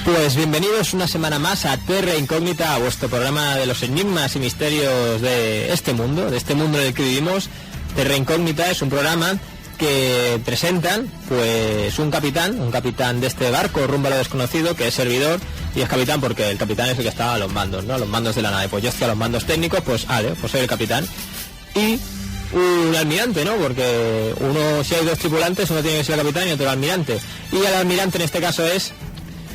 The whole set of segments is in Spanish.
Pues bienvenidos una semana más a Terra Incógnita, a vuestro programa de los enigmas y misterios de este mundo en el que vivimos. Terra Incógnita es un programa que presentan pues un capitán de este barco rumbo a lo desconocido, que es servidor, y es capitán porque el capitán es el que está a los mandos, ¿no? A los mandos de la nave. Pues yo estoy a los mandos técnicos, pues soy el capitán. Y un almirante, ¿no? Porque si hay dos tripulantes, uno tiene que ser el capitán y otro el almirante. Y el almirante en este caso es...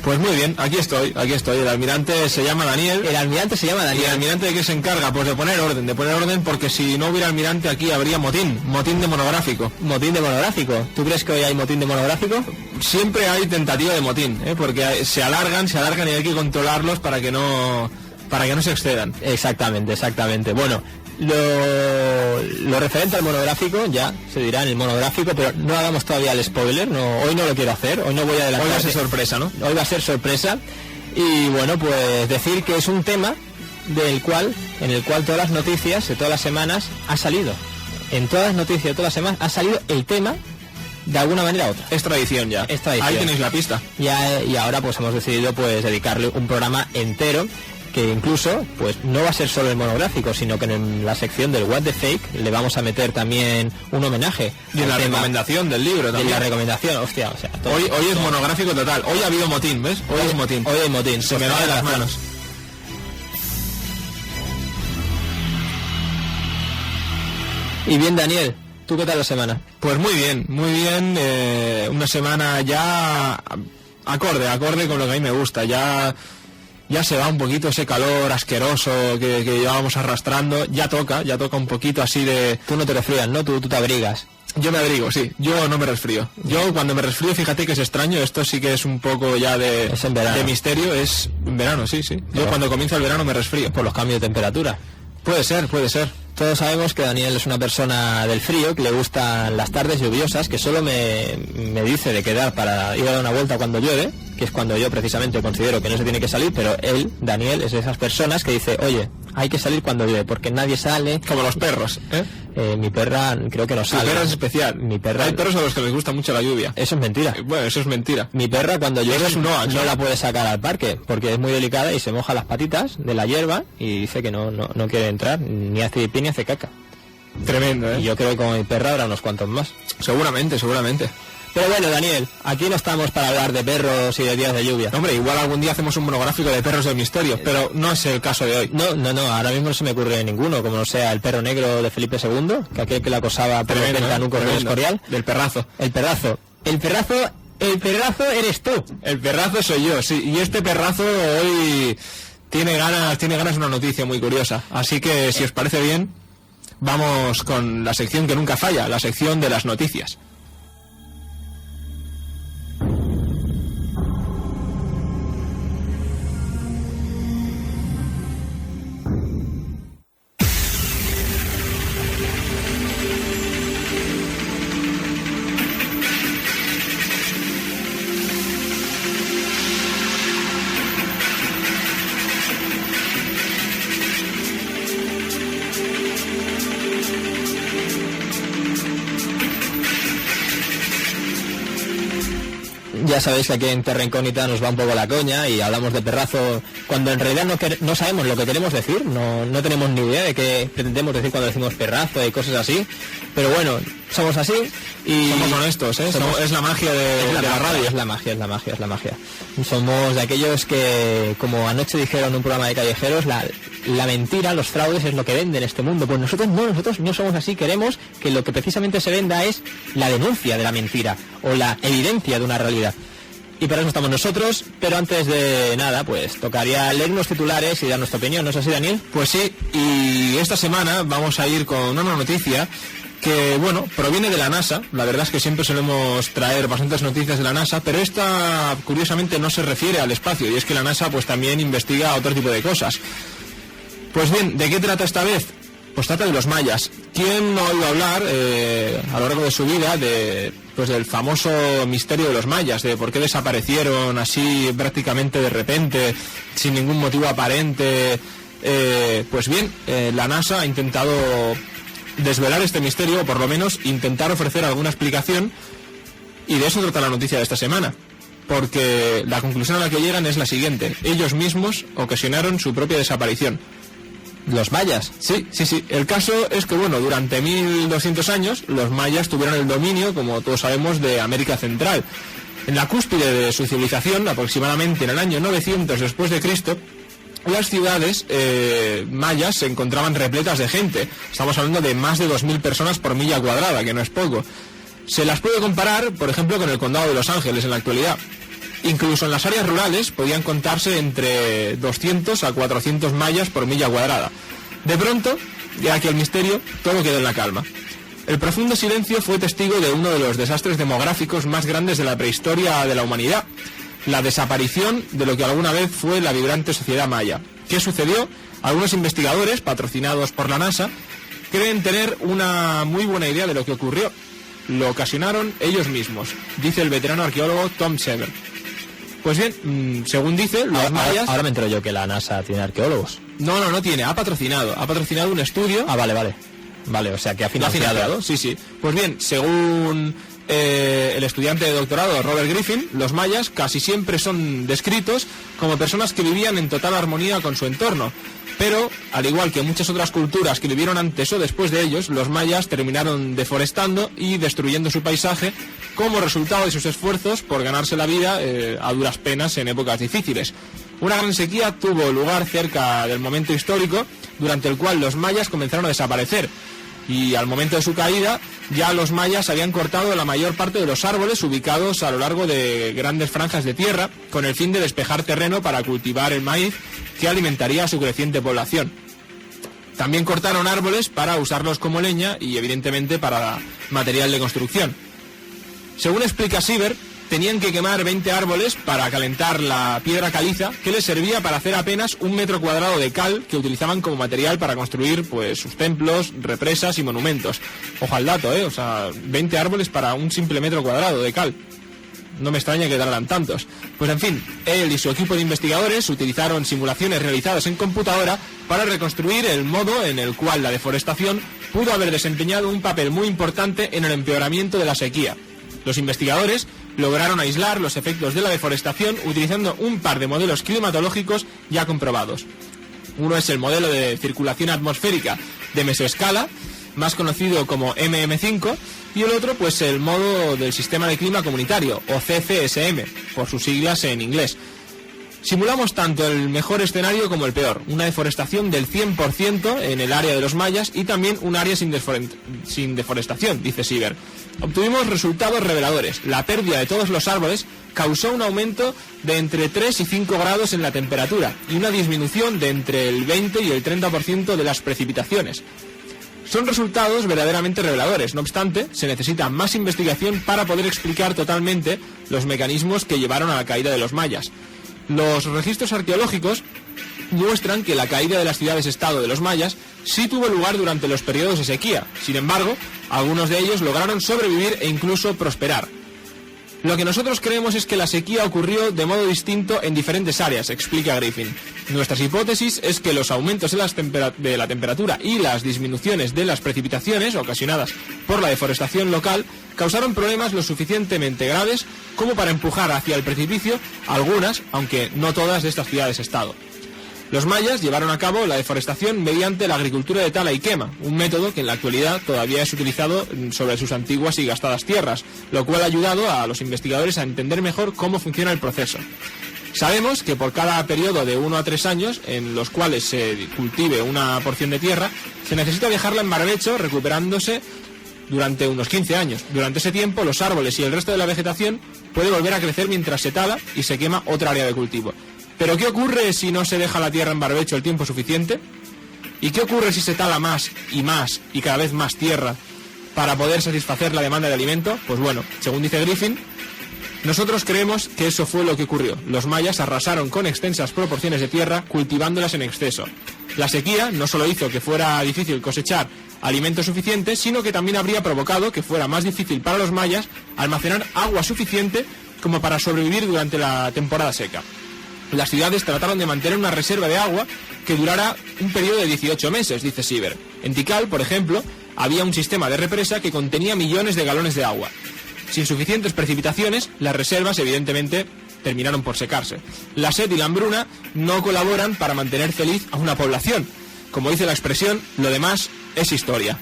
Pues muy bien, aquí estoy. El almirante se llama Daniel. El almirante se llama Daniel. ¿Y el almirante de qué se encarga? Pues de poner orden, porque si no hubiera almirante aquí habría motín de monográfico. ¿Motín de monográfico? ¿Tú crees que hoy hay motín de monográfico? Siempre hay tentativa de motín, porque se alargan y hay que controlarlos para que no se excedan. Exactamente. Bueno, lo referente al monográfico ya se dirá en el monográfico, pero no hagamos todavía el spoiler. Hoy no lo quiero hacer, hoy no voy a adelantar. Hoy va a ser sorpresa, ¿no? Hoy va a ser sorpresa. Y bueno, pues decir que es un tema en el cual todas las noticias de todas las semanas ha salido. En todas las noticias de todas las semanas ha salido el tema de alguna manera u otra. Es tradición ya. Ahí tenéis la pista. Y ahora pues hemos decidido pues dedicarle un programa entero, que incluso pues no va a ser solo el monográfico, sino que en la sección del What the Fake le vamos a meter también un homenaje. Y en la recomendación del libro también. En la recomendación, hostia, todo, hoy es monográfico total. Hoy ha habido motín, ¿ves? Hoy es motín. Hoy hay motín. Se me va de las manos. Y bien, Daniel, ¿tú qué tal la semana? Pues muy bien. Una semana ya acorde con lo que a mí me gusta. Ya se va un poquito ese calor asqueroso que llevábamos arrastrando. Ya toca un poquito así de... Tú no te resfrías, ¿no? Tú te abrigas. Yo me abrigo, sí. Yo no me resfrío. Yo cuando me resfrío, fíjate que es extraño. Esto sí que es un poco ya es en verano. De misterio. Es en verano, sí. Yo cuando comienza el verano me resfrío. Por los cambios de temperatura. Puede ser. Todos sabemos que Daniel es una persona del frío, que le gustan las tardes lluviosas, que solo me dice de quedar para ir a dar una vuelta cuando llueve, que es cuando yo precisamente considero que no se tiene que salir, pero él, Daniel, es de esas personas que dice, oye, hay que salir cuando llueve, porque nadie sale. Como los perros, ¿eh? Mi perra creo que no sale. Mi perra es especial. Hay perros a los que les gusta mucho la lluvia. Eso es mentira. Bueno, eso es mentira. Mi perra cuando llueve no la puede sacar al parque, porque es muy delicada y se moja las patitas de la hierba y dice que no quiere entrar, ni hace pipí ni hace caca. Tremendo, ¿eh? Y yo creo que como mi perra habrá unos cuantos más. Seguramente. Pero bueno, Daniel, aquí no estamos para hablar de perros y de días de lluvia. Hombre, igual algún día hacemos un monográfico de perros del misterio, pero no es el caso de hoy. No, ahora mismo no se me ocurre ninguno, como no sea el perro negro de Felipe II, que aquel que le acosaba por el pentanuco del Escorial. Del perrazo. El perrazo eres tú. El perrazo soy yo, sí. Y este perrazo hoy tiene ganas de una noticia muy curiosa. Así que, si os parece bien, vamos con la sección que nunca falla, la sección de las noticias. Ya sabéis que aquí en Terra Incógnita nos va un poco la coña y hablamos de perrazo cuando en realidad no sabemos lo que queremos decir, no tenemos ni idea de qué pretendemos decir cuando decimos perrazo y cosas así, pero bueno, somos así y... Somos honestos, ¿eh? Es la magia de la radio. Es la magia. Somos de aquellos que, como anoche dijeron en un programa de callejeros, la mentira, los fraudes es lo que vende en este mundo. Pues nosotros no somos así, queremos que lo que precisamente se venda es la denuncia de la mentira o la evidencia de una realidad. Y para eso estamos nosotros, pero antes de nada, pues tocaría leer unos titulares y dar nuestra opinión, ¿no es así, Daniel? Pues sí, y esta semana vamos a ir con una noticia que, bueno, proviene de la NASA. La verdad es que siempre solemos traer bastantes noticias de la NASA, pero esta, curiosamente, no se refiere al espacio, y es que la NASA, pues también investiga otro tipo de cosas. Pues bien, ¿de qué trata esta vez? Pues trata de los mayas. ¿Quién no ha oído hablar a lo largo de su vida del famoso misterio de los mayas, de por qué desaparecieron así prácticamente de repente, sin ningún motivo aparente? Pues bien, la NASA ha intentado desvelar este misterio, o por lo menos intentar ofrecer alguna explicación, y de eso trata la noticia de esta semana. porque la conclusión a la que llegan es la siguiente: ellos mismos ocasionaron su propia desaparición. ¿Los mayas? Sí. El caso es que, bueno, durante 1200 años los mayas tuvieron el dominio, como todos sabemos, de América Central. En la cúspide de su civilización, aproximadamente en el año 900 después de Cristo, las ciudades mayas se encontraban repletas de gente. Estamos hablando de más de 2000 personas por milla cuadrada, que no es poco. Se las puede comparar, por ejemplo, con el condado de Los Ángeles en la actualidad. Incluso en las áreas rurales podían contarse entre 200 a 400 mayas por milla cuadrada. De pronto, ya que el misterio, todo quedó en la calma. El profundo silencio fue testigo de uno de los desastres demográficos más grandes de la prehistoria de la humanidad: la desaparición de lo que alguna vez fue la vibrante sociedad maya. ¿Qué sucedió? Algunos investigadores, patrocinados por la NASA, creen tener una muy buena idea de lo que ocurrió. Lo ocasionaron ellos mismos, dice el veterano arqueólogo Tom Sever. Pues bien, según dice, los mayas... Ahora me entero yo que la NASA tiene arqueólogos. No tiene, ha patrocinado un estudio... Vale, o sea que ha financiado. Sí. Pues bien, según el estudiante de doctorado Robert Griffin, los mayas casi siempre son descritos como personas que vivían en total armonía con su entorno. Pero, al igual que muchas otras culturas que vivieron antes o después de ellos, los mayas terminaron deforestando y destruyendo su paisaje como resultado de sus esfuerzos por ganarse la vida a duras penas en épocas difíciles. Una gran sequía tuvo lugar cerca del momento histórico durante el cual los mayas comenzaron a desaparecer. Y al momento de su caída, ya los mayas habían cortado la mayor parte de los árboles ubicados a lo largo de grandes franjas de tierra, con el fin de despejar terreno para cultivar el maíz que alimentaría a su creciente población. También cortaron árboles para usarlos como leña y evidentemente para material de construcción. Según explica Sieber, tenían que quemar 20 árboles para calentar la piedra caliza, que les servía para hacer apenas 1 metro cuadrado de cal que utilizaban como material para construir pues sus templos, represas y monumentos. Ojo al dato, o sea, 20 árboles para un simple metro cuadrado de cal. No me extraña que tardaran tantos. Pues en fin, él y su equipo de investigadores utilizaron simulaciones realizadas en computadora para reconstruir el modo en el cual la deforestación pudo haber desempeñado un papel muy importante en el empeoramiento de la sequía. Los investigadores lograron aislar los efectos de la deforestación utilizando un par de modelos climatológicos ya comprobados. Uno es el modelo de circulación atmosférica de mesoescala, más conocido como MM5, y el otro pues el modo del sistema de clima comunitario, o CCSM, por sus siglas en inglés. Simulamos tanto el mejor escenario como el peor, una deforestación del 100% en el área de los mayas y también un área sin deforestación, dice Sieber. Obtuvimos resultados reveladores. La pérdida de todos los árboles causó un aumento de entre 3 y 5 grados en la temperatura y una disminución de entre el 20 y el 30% de las precipitaciones. Son resultados verdaderamente reveladores. No obstante, se necesita más investigación para poder explicar totalmente los mecanismos que llevaron a la caída de los mayas. Los registros arqueológicos muestran que la caída de las ciudades-estado de los mayas sí tuvo lugar durante los periodos de sequía. Sin embargo, algunos de ellos lograron sobrevivir e incluso prosperar. Lo que nosotros creemos es que la sequía ocurrió de modo distinto en diferentes áreas, explica Griffin. Nuestras hipótesis es que los aumentos de la temperatura y las disminuciones de las precipitaciones ocasionadas por la deforestación local causaron problemas lo suficientemente graves como para empujar hacia el precipicio algunas, aunque no todas, de estas ciudades-estado. Los mayas llevaron a cabo la deforestación mediante la agricultura de tala y quema, un método que en la actualidad todavía es utilizado sobre sus antiguas y gastadas tierras, lo cual ha ayudado a los investigadores a entender mejor cómo funciona el proceso. Sabemos que por cada periodo de 1 a 3 años en los cuales se cultive una porción de tierra, se necesita dejarla en barbecho recuperándose durante unos 15 años. Durante ese tiempo, los árboles y el resto de la vegetación puede volver a crecer mientras se tala y se quema otra área de cultivo. ¿Pero qué ocurre si no se deja la tierra en barbecho el tiempo suficiente? ¿Y qué ocurre si se tala más y cada vez más tierra para poder satisfacer la demanda de alimento? Pues bueno, según dice Griffin, nosotros creemos que eso fue lo que ocurrió. Los mayas arrasaron con extensas proporciones de tierra cultivándolas en exceso. La sequía no solo hizo que fuera difícil cosechar alimento suficiente, sino que también habría provocado que fuera más difícil para los mayas almacenar agua suficiente como para sobrevivir durante la temporada seca. Las ciudades trataron de mantener una reserva de agua que durara un periodo de 18 meses, dice Sieber. En Tikal, por ejemplo, había un sistema de represa que contenía millones de galones de agua. Sin suficientes precipitaciones, las reservas evidentemente terminaron por secarse. La sed y la hambruna no colaboran para mantener feliz a una población. Como dice la expresión, lo demás es historia.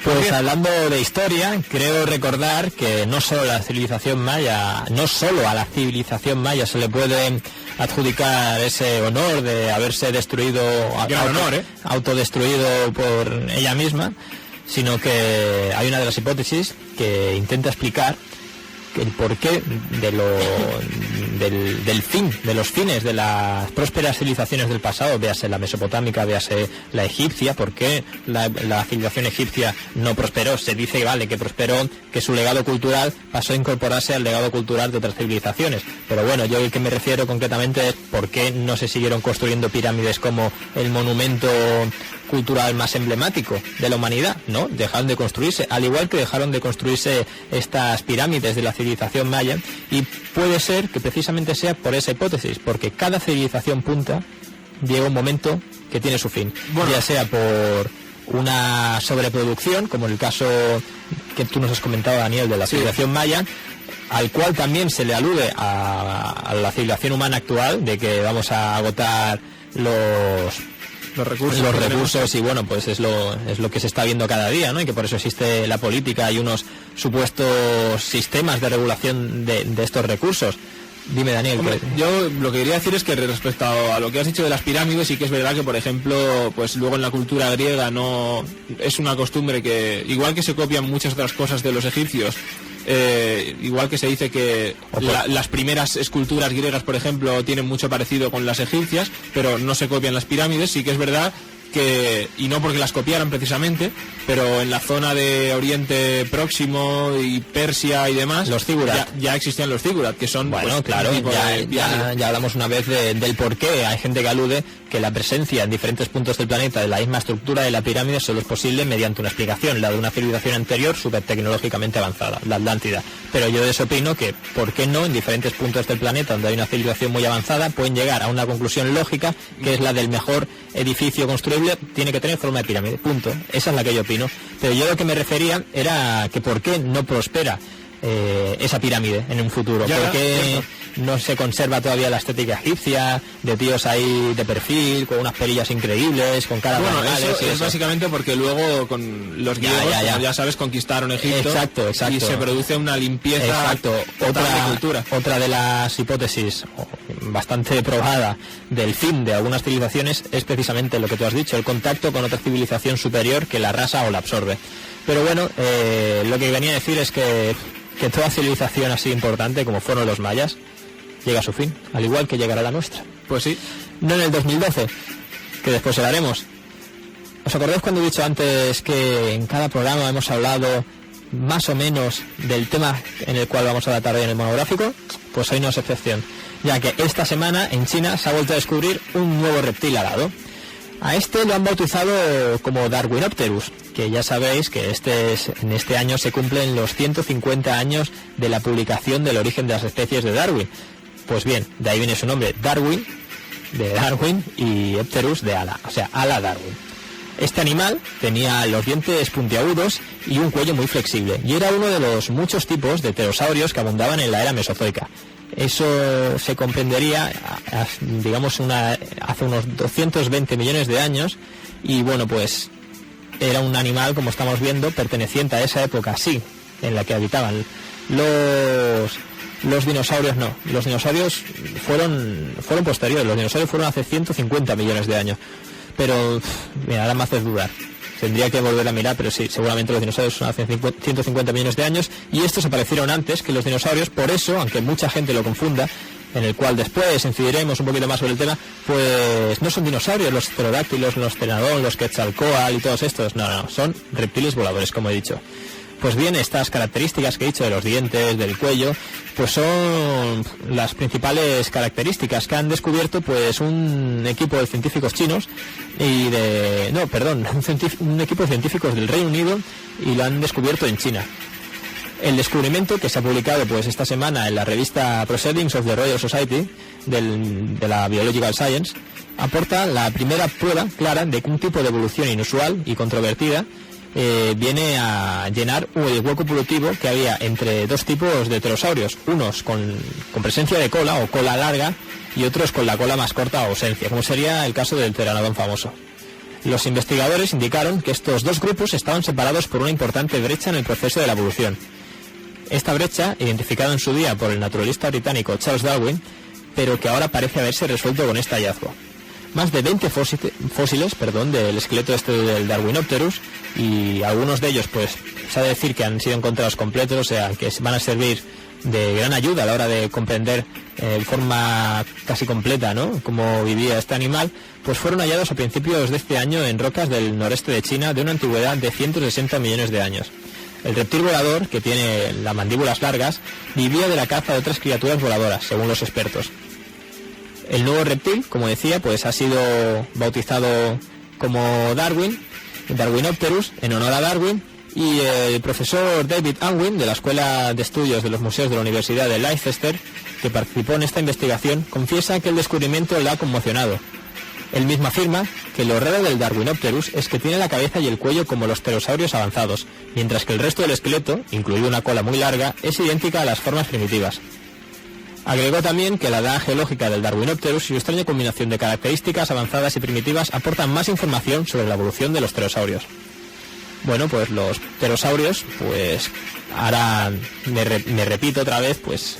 Pues hablando de historia, creo recordar que no solo a la civilización maya se le puede adjudicar ese honor de haberse destruido, autodestruido por ella misma, sino que hay una de las hipótesis que intenta explicar el porqué del fin, de los fines de las prósperas civilizaciones del pasado, véase la mesopotámica, véase la egipcia. ¿Por qué la civilización egipcia no prosperó? Se dice que prosperó, que su legado cultural pasó a incorporarse al legado cultural de otras civilizaciones, pero bueno, yo el que me refiero concretamente es por qué no se siguieron construyendo pirámides como el monumento cultural más emblemático de la humanidad, ¿no? Dejaron de construirse, al igual que dejaron de construirse estas pirámides de la civilización maya, y puede ser que precisamente sea por esa hipótesis, porque cada civilización punta llega un momento que tiene su fin, ya sea por una sobreproducción, como en el caso que tú nos has comentado, Daniel, de la civilización maya, al cual también se le alude a la civilización humana actual, de que vamos a agotar los recursos y bueno, pues es lo que se está viendo cada día, ¿no? Y que por eso existe la política y unos supuestos sistemas de regulación de estos recursos. Dime, Daniel. Hombre, yo lo que quería decir es que respecto a lo que has dicho de las pirámides, sí que es verdad que, por ejemplo, pues luego en la cultura griega no es una costumbre que, igual que se copian muchas otras cosas de los egipcios, igual que se dice que las primeras esculturas griegas, por ejemplo, tienen mucho parecido con las egipcias, pero no se copian las pirámides. Sí que es verdad que, y no porque las copiaran precisamente, pero en la zona de Oriente Próximo y Persia y demás, los zigurat, ya existían los zigurat, que son, bueno, pues, claro, ya hablamos una vez del por qué. Hay gente que alude que la presencia en diferentes puntos del planeta de la misma estructura de la pirámide solo es posible mediante una explicación, la de una civilización anterior súper tecnológicamente avanzada, la Atlántida. Pero yo de eso opino que, ¿por qué no en diferentes puntos del planeta donde hay una civilización muy avanzada pueden llegar a una conclusión lógica, que es la del mejor edificio construible tiene que tener forma de pirámide, punto? Esa es la que yo opino. Pero yo lo que me refería era que ¿por qué no prospera esa pirámide en un futuro? ¿Por qué no se conserva todavía la estética egipcia, de tíos ahí de perfil, con unas perillas increíbles, con cara de animales? Eso es básicamente porque luego con los griegos, como ya sabes, conquistaron Egipto. Exacto. Y se produce una limpieza total de cultura. Otra de las hipótesis bastante probada del fin de algunas civilizaciones es precisamente lo que tú has dicho, el contacto con otra civilización superior que la arrasa o la absorbe. Pero bueno, lo que venía a decir es que toda civilización así importante como fueron los mayas llega a su fin, al igual que llegará la nuestra. Pues sí. No en el 2012, que después hablaremos. ¿Os acordáis cuando he dicho antes que en cada programa hemos hablado más o menos del tema en el cual vamos a tratar hoy en el monográfico? Pues hoy no es excepción, ya que esta semana en China se ha vuelto a descubrir un nuevo reptil alado. A este lo han bautizado como Darwinopterus, que ya sabéis que en este año se cumplen los 150 años de la publicación del origen de las especies de Darwin. Pues bien, de ahí viene su nombre, Darwin, de Darwin, y Pterus, de ala, o sea, ala Darwin. Este animal tenía los dientes puntiagudos y un cuello muy flexible, y era uno de los muchos tipos de pterosaurios que abundaban en la era mesozoica. Eso se comprendería, digamos, hace unos 220 millones de años, y bueno, pues era un animal, como estamos viendo, perteneciente a esa época, sí, en la que habitaban los dinosaurios. No, los dinosaurios fueron posteriores, los dinosaurios fueron hace 150 millones de años, pero mira, ahora me haces dudar. Tendría que volver a mirar, pero sí, seguramente los dinosaurios son hace 150 millones de años, y estos aparecieron antes que los dinosaurios. Por eso, aunque mucha gente lo confunda, en el cual después incidiremos un poquito más sobre el tema, pues no son dinosaurios los pterodáctilos, los pteranodon, los quetzalcóatl y todos estos, no, son reptiles voladores, como he dicho. Pues bien, estas características que he dicho de los dientes, del cuello, pues son las principales características que han descubierto pues un equipo de científicos chinos un equipo de científicos del Reino Unido, y lo han descubierto en China. El descubrimiento, que se ha publicado pues esta semana en la revista Proceedings of the Royal Society de la Biological Science, aporta la primera prueba clara de que un tipo de evolución inusual y controvertida viene a llenar el hueco evolutivo que había entre dos tipos de pterosaurios, unos con presencia de cola o cola larga y otros con la cola más corta o ausencia, como sería el caso del pteranodón famoso. Los investigadores indicaron que estos dos grupos estaban separados por una importante brecha en el proceso de la evolución. Esta brecha, identificada en su día por el naturalista británico Charles Darwin, pero que ahora parece haberse resuelto con este hallazgo. Más de 20 fósiles del esqueleto del Darwinopterus, y algunos de ellos, pues, se ha de decir que han sido encontrados completos, o sea, que van a servir de gran ayuda a la hora de comprender de forma casi completa, ¿no?, cómo vivía este animal, pues fueron hallados a principios de este año en rocas del noreste de China de una antigüedad de 160 millones de años. El reptil volador, que tiene las mandíbulas largas, vivía de la caza de otras criaturas voladoras, según los expertos. El nuevo reptil, como decía, pues ha sido bautizado como Darwinopterus, en honor a Darwin, y el profesor David Unwin, de la Escuela de Estudios de los Museos de la Universidad de Leicester, que participó en esta investigación, confiesa que el descubrimiento le ha conmocionado. Él mismo afirma que lo raro del Darwinopterus es que tiene la cabeza y el cuello como los pterosaurios avanzados, mientras que el resto del esqueleto, incluido una cola muy larga, es idéntica a las formas primitivas. Agregó también que la edad geológica del Darwinopterus y su extraña combinación de características avanzadas y primitivas aportan más información sobre la evolución de los pterosaurios. Bueno, pues los pterosaurios, pues ahora me repito otra vez, pues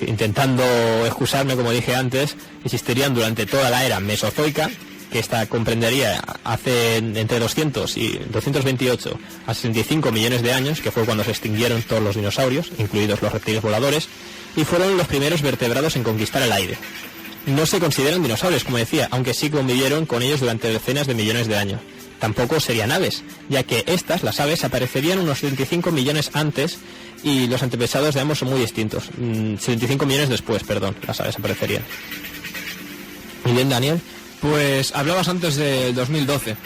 intentando excusarme, como dije antes, existirían durante toda la era mesozoica, que esta comprendería hace entre 200 y 228 a 65 millones de años, que fue cuando se extinguieron todos los dinosaurios, incluidos los reptiles voladores, y fueron los primeros vertebrados en conquistar el aire. No se consideran dinosaurios, como decía, aunque sí convivieron con ellos durante decenas de millones de años. Tampoco serían aves, ya que las aves, aparecerían unos 75 millones antes y los antepasados de ambos son muy distintos. 75 millones después, las aves aparecerían. Muy bien, Daniel. Pues hablabas antes del 2012.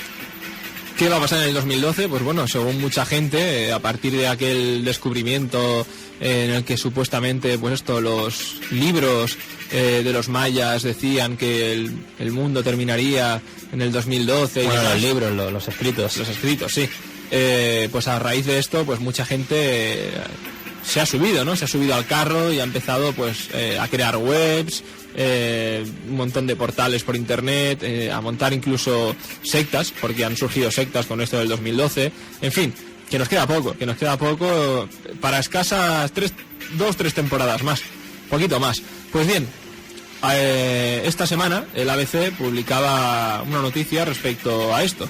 ¿Qué va a pasar en el 2012? Pues bueno, según mucha gente, a partir de aquel descubrimiento en el que supuestamente, pues los libros de los mayas decían que el mundo terminaría en el 2012. Bueno, los libros, los escritos. Los escritos, sí. Pues a raíz de esto, pues mucha gente se ha subido, ¿no? Se ha subido al carro y ha empezado, pues, a crear webs, un montón de portales por internet, a montar incluso sectas, porque han surgido sectas con esto del 2012. En fin, que nos queda poco para escasas 2-3 temporadas más, poquito más. Pues bien, esta semana el ABC publicaba una noticia respecto a esto,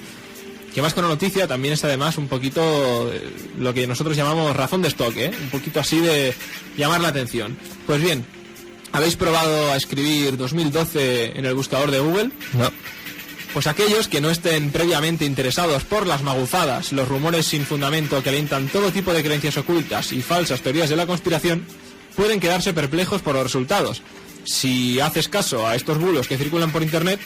que más que una noticia también es además un poquito lo que nosotros llamamos razón de stock, un poquito así de llamar la atención. Pues bien, ¿habéis probado a escribir 2012 en el buscador de Google? No. Pues aquellos que no estén previamente interesados por las magufadas, los rumores sin fundamento que alientan todo tipo de creencias ocultas y falsas teorías de la conspiración, pueden quedarse perplejos por los resultados. Si haces caso a estos bulos que circulan por internet,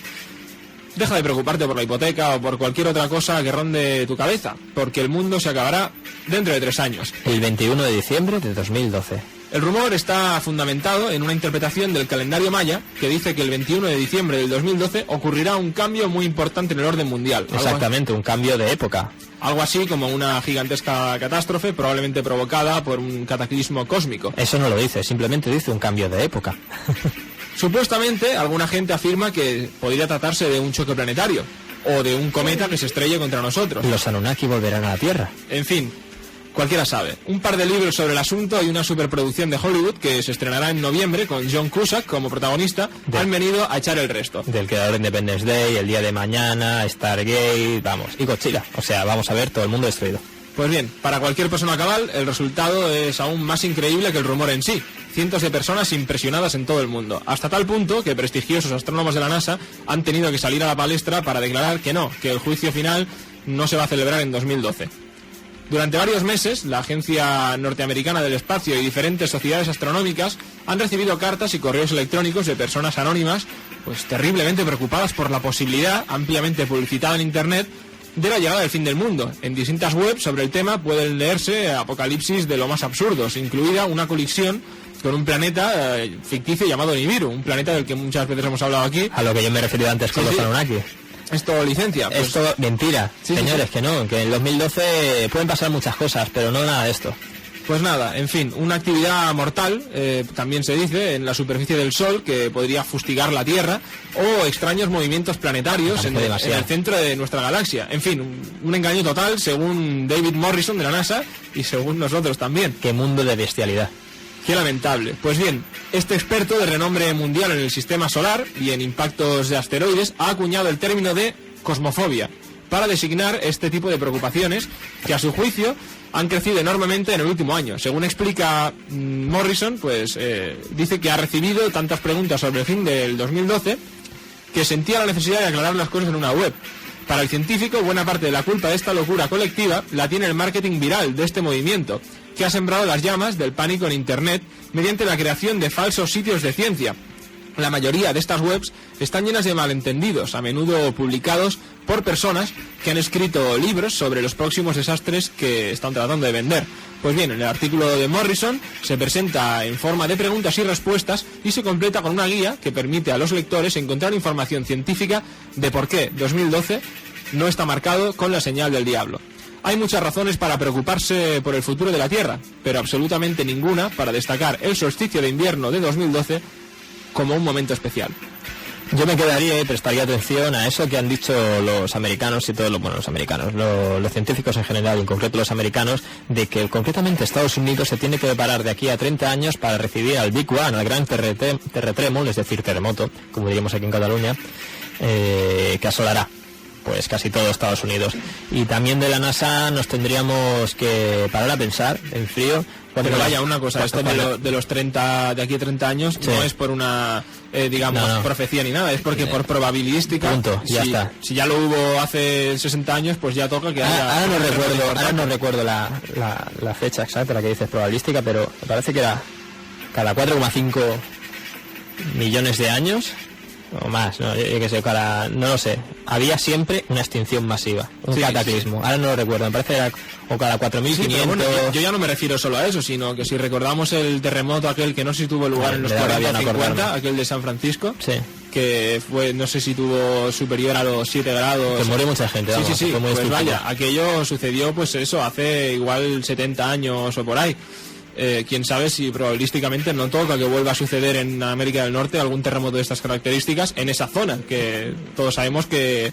deja de preocuparte por la hipoteca o por cualquier otra cosa que ronde tu cabeza, porque el mundo se acabará dentro de 3 años. El 21 de diciembre de 2012. El rumor está fundamentado en una interpretación del calendario maya que dice que el 21 de diciembre del 2012 ocurrirá un cambio muy importante en el orden mundial. Exactamente, un cambio de época. Algo así como una gigantesca catástrofe probablemente provocada por un cataclismo cósmico. Eso no lo dice, simplemente dice un cambio de época. Supuestamente, alguna gente afirma que podría tratarse de un choque planetario o de un cometa que se estrelle contra nosotros. Los Anunnaki volverán a la Tierra. En fin, cualquiera sabe. Un par de libros sobre el asunto y una superproducción de Hollywood que se estrenará en noviembre con John Cusack como protagonista han venido a echar el resto. Del creador de Independence Day, El Día de Mañana, Stargate, y Godzilla. O sea, vamos a ver todo el mundo destruido. Pues bien, para cualquier persona cabal, el resultado es aún más increíble que el rumor en sí. Cientos de personas impresionadas en todo el mundo, hasta tal punto que prestigiosos astrónomos de la NASA han tenido que salir a la palestra para declarar que el juicio final no se va a celebrar en 2012. Durante varios meses, la Agencia Norteamericana del Espacio y diferentes sociedades astronómicas han recibido cartas y correos electrónicos de personas anónimas, pues terriblemente preocupadas por la posibilidad, ampliamente publicitada en Internet, de la llegada del fin del mundo. En distintas webs sobre el tema pueden leerse apocalipsis de lo más absurdos, incluida una colisión con un planeta ficticio llamado Nibiru, un planeta del que muchas veces hemos hablado aquí. A lo que yo me he referido antes con los Anunnaki. esto licencia. Pues... Esto, mentira, sí, señores, sí. Que no, que en 2012 pueden pasar muchas cosas, pero no nada de esto. Pues nada, en fin, una actividad mortal, también se dice, en la superficie del Sol, que podría fustigar la Tierra, o extraños movimientos planetarios en el centro de nuestra galaxia. En fin, un engaño total, según David Morrison de la NASA, y según nosotros también. Qué mundo de bestialidad. Qué lamentable. Pues bien, este experto de renombre mundial en el sistema solar y en impactos de asteroides ha acuñado el término de cosmofobia para designar este tipo de preocupaciones que, a su juicio, han crecido enormemente en el último año. Según explica Morrison, pues dice que ha recibido tantas preguntas sobre el fin del 2012 que sentía la necesidad de aclarar las cosas en una web. Para el científico, buena parte de la culpa de esta locura colectiva la tiene el marketing viral de este movimiento, que ha sembrado las llamas del pánico en Internet mediante la creación de falsos sitios de ciencia. La mayoría de estas webs están llenas de malentendidos, a menudo publicados por personas que han escrito libros sobre los próximos desastres que están tratando de vender. Pues bien, en el artículo de Morrison se presenta en forma de preguntas y respuestas y se completa con una guía que permite a los lectores encontrar información científica de por qué 2012 no está marcado con la señal del diablo. Hay muchas razones para preocuparse por el futuro de la Tierra, pero absolutamente ninguna para destacar el solsticio de invierno de 2012 como un momento especial. Yo me quedaría y prestaría atención a eso que han dicho los americanos y todos los americanos, los científicos en general, y en concreto los americanos, de que concretamente Estados Unidos se tiene que preparar de aquí a 30 años para recibir al Big One, al gran terremoto, es decir, terremoto, como diríamos aquí en Cataluña, que asolará pues casi todo Estados Unidos. Y también de la NASA nos tendríamos que parar a pensar en frío. Pero vaya, una cosa, esto de los 30, de aquí a 30 años, sí, no es por una, profecía ni nada, es porque por probabilística, punto, ya está. Si ya lo hubo hace 60 años, pues ya toca que haya... Ahora no recuerdo la fecha exacta, la que dices probabilística, pero me parece que era cada 4,5 millones de años, o más, no lo sé, había siempre una extinción masiva, un cataclismo, sí. Ahora no lo recuerdo, me parece que era o cada 4.500... Sí, bueno, yo ya no me refiero solo a eso, sino que si recordamos el terremoto aquel que no sé si tuvo lugar en los 40-50, aquel de San Francisco, sí, que fue, no sé si tuvo superior a los 7 grados... Que murió mucha gente, vamos, sí, pues vaya, aquello sucedió pues eso, hace igual 70 años o por ahí. Quién sabe si probabilísticamente no toca que vuelva a suceder en América del Norte algún terremoto de estas características en esa zona, que todos sabemos que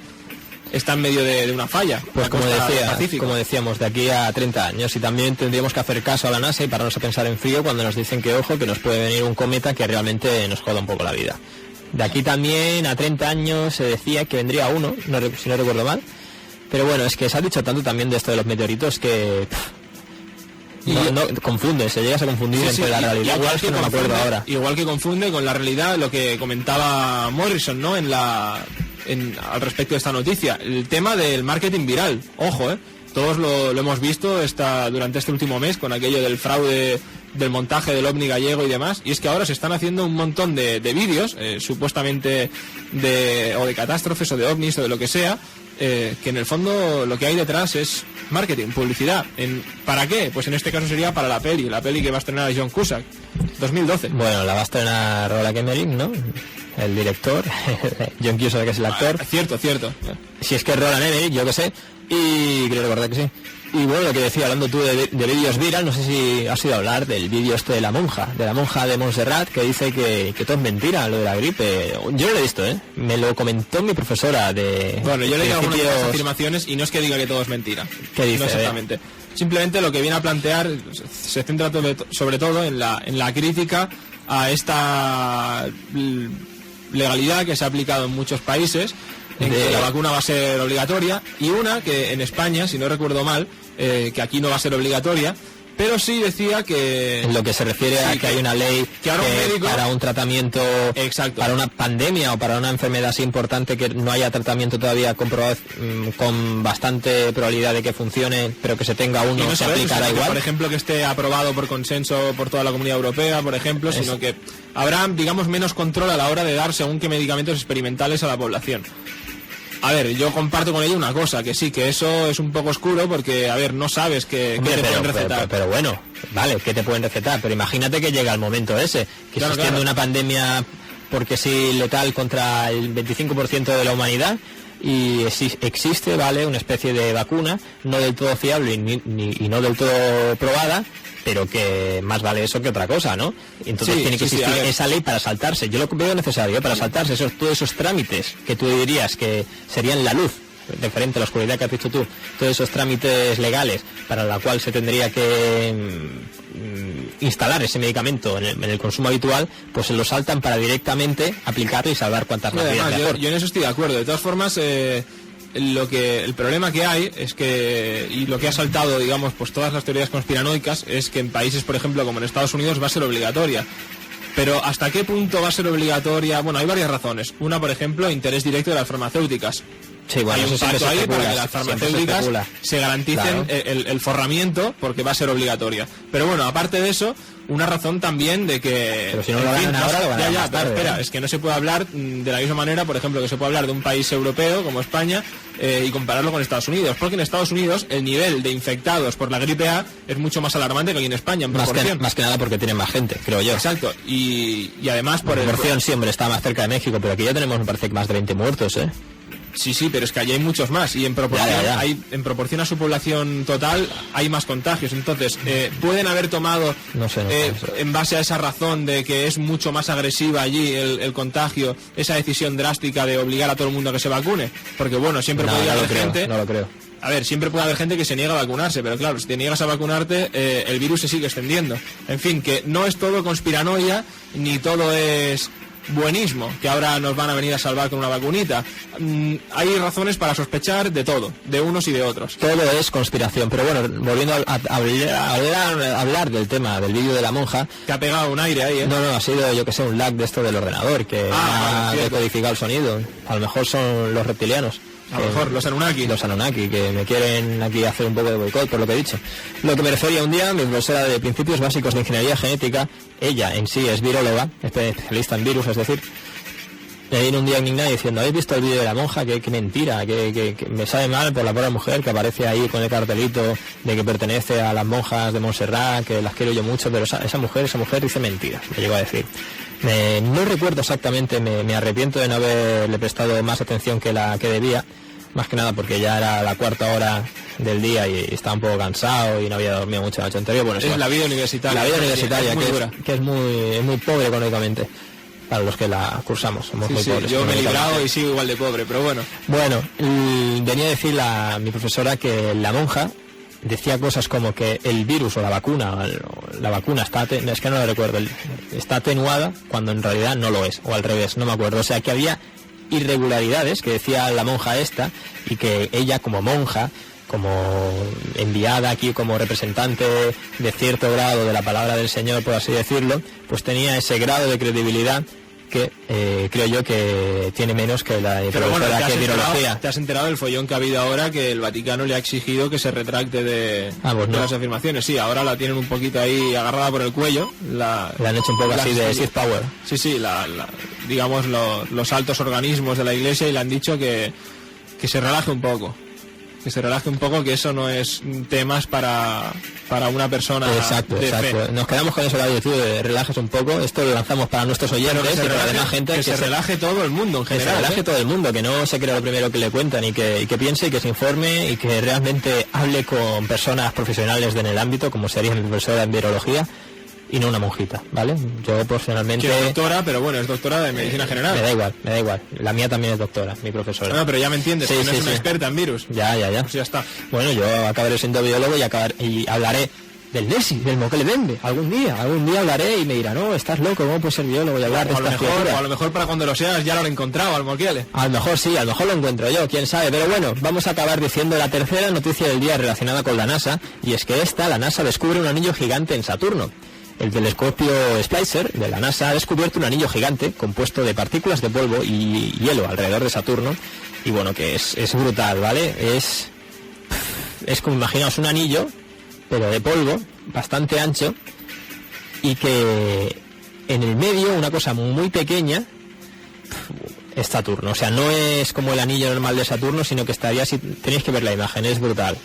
está en medio de una falla. Pues como decíamos, de aquí a 30 años, y también tendríamos que hacer caso a la NASA y pararnos a pensar en frío cuando nos dicen que ojo, que nos puede venir un cometa que realmente nos joda un poco la vida. De aquí también a 30 años se decía que vendría uno, si no recuerdo mal, pero bueno, es que se ha dicho tanto también de esto de los meteoritos que... No confunde, se llegas a confundir entre la realidad, igual que no me acuerdo ahora. Igual que confunde con la realidad lo que comentaba Morrison, ¿no? Al respecto de esta noticia, el tema del marketing viral. Ojo, todos lo hemos visto durante este último mes con aquello del fraude del montaje del ovni gallego y demás, y es que ahora se están haciendo un montón de vídeos, supuestamente de catástrofes o de ovnis o de lo que sea, que en el fondo lo que hay detrás es marketing, publicidad. ¿Para qué? Pues en este caso sería para la peli que va a estrenar John Cusack, 2012. Bueno, la va a estrenar Roland Emmerich, ¿no? El director, John Cusack que es el actor. Cierto. Si es que es Roland Emmerich, yo que sé, y creo recordar que sí. Y bueno, lo que decía, hablando tú de vídeos viral, no sé si has oído hablar del vídeo este de la monja de Montserrat, que dice que todo es mentira, lo de la gripe. Yo no lo he visto, me lo comentó mi profesora de... Bueno, yo leí algunas de las afirmaciones y no es que diga que todo es mentira. ¿Qué dice? No exactamente. Simplemente lo que viene a plantear se centra sobre todo en la crítica a esta legalidad que se ha aplicado en muchos países, en que la vacuna va a ser obligatoria, y una que en España, si no recuerdo mal, que aquí no va a ser obligatoria, pero sí decía que... En lo que se refiere a que hay una ley que ahora un médico, para un tratamiento, exacto, para una pandemia o para una enfermedad así importante que no haya tratamiento todavía comprobado con bastante probabilidad de que funcione, pero que se tenga uno, no se aplicará igual. Por ejemplo, que esté aprobado por consenso por toda la Comunidad Europea, por ejemplo, sino que habrá, digamos, menos control a la hora de dar según qué medicamentos experimentales a la población. A ver, yo comparto con ella una cosa, que sí, que eso es un poco oscuro porque, a ver, no sabes qué te pueden recetar. Pero bueno, vale, ¿qué te pueden recetar? Pero imagínate que llega el momento ese, que existiendo una pandemia, porque sí, letal contra el 25% de la humanidad, y existe, ¿vale?, una especie de vacuna no del todo fiable y no del todo probada, pero que más vale eso que otra cosa, ¿no? Entonces tiene que existir esa ley para saltarse. Yo lo veo necesario para saltarse todos esos trámites que tú dirías que serían la luz, diferente a la oscuridad que has dicho tú, todos esos trámites legales para la cual se tendría que instalar ese medicamento en el consumo habitual, pues se lo saltan para directamente aplicarlo y salvar cuantas más vidas mejor. Yo en eso estoy de acuerdo. De todas formas, el problema que hay es que, y lo que ha saltado, digamos, pues todas las teorías conspiranoicas, es que en países, por ejemplo, como en Estados Unidos, va a ser obligatoria. Pero ¿hasta qué punto va a ser obligatoria? Bueno, hay varias razones. Una, por ejemplo, interés directo de las farmacéuticas. Sí, bueno, hay un pacto ahí para que las farmacéuticas se garanticen, claro, el forramiento, porque va a ser obligatoria. Pero bueno, aparte de eso, una razón también de que... Pero si no lo ganan ahora, lo ganan más tarde. Espera, es que no se puede hablar de la misma manera, por ejemplo, que se puede hablar de un país europeo como España y compararlo con Estados Unidos. Porque en Estados Unidos el nivel de infectados por la gripe A es mucho más alarmante que aquí en España, en proporción. Más que nada porque tienen más gente, creo yo. Exacto, y además por proporción siempre está más cerca de México, pero aquí ya tenemos, me parece, más de 20 muertos, ¿eh? Sí, pero es que allí hay muchos más y en proporción a su población total hay más contagios. Entonces, pueden haber tomado, en base a esa razón de que es mucho más agresiva allí el contagio, esa decisión drástica de obligar a todo el mundo a que se vacune. Porque bueno, siempre puede haber gente... No lo creo. A ver, siempre puede haber gente que se niega a vacunarse, pero claro, si te niegas a vacunarte, el virus se sigue extendiendo. En fin, que no es todo conspiranoia, ni todo es buenismo, que ahora nos van a venir a salvar con una vacunita. Hay razones para sospechar de todo, de unos y de otros. Todo es conspiración, pero bueno, volviendo a hablar del tema del vídeo de la monja... Que ha pegado un aire ahí, ¿eh? No, ha sido, yo que sé, un lag de esto del ordenador, que ha decodificado el sonido. A lo mejor son los reptilianos. A lo mejor los Anunnaki, que me quieren aquí hacer un poco de boicot por lo que he dicho. Lo que me refería un día, mi profesora de principios básicos de ingeniería genética, ella en sí es viróloga, especialista en virus, es decir, me vino un día indignada diciendo: ¿habéis visto el vídeo de la monja? Que mentira, que me sabe mal por la pobre mujer que aparece ahí con el cartelito de que pertenece a las monjas de Montserrat, que las quiero yo mucho, pero esa mujer dice mentiras, me llegó a decir. No recuerdo exactamente, me arrepiento de no haberle prestado más atención que debía, más que nada porque ya era la cuarta hora del día y estaba un poco cansado y no había dormido mucho la noche anterior. Bueno, es la vida universitaria. La vida universitaria, que es muy pobre económicamente para los que la cursamos. Somos muy pobres. Yo me he librado y sigo igual de pobre, pero bueno. Bueno, venía a decir mi profesora que la monja decía cosas como que el virus o la vacuna está, es que no lo recuerdo, está atenuada cuando en realidad no lo es, o al revés, no me acuerdo. O sea, que había irregularidades que decía la monja esta, y que ella como monja, como enviada aquí como representante de cierto grado de la palabra del Señor, por así decirlo, pues tenía ese grado de credibilidad que creo yo que tiene menos que la profesora de virología. ¿Te has enterado del follón que ha habido ahora, que el Vaticano le ha exigido que se retracte de las afirmaciones? Sí, ahora la tienen un poquito ahí agarrada por el cuello. La han hecho un poco así de Sith Power. Sí, digamos los altos organismos de la Iglesia, y le han dicho que se relaje un poco. Que eso no es temas para una persona. Exacto. Fe. Nos quedamos con eso, de relajes un poco. Esto lo lanzamos para nuestros oyentes y para la demás gente. Que se relaje todo el mundo en general. Que se relaje todo el mundo, que no se crea lo primero que le cuentan, y que piense y que se informe y que realmente hable con personas profesionales en el ámbito, como sería mi profesora en virología, y no una monjita, ¿vale? Yo personalmente... Que es doctora, pero bueno, es doctora de medicina general. Me da igual. La mía también es doctora, mi profesora. No, pero ya me entiendes, que no es una experta en virus. Ya. Pues ya está. Bueno, yo acabaré siendo biólogo y hablaré del Nessie, del Moquele-Bembe. Algún día hablaré y me dirá: no, estás loco, ¿cómo puedes ser biólogo y hablar de estas criaturas? O a lo mejor para cuando lo seas ya lo he encontrado, al Moquele. A lo mejor sí, a lo mejor lo encuentro yo, quién sabe. Pero bueno, vamos a acabar diciendo la tercera noticia del día relacionada con la NASA, y es que la NASA descubre un anillo gigante en Saturno. El telescopio Spitzer de la NASA ha descubierto un anillo gigante compuesto de partículas de polvo y hielo alrededor de Saturno, y bueno, que es brutal, ¿vale? Es como, imaginaos, un anillo, pero de polvo, bastante ancho, y que en el medio, una cosa muy pequeña, es Saturno. O sea, no es como el anillo normal de Saturno, sino que estaría así. Tenéis que ver la imagen, es brutal.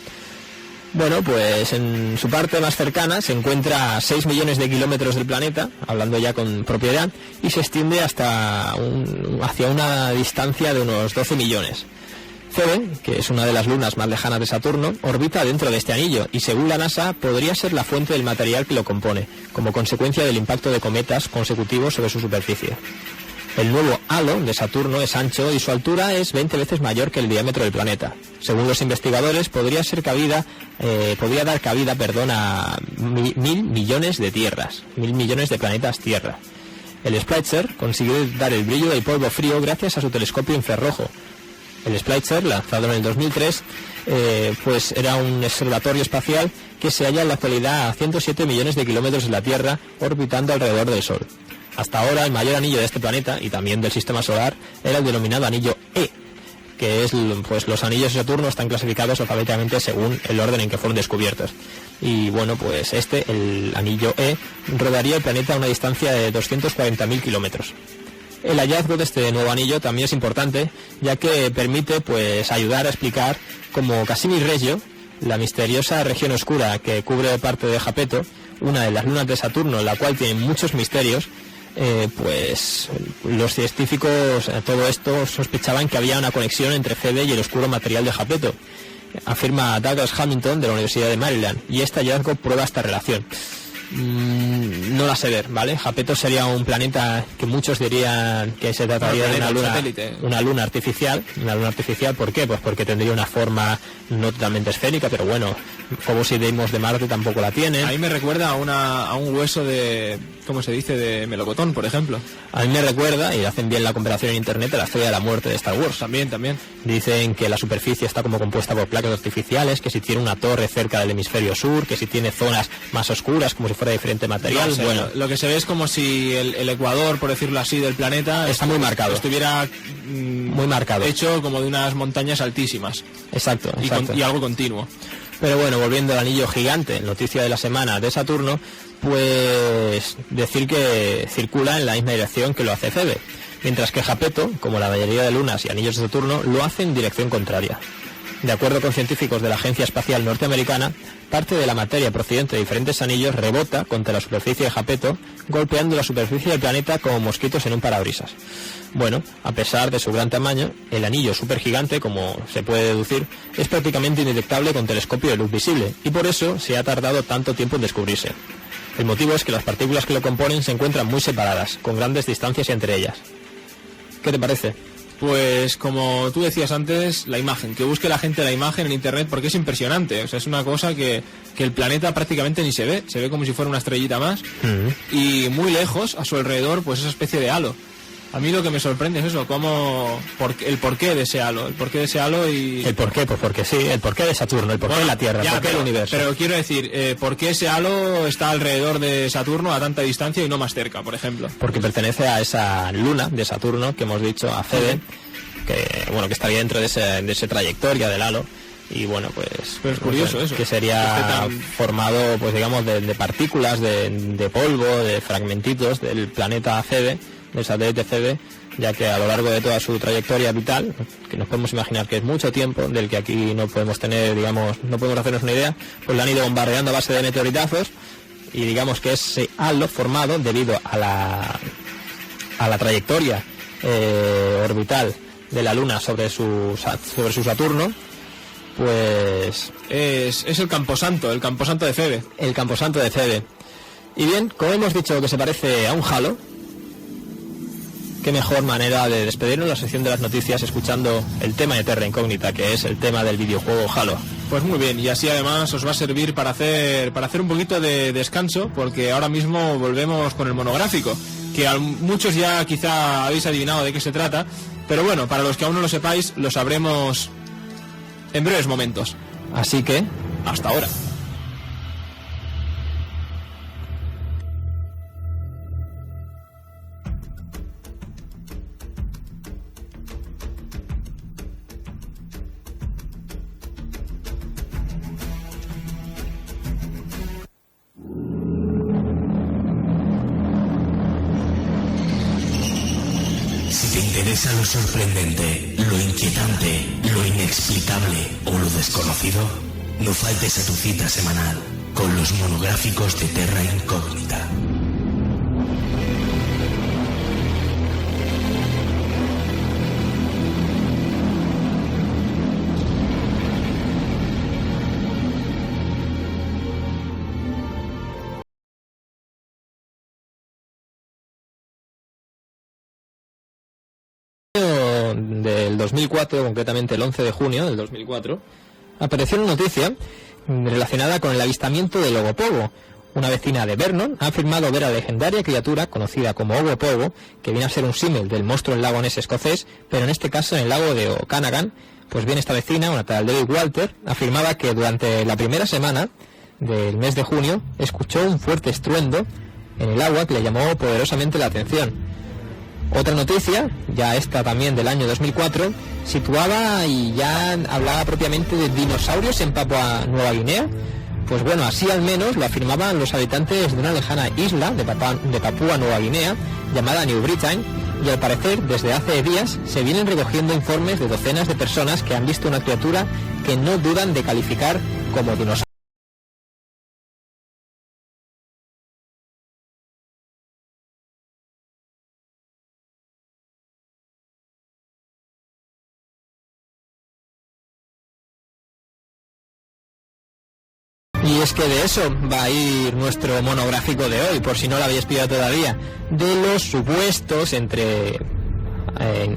Bueno, pues en su parte más cercana se encuentra a 6 millones de kilómetros del planeta, hablando ya con propiedad, y se extiende hacia una distancia de unos 12 millones. Febe, que es una de las lunas más lejanas de Saturno, orbita dentro de este anillo y, según la NASA, podría ser la fuente del material que lo compone, como consecuencia del impacto de cometas consecutivos sobre su superficie. El nuevo halo de Saturno es ancho y su altura es 20 veces mayor que el diámetro del planeta. Según los investigadores, podría dar cabida a 1.000 millones de tierras, 1.000 millones de planetas Tierra. El Spitzer consiguió dar el brillo del polvo frío gracias a su telescopio infrarrojo. El Spitzer, lanzado en el 2003, pues era un observatorio espacial que se halla en la actualidad a 107 millones de kilómetros de la Tierra, orbitando alrededor del Sol. Hasta ahora el mayor anillo de este planeta y también del sistema solar era el denominado anillo E, que es, pues los anillos de Saturno están clasificados alfabéticamente según el orden en que fueron descubiertos. Y bueno, pues el anillo E, rodearía el planeta a una distancia de 240.000 kilómetros. El hallazgo de este nuevo anillo también es importante, ya que permite pues ayudar a explicar cómo Cassini Reggio, la misteriosa región oscura que cubre parte de Jápeto, una de las lunas de Saturno, la cual tiene muchos misterios, pues los científicos todo esto sospechaban que había una conexión entre Febe y el oscuro material de Jápeto, afirma Douglas Hamilton de la Universidad de Maryland, y este hallazgo prueba esta relación. No la sé ver, ¿vale? Jápeto sería un planeta que muchos dirían que se trataría de una luna artificial. Una luna artificial, ¿por qué? Pues porque tendría una forma no totalmente esférica, pero bueno, como si Deimos de Marte tampoco la tiene. A mí me recuerda a un hueso de, ¿cómo se dice?, de melocotón, por ejemplo. A mí me recuerda, y hacen bien la comparación en internet, a la Estrella de la Muerte de Star Wars. También. Dicen que la superficie está como compuesta por placas artificiales, que si tiene una torre cerca del hemisferio sur, que si tiene zonas más oscuras, como si fuera diferente material. No sé, bueno, lo que se ve es como si el ecuador, por decirlo así, del planeta está muy marcado. Estuviera muy marcado. Hecho como de unas montañas altísimas. Exacto. Y algo continuo. Pero bueno, volviendo al anillo gigante, noticia de la semana de Saturno, pues decir que circula en la misma dirección que lo hace Febe, mientras que Jápeto, como la mayoría de lunas y anillos de Saturno, lo hace en dirección contraria. De acuerdo con científicos de la Agencia Espacial Norteamericana, parte de la materia procedente de diferentes anillos rebota contra la superficie de Jápeto, golpeando la superficie del planeta como mosquitos en un parabrisas. Bueno, a pesar de su gran tamaño, el anillo supergigante, como se puede deducir, es prácticamente indetectable con telescopio de luz visible, y por eso se ha tardado tanto tiempo en descubrirse. El motivo es que las partículas que lo componen se encuentran muy separadas, con grandes distancias entre ellas. ¿Qué te parece? Pues como tú decías antes, la imagen, que busque la gente la imagen en internet porque es impresionante, o sea, es una cosa que el planeta prácticamente ni se ve como si fuera una estrellita más, y muy lejos, a su alrededor, pues esa especie de halo. A mí lo que me sorprende es eso, el porqué de ese halo, y... ¿El porqué? Pues porque sí, el porqué de Saturno, el porqué de la Tierra, el porqué del universo. Pero quiero decir, ¿por qué ese halo está alrededor de Saturno a tanta distancia y no más cerca, por ejemplo? Porque pertenece a esa luna de Saturno que hemos dicho, a Febe, que estaría dentro de esa trayectoria del halo. Y bueno, pues... Pero es curioso eso. Que sería formado, pues digamos, de partículas, de polvo, de fragmentitos del planeta Febe, del satélite Febe, ya que a lo largo de toda su trayectoria vital, que nos podemos imaginar que es mucho tiempo, del que aquí no podemos tener, digamos, no podemos hacernos una idea, pues la han ido bombardeando a base de meteoritazos, y digamos que ese halo formado debido a la trayectoria orbital de la Luna sobre su Saturno, pues es el camposanto de Febe. El camposanto de Febe. Y bien, como hemos dicho que se parece a un halo, qué mejor manera de despedirnos la sección de las noticias escuchando el tema de Terra Incógnita, que es el tema del videojuego Halo. Pues muy bien, y así además os va a servir para hacer un poquito de descanso, porque ahora mismo volvemos con el monográfico, que a muchos ya quizá habéis adivinado de qué se trata, pero bueno, para los que aún no lo sepáis, lo sabremos en breves momentos. Así que, hasta ahora. Lo sorprendente, lo inquietante, lo inexplicable o lo desconocido, no faltes a tu cita semanal con los monográficos de Terra Incógnita. del 2004, concretamente el 11 de junio del 2004, apareció una noticia relacionada con el avistamiento del Ogopogo. Una vecina de Vernon ha afirmado ver a la legendaria criatura conocida como Ogopogo, que viene a ser un símil del monstruo del lago Ness escocés, pero en este caso en el lago de Okanagan. Pues bien, esta vecina, una tal David Walter, afirmaba que durante la primera semana del mes de junio escuchó un fuerte estruendo en el agua que le llamó poderosamente la atención. Otra noticia, ya esta también del año 2004, situaba y ya hablaba propiamente de dinosaurios en Papua Nueva Guinea. Pues bueno, así al menos lo afirmaban los habitantes de una lejana isla de Papúa Nueva Guinea, llamada New Britain, y al parecer desde hace días se vienen recogiendo informes de docenas de personas que han visto una criatura que no dudan de calificar como dinosaurio. Y es que de eso va a ir nuestro monográfico de hoy, por si no lo habéis pillado todavía, de los supuestos, entre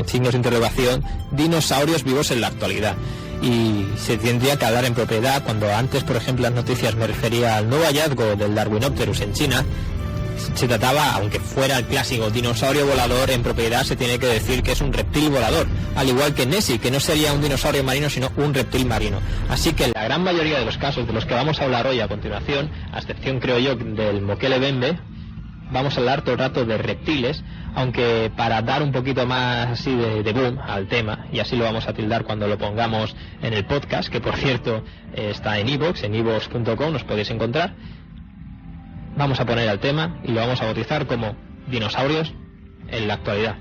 signos de interrogación, dinosaurios vivos en la actualidad. Y se tendría que hablar en propiedad, cuando antes, por ejemplo, las noticias me refería al nuevo hallazgo del Darwinopterus en China. Se trataba, aunque fuera el clásico dinosaurio volador, en propiedad se tiene que decir que es un reptil volador, al igual que Nessie, que no sería un dinosaurio marino sino un reptil marino. Así que en la gran mayoría de los casos de los que vamos a hablar hoy a continuación, a excepción creo yo del Mokele Bembe, vamos a hablar todo el rato de reptiles, aunque para dar un poquito más así de boom al tema, y así lo vamos a tildar cuando lo pongamos en el podcast, que por cierto está en iVoox, en iVoox.com nos podéis encontrar. Vamos a poner al tema y lo vamos a bautizar como dinosaurios en la actualidad.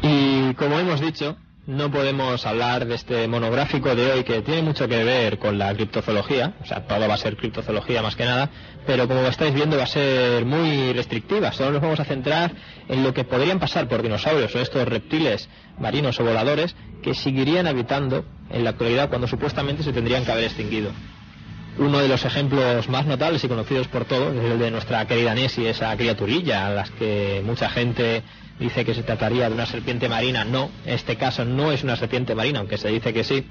Y como hemos dicho, no podemos hablar de este monográfico de hoy, que tiene mucho que ver con la criptozoología, o sea, todo va a ser criptozoología más que nada, pero como estáis viendo va a ser muy restrictiva. Solo nos vamos a centrar en lo que podrían pasar por dinosaurios o estos reptiles marinos o voladores que seguirían habitando en la actualidad cuando supuestamente se tendrían que haber extinguido. Uno de los ejemplos más notables y conocidos por todos es el de nuestra querida Nessie, esa criaturilla a las que mucha gente dice que se trataría de una serpiente marina. No, este caso no es una serpiente marina, aunque se dice que sí.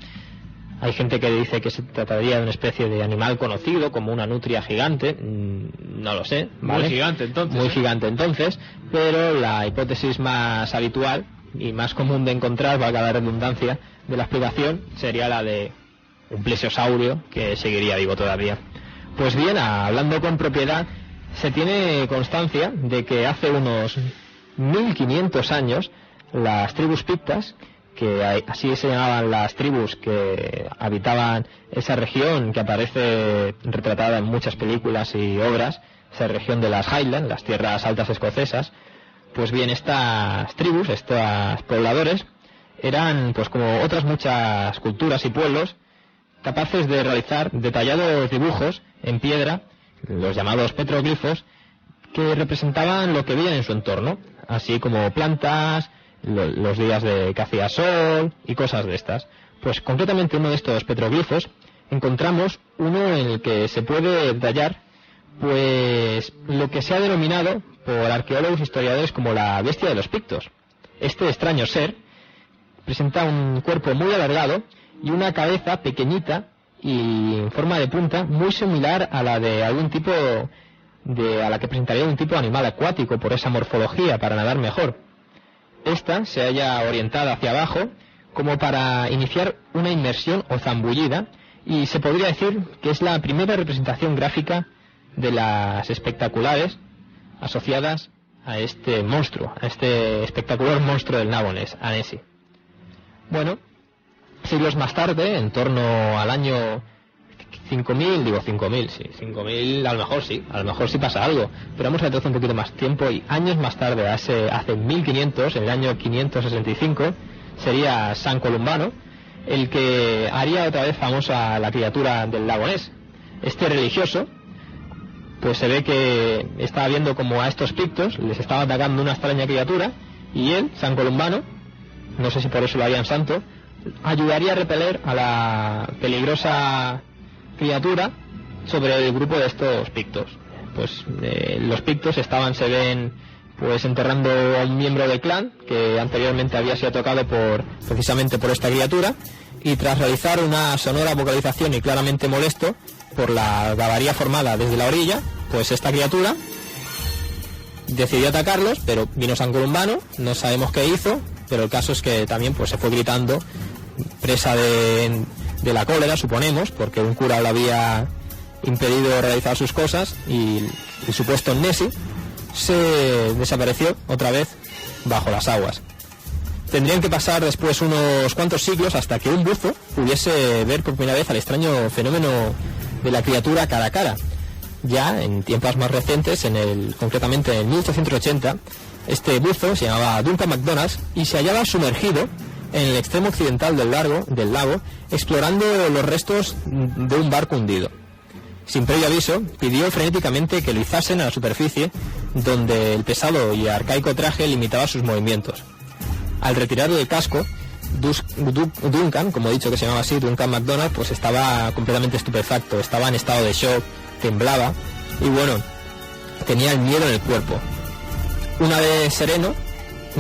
Hay gente que dice que se trataría de una especie de animal conocido, como una nutria gigante. No lo sé, ¿vale? Muy gigante entonces. Muy gigante entonces, pero la hipótesis más habitual y más común de encontrar, valga la redundancia, de la explicación sería la de un plesiosaurio que seguiría vivo todavía. Pues bien, hablando con propiedad, se tiene constancia de que hace unos 1500 años las tribus pictas, que así se llamaban las tribus que habitaban esa región que aparece retratada en muchas películas y obras, esa región de las Highlands, las tierras altas escocesas, pues bien, estas tribus, estos pobladores, eran, pues como otras muchas culturas y pueblos, capaces de realizar detallados dibujos en piedra, los llamados petroglifos, que representaban lo que veían en su entorno, así como plantas, los días de que hacía sol y cosas de estas. Pues concretamente uno de estos petroglifos encontramos uno en el que se puede detallar pues lo que se ha denominado por arqueólogos e historiadores como la bestia de los pictos. Este extraño ser presenta un cuerpo muy alargado y una cabeza pequeñita y en forma de punta, muy similar a la de algún tipo a la que presentaría un tipo de animal acuático por esa morfología, para nadar mejor. Esta se halla orientada hacia abajo como para iniciar una inmersión o zambullida, y se podría decir que es la primera representación gráfica de las espectaculares asociadas a este monstruo, a este espectacular monstruo del lago Ness, a Nessie. Bueno, siglos más tarde, en torno al año 5.000, a lo mejor sí pasa algo, pero vamos a retroceder un poquito más tiempo, y años más tarde, hace 1500, en el año 565, sería San Columbano el que haría otra vez famosa la criatura del lago Ness. Este religioso pues se ve que estaba viendo como a estos pictos les estaba atacando una extraña criatura, y él, San Columbano, no sé si por eso lo harían santo, ayudaría a repeler a la peligrosa criatura sobre el grupo de estos pictos. Pues los pictos se ven pues enterrando a un miembro del clan que anteriormente había sido tocado precisamente por esta criatura, y tras realizar una sonora vocalización y claramente molesto por la gavaría formada desde la orilla, pues esta criatura decidió atacarlos, pero vino San Columbano, no sabemos qué hizo, pero el caso es que también pues se fue gritando, presa de la cólera, suponemos, porque un cura le había impedido realizar sus cosas, y el supuesto Nessie se desapareció otra vez bajo las aguas. Tendrían que pasar después unos cuantos siglos hasta que un buzo pudiese ver por primera vez al extraño fenómeno de la criatura cara a cara. Ya en tiempos más recientes, concretamente en 1880, este buzo se llamaba Duncan MacDonald y se hallaba sumergido en el extremo occidental del lago, explorando los restos de un barco hundido. Sin previo aviso, pidió frenéticamente que lo izasen a la superficie, donde el pesado y arcaico traje limitaba sus movimientos. Al retirarle el casco, Duncan, como he dicho que se llamaba así, Duncan MacDonald, pues estaba completamente estupefacto, estaba en estado de shock, temblaba y bueno, tenía el miedo en el cuerpo. Una vez sereno,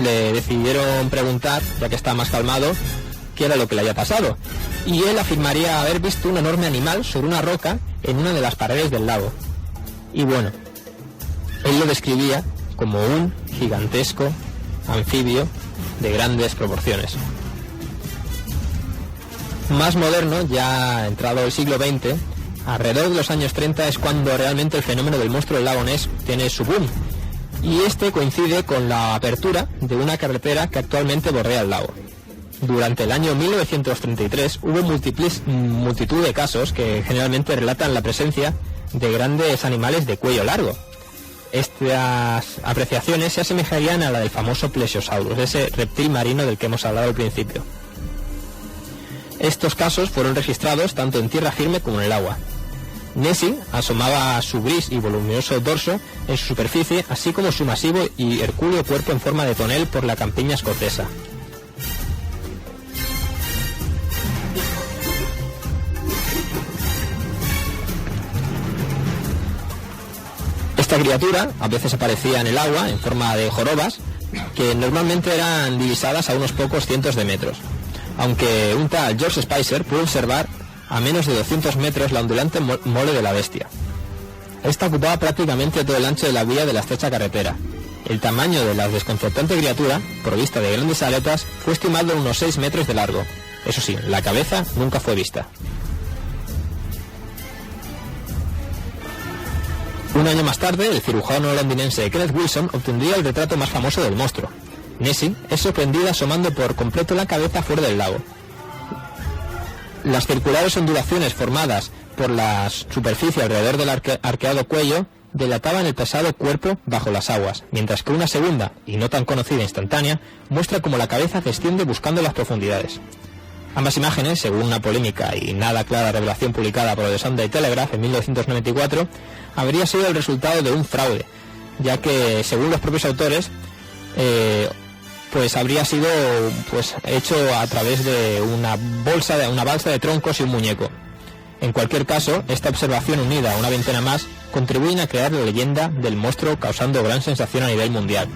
le decidieron preguntar, ya que estaba más calmado, qué era lo que le había pasado, y él afirmaría haber visto un enorme animal sobre una roca en una de las paredes del lago. Y bueno, él lo describía como un gigantesco anfibio de grandes proporciones. Más moderno, ya entrado el siglo XX, alrededor de los años 30 es cuando realmente el fenómeno del monstruo del lago Ness tiene su boom, y este coincide con la apertura de una carretera que actualmente bordea el lago. Durante el año 1933 hubo multitud de casos que generalmente relatan la presencia de grandes animales de cuello largo. Estas apreciaciones se asemejarían a la del famoso Plesiosaurus, ese reptil marino del que hemos hablado al principio. Estos casos fueron registrados tanto en tierra firme como en el agua. Nessie asomaba su gris y voluminoso dorso en su superficie, así como su masivo y hercúleo cuerpo en forma de tonel por la campiña escocesa. Esta criatura a veces aparecía en el agua en forma de jorobas, que normalmente eran divisadas a unos pocos cientos de metros, aunque un tal George Spicer pudo observar a menos de 200 metros la ondulante mole de la bestia. Esta ocupaba prácticamente todo el ancho de la vía de la estrecha carretera. El tamaño de la desconcertante criatura, provista de grandes aletas, fue estimado en unos 6 metros de largo. Eso sí, la cabeza nunca fue vista. Un año más tarde, el cirujano londinense Kenneth Wilson obtendría el retrato más famoso del monstruo. Nessie es sorprendida asomando por completo la cabeza fuera del lago. Las circulares ondulaciones formadas por la superficie alrededor del arqueado cuello delataban el pesado cuerpo bajo las aguas, mientras que una segunda, y no tan conocida instantánea, muestra cómo la cabeza desciende buscando las profundidades. Ambas imágenes, según una polémica y nada clara revelación publicada por el Sunday Telegraph en 1994, habría sido el resultado de un fraude, ya que, según los propios autores, pues habría sido hecho a través de una balsa de troncos y un muñeco. En cualquier caso, esta observación unida a una veintena más contribuyen a crear la leyenda del monstruo, causando gran sensación a nivel mundial.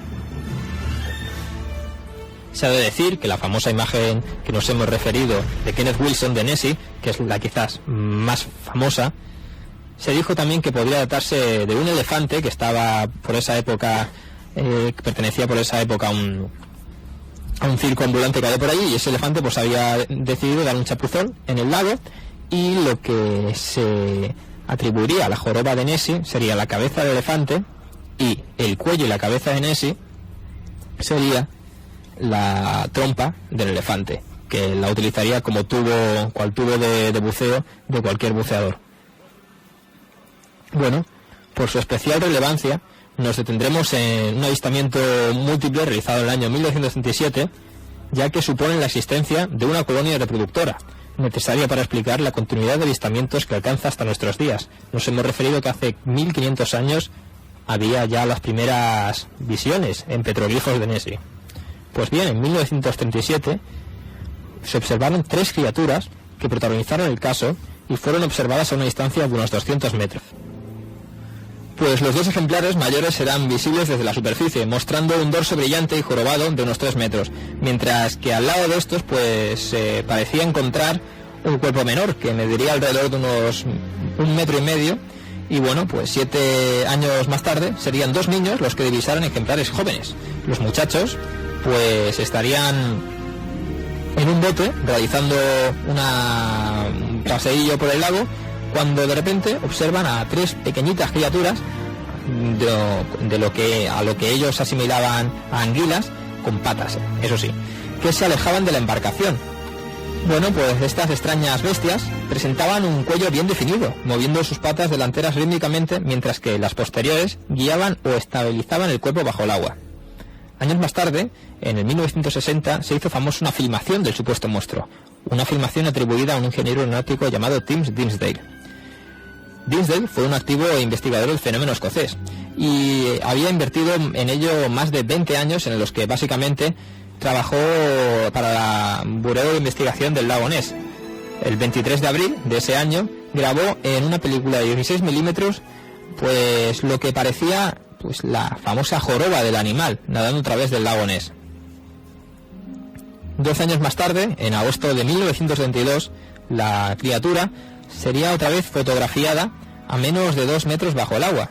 Se ha de decir que la famosa imagen que nos hemos referido de Kenneth Wilson de Nessie, que es la quizás más famosa, se dijo también que podría datarse de un elefante que estaba por esa época, que pertenecía por esa época a un circo ambulante que había por allí, y ese elefante pues había decidido dar un chapuzón en el lago, y lo que se atribuiría a la joroba de Nessie sería la cabeza del elefante, y el cuello y la cabeza de Nessie sería la trompa del elefante, que la utilizaría como cual tubo de buceo de cualquier buceador. Bueno, por su especial relevancia, nos detendremos en un avistamiento múltiple realizado en el año 1937, ya que supone la existencia de una colonia reproductora, necesaria para explicar la continuidad de avistamientos que alcanza hasta nuestros días. Nos hemos referido que hace 1500 años había ya las primeras visiones en petroglifos de Nessie. Pues bien, en 1937 se observaron 3 criaturas que protagonizaron el caso y fueron observadas a una distancia de unos 200 metros. Pues los 2 ejemplares mayores eran visibles desde la superficie, mostrando un dorso brillante y jorobado de unos 3 metros, mientras que al lado de estos pues parecía encontrar un cuerpo menor, que mediría alrededor de unos 1,5 metros, y bueno, pues 7 años más tarde serían 2 niños los que divisaran ejemplares jóvenes. Los muchachos pues estarían en un bote realizando un paseillo por el lago, cuando de repente observan a 3 pequeñitas criaturas a lo que ellos asimilaban a anguilas con patas, eso sí, que se alejaban de la embarcación. Bueno, pues estas extrañas bestias presentaban un cuello bien definido, moviendo sus patas delanteras rítmicamente, mientras que las posteriores guiaban o estabilizaban el cuerpo bajo el agua. Años más tarde, en el 1960, se hizo famosa una filmación del supuesto monstruo, una filmación atribuida a un ingeniero aeronáutico llamado Tim Dinsdale. Dinsdale fue un activo investigador del fenómeno escocés y había invertido en ello más de 20 años, en los que básicamente trabajó para la Bureo de Investigación del lago Ness. El 23 de abril de ese año grabó en una película de 16 milímetros pues lo que parecía pues la famosa joroba del animal nadando a través del lago Ness. 12 años más tarde, en agosto de 1922, la criatura sería otra vez fotografiada a menos de 2 metros bajo el agua.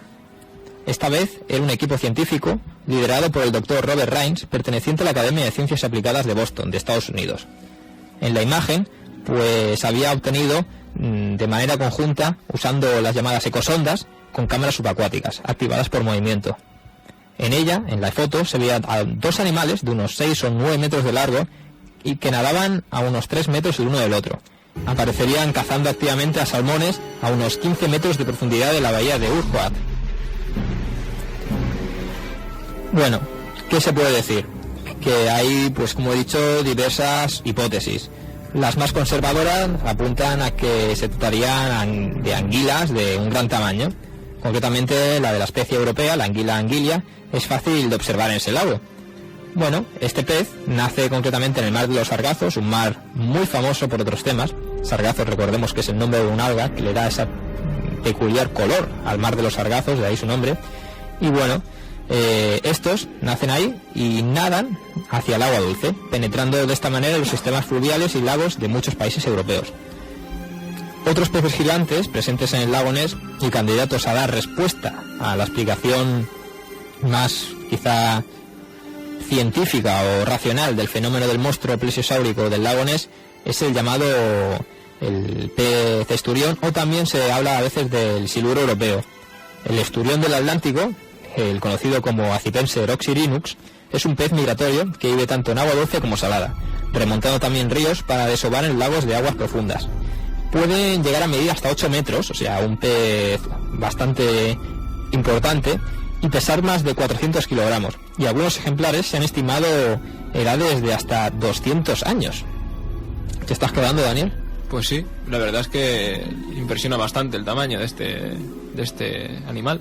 Esta vez era un equipo científico liderado por el Dr. Robert Raines, perteneciente a la Academia de Ciencias Aplicadas de Boston, de Estados Unidos. En la imagen, pues había obtenido de manera conjunta, usando las llamadas ecosondas, con cámaras subacuáticas, activadas por movimiento. En ella, en la foto, se veían a 2 animales de unos 6 o 9 metros de largo y que nadaban a unos 3 metros el uno del otro. Aparecerían cazando activamente a salmones a unos 15 metros de profundidad de la bahía de Urquhart. Bueno, ¿qué se puede decir? Que hay, pues como he dicho, diversas hipótesis. Las más conservadoras apuntan a que se tratarían de anguilas de un gran tamaño. Concretamente la de la especie europea, la anguila anguilia, es fácil de observar en ese lago. Bueno, este pez nace concretamente en el mar de los Sargazos, un mar muy famoso por otros temas. Sargazos, recordemos que es el nombre de un alga que le da esa peculiar color al mar de los Sargazos, de ahí su nombre. Y bueno, estos nacen ahí y nadan hacia el agua dulce, penetrando de esta manera los sistemas fluviales y lagos de muchos países europeos. Otros peces gigantes presentes en el lago Ness y candidatos a dar respuesta a la explicación más quizá científica o racional del fenómeno del monstruo plesiosáurico del lago Ness es el llamado el pez esturión, o también se habla a veces del siluro europeo. El esturión del Atlántico, el conocido como Acipenser oxyrinux, es un pez migratorio que vive tanto en agua dulce como salada, remontando también ríos para desovar en lagos de aguas profundas. Pueden llegar a medir hasta 8 metros, o sea, un pez bastante importante, y pesar más de 400 kilogramos. Y algunos ejemplares se han estimado edades de hasta 200 años. ¿Te estás quedando, Daniel? Pues sí, la verdad es que impresiona bastante el tamaño de este animal.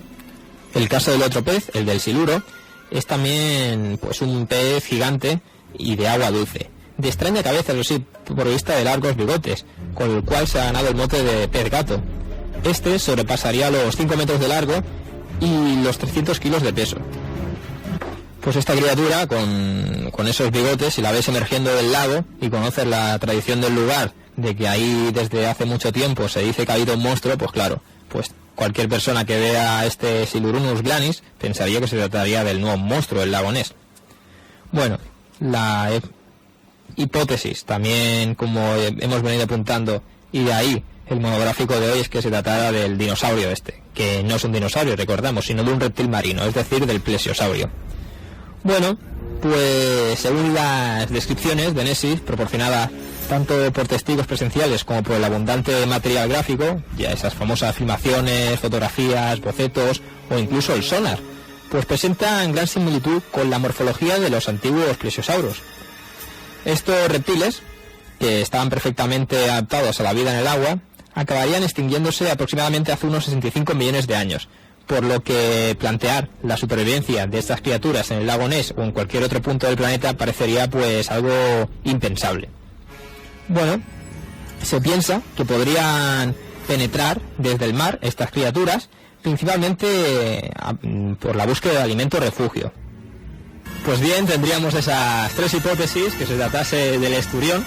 El caso del otro pez, el del siluro, es también pues un pez gigante y de agua dulce. De extraña cabeza, eso sí, provista de largos bigotes, con el cual se ha ganado el mote de pez gato. Este sobrepasaría los 5 metros de largo y los 300 kilos de peso. Pues esta criatura, con esos bigotes, si la ves emergiendo del lago y conoces la tradición del lugar, de que ahí desde hace mucho tiempo se dice que ha habido un monstruo, pues claro, pues cualquier persona que vea a este Silurunus glanis pensaría que se trataría del nuevo monstruo del lago Ness. Bueno, la hipótesis también, como hemos venido apuntando, y de ahí el monográfico de hoy, es que se tratara del dinosaurio este, que no es un dinosaurio, recordamos, sino de un reptil marino, es decir, del plesiosaurio. Bueno, pues según las descripciones de Nessie, proporcionadas tanto por testigos presenciales como por el abundante material gráfico, ya esas famosas filmaciones, fotografías, bocetos o incluso el sonar, pues presentan gran similitud con la morfología de los antiguos plesiosauros. Estos reptiles que estaban perfectamente adaptados a la vida en el agua, acabarían extinguiéndose aproximadamente hace unos 65 millones de años, por lo que plantear la supervivencia de estas criaturas en el lago Ness o en cualquier otro punto del planeta parecería pues algo impensable. Bueno, se piensa que podrían penetrar desde el mar estas criaturas, principalmente por la búsqueda de alimento o refugio. Pues bien, tendríamos esas tres hipótesis: que se tratase del esturión,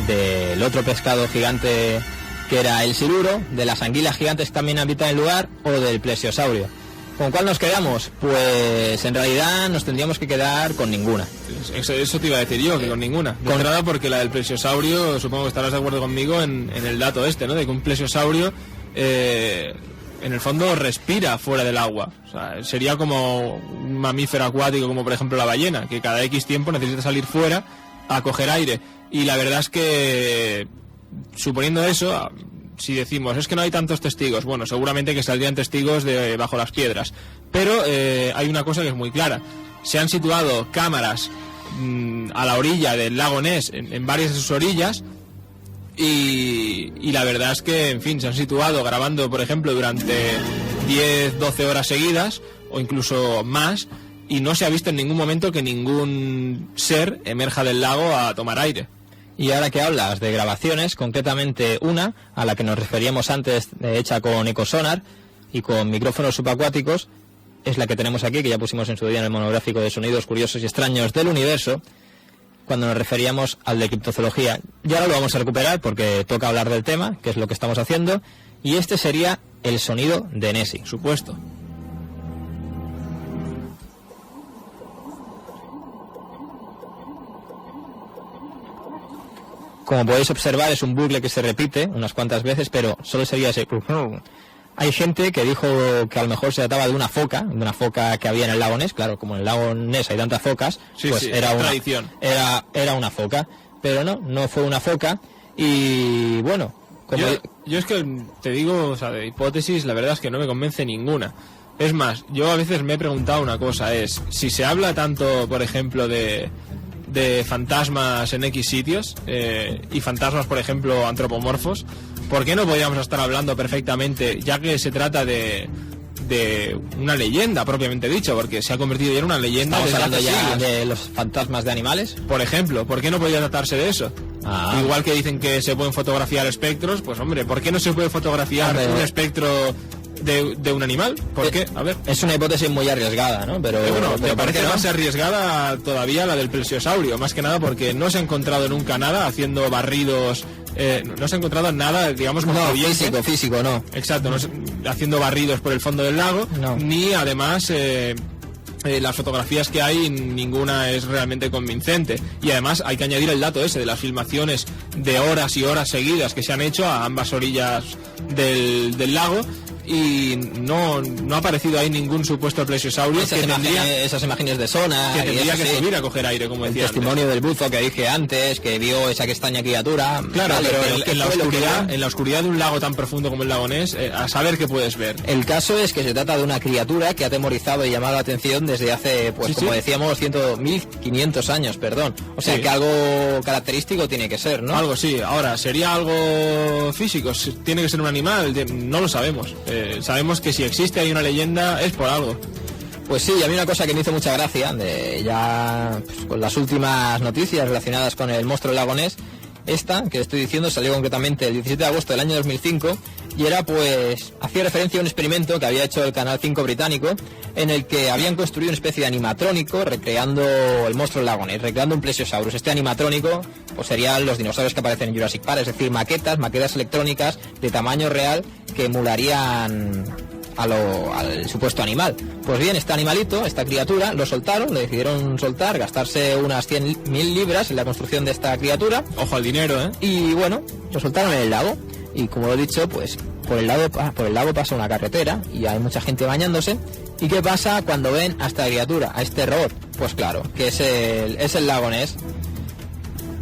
del otro pescado gigante que era el siluro, de las anguilas gigantes que también habitan el lugar, o del plesiosaurio. ¿Con cuál nos quedamos? Pues en realidad nos tendríamos que quedar con ninguna. Eso te iba a decir yo, que con ninguna. Con nada, porque la del plesiosaurio, supongo que estarás de acuerdo conmigo en el dato este, ¿no? De que un plesiosaurio, en el fondo, respira fuera del agua. O sea, sería como un mamífero acuático, como por ejemplo la ballena, que cada X tiempo necesita salir fuera a coger aire. Y la verdad es que, suponiendo eso, si decimos, es que no hay tantos testigos, bueno, seguramente que saldrían testigos de bajo las piedras, pero hay una cosa que es muy clara: se han situado cámaras a la orilla del lago Ness, en varias de sus orillas, y la verdad es que, en fin, se han situado grabando, por ejemplo, durante 10-12 horas seguidas, o incluso más, y no se ha visto en ningún momento que ningún ser emerja del lago a tomar aire. Y ahora que hablas de grabaciones, concretamente una, a la que nos referíamos antes, hecha con ecosonar y con micrófonos subacuáticos, es la que tenemos aquí, que ya pusimos en su día en el monográfico de sonidos curiosos y extraños del universo, cuando nos referíamos al de criptozoología. Y ahora lo vamos a recuperar porque toca hablar del tema, que es lo que estamos haciendo, y este sería el sonido de Nessie. Supuesto. Como podéis observar, es un bucle que se repite unas cuantas veces, pero solo sería ese. Hay gente que dijo que a lo mejor se trataba de una foca que había en el lago Ness. Claro, como en el lago Ness hay tantas focas, sí, pues sí, era tradición. Era una foca, pero no fue una foca. Y bueno, como yo es que te digo, o sea, de hipótesis, la verdad es que no me convence ninguna. Es más, yo a veces me he preguntado una cosa, es si se habla tanto, por ejemplo, de fantasmas en X sitios, y fantasmas, por ejemplo, antropomorfos, ¿por qué no podríamos estar hablando perfectamente, ya que se trata de una leyenda propiamente dicho, porque se ha convertido ya en una leyenda? Estamos hablando ya de los fantasmas de animales, por ejemplo. ¿Por qué no podría tratarse de eso? Igual que dicen que se pueden fotografiar espectros, pues hombre, ¿por qué no se puede fotografiar un espectro de un animal? ¿Por qué? A ver. Es una hipótesis muy arriesgada, ¿no? Pero me parece más arriesgada todavía la del plesiosaurio, más que nada porque no se ha encontrado nunca nada haciendo barridos, no se ha encontrado nada, digamos, como físico, no. Exacto, haciendo barridos por el fondo del lago, no. Ni además las fotografías que hay, ninguna es realmente convincente. Y además hay que añadir el dato ese de las filmaciones de horas y horas seguidas que se han hecho a ambas orillas del lago, y no ha aparecido ahí ningún supuesto plesiosaurio. Esas imágenes de sonar que tendría que subir a coger aire, como decía. El testimonio del buzo que dije antes, que vio esa extraña criatura. Claro, pero en la oscuridad de un lago tan profundo como el lago Ness, a saber qué puedes ver. El caso es que se trata de una criatura que ha atemorizado y llamado la atención desde hace, pues como decíamos, 1500 años, perdón. O sea que algo característico tiene que ser, ¿no? Algo sí. Ahora, ¿sería algo físico? ¿Tiene que ser un animal? No lo sabemos. Sabemos que si existe ahí una leyenda es por algo. Pues sí, a mí una cosa que me hizo mucha gracia, con las últimas noticias relacionadas con el monstruo del lago Ness, esta que estoy diciendo salió concretamente el 17 de agosto del año 2005, y era hacía referencia a un experimento que había hecho el Canal 5 británico, en el que habían construido una especie de animatrónico recreando el monstruo del lago Ness, recreando un plesiosaurus. Este animatrónico pues serían los dinosaurios que aparecen en Jurassic Park, es decir, maquetas electrónicas de tamaño real que emularían al supuesto animal. Pues bien, este animalito, esta criatura, lo soltaron, le decidieron soltar, gastarse unas 100.000 libras en la construcción de esta criatura. Ojo al dinero, ¿eh? Y bueno, lo soltaron en el lago. Y como lo he dicho, pues por el lago pasa una carretera y hay mucha gente bañándose. ¿Y qué pasa cuando ven a esta criatura, a este robot? Pues claro, que es el lago Ness.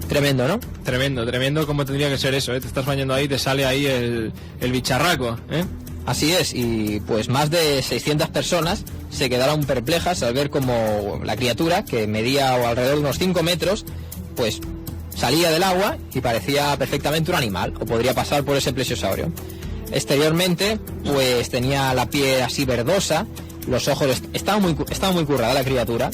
Tremendo, ¿no? Tremendo como tendría que ser eso, ¿eh? Te estás bañando ahí, te sale ahí el bicharraco, ¿eh? Así es, y pues más de 600 personas se quedaron perplejas al ver como la criatura, que medía alrededor de unos 5 metros, pues salía del agua y parecía perfectamente un animal, o podría pasar por ese plesiosaurio. Exteriormente, pues tenía la piel así verdosa, los ojos, estaba muy currada la criatura.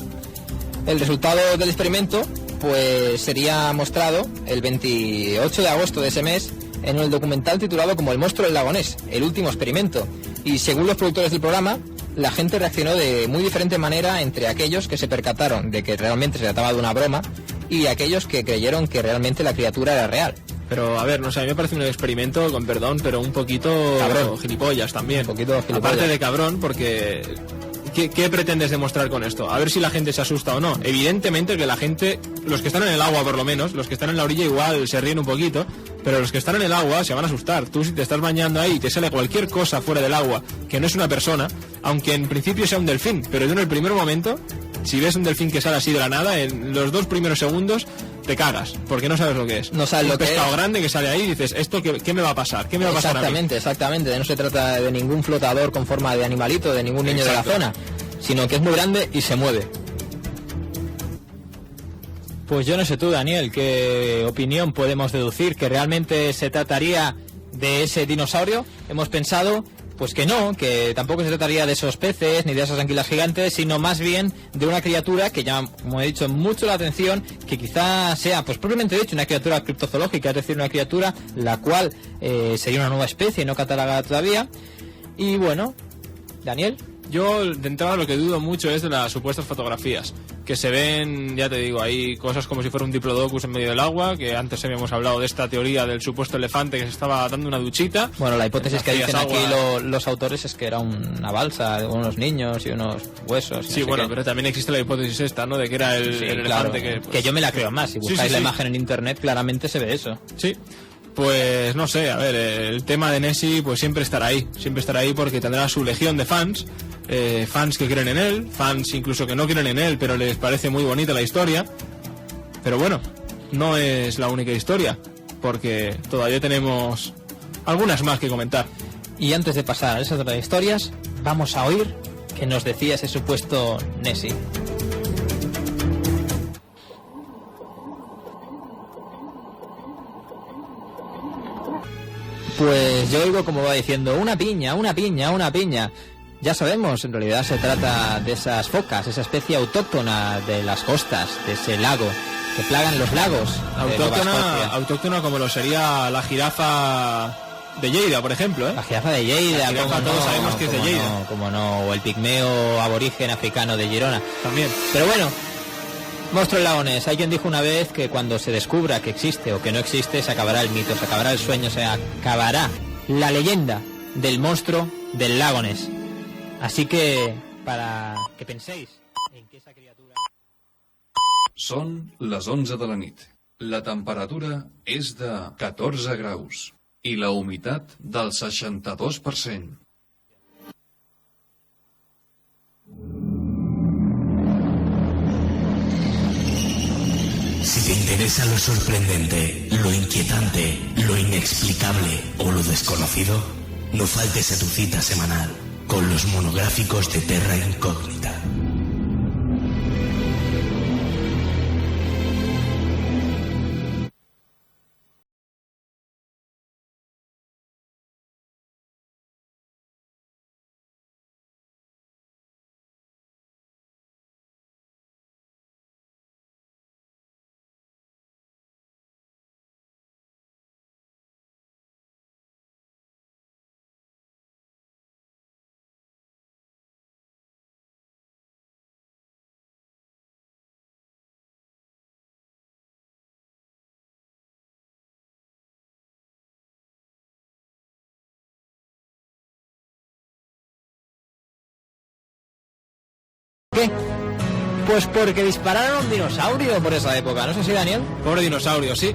El resultado del experimento pues sería mostrado el 28 de agosto de ese mes en el documental titulado como El monstruo del lago Ness, el último experimento. Y según los productores del programa, la gente reaccionó de muy diferente manera entre aquellos que se percataron de que realmente se trataba de una broma y aquellos que creyeron que realmente la criatura era real. Pero, a ver, no sé, a mí me parece un experimento, con perdón, pero un poquito cabrón. Gilipollas también. Un poquito gilipollas. Aparte de cabrón, porque... ¿Qué pretendes demostrar con esto? A ver si la gente se asusta o no. Evidentemente que la gente, los que están en el agua por lo menos, los que están en la orilla igual se ríen un poquito, pero los que están en el agua se van a asustar. Tú si te estás bañando ahí y te sale cualquier cosa fuera del agua que no es una persona, aunque en principio sea un delfín, pero en el primer momento, si ves un delfín que sale así de la nada, en los 2 primeros segundos te cagas, porque no sabes lo que es. No sabes lo que es. Un pescado grande que sale ahí y dices, ¿esto qué me va a pasar? ¿Qué me va a pasar a mí? Exactamente. No se trata de ningún flotador con forma de animalito, de ningún niño Exacto. de la zona, sino que es muy grande y se mueve. Pues yo no sé tú, Daniel, ¿qué opinión podemos deducir? ¿Que realmente se trataría de ese dinosaurio? Hemos pensado... Pues que no, que tampoco se trataría de esos peces ni de esas anguilas gigantes, sino más bien de una criatura que llama, como he dicho, mucho la atención, que quizá sea, pues propiamente dicho, una criatura criptozoológica, es decir, una criatura la cual sería una nueva especie no catalogada todavía. Y bueno, Daniel. Yo, de entrada, lo que dudo mucho es de las supuestas fotografías, que se ven, ya te digo, hay cosas como si fuera un diplodocus en medio del agua, que antes habíamos hablado de esta teoría del supuesto elefante que se estaba dando una duchita. Bueno, la hipótesis que dicen agua... aquí los autores es que era una balsa de unos niños y unos huesos. Sí, bueno, pero también existe la hipótesis esta, ¿no? De que era el elefante que... Pues... Que yo me la creo más, si buscáis la imagen en internet claramente se ve eso. Sí. Pues no sé, a ver, el tema de Nessie pues siempre estará ahí porque tendrá su legión de fans, fans que creen en él, fans incluso que no creen en él, pero les parece muy bonita la historia. Pero bueno, no es la única historia, porque todavía tenemos algunas más que comentar. Y antes de pasar a esas otras historias, vamos a oír qué nos decía ese supuesto Nessie. Pues yo oigo como va diciendo, una piña. Ya sabemos, en realidad se trata de esas focas, esa especie autóctona de las costas, de ese lago, que plagan los lagos. Autóctona como lo sería la jirafa de Lleida, por ejemplo, ¿eh? La jirafa de Lleida, la jirafa todos sabemos que es de Lleida. Como no, o el pigmeo aborigen africano de Girona. También. Pero bueno, monstruo del lago Ness. Hay quien dijo una vez que cuando se descubra que existe o que no existe, se acabará el mito, se acabará el sueño, se acabará la leyenda del monstruo del lago Ness. Así que, para que penséis en que esa criatura... Són les 11 de la nit. La temperatura és de 14 graus i la humitat del 62%. Si te interesa lo sorprendente, lo inquietante, lo inexplicable o lo desconocido, no faltes a tu cita semanal con los monográficos de Terra Incógnita. ¿Qué? Pues porque dispararon a un dinosaurio por esa época, ¿no es así, Daniel? Pobre dinosaurio, sí.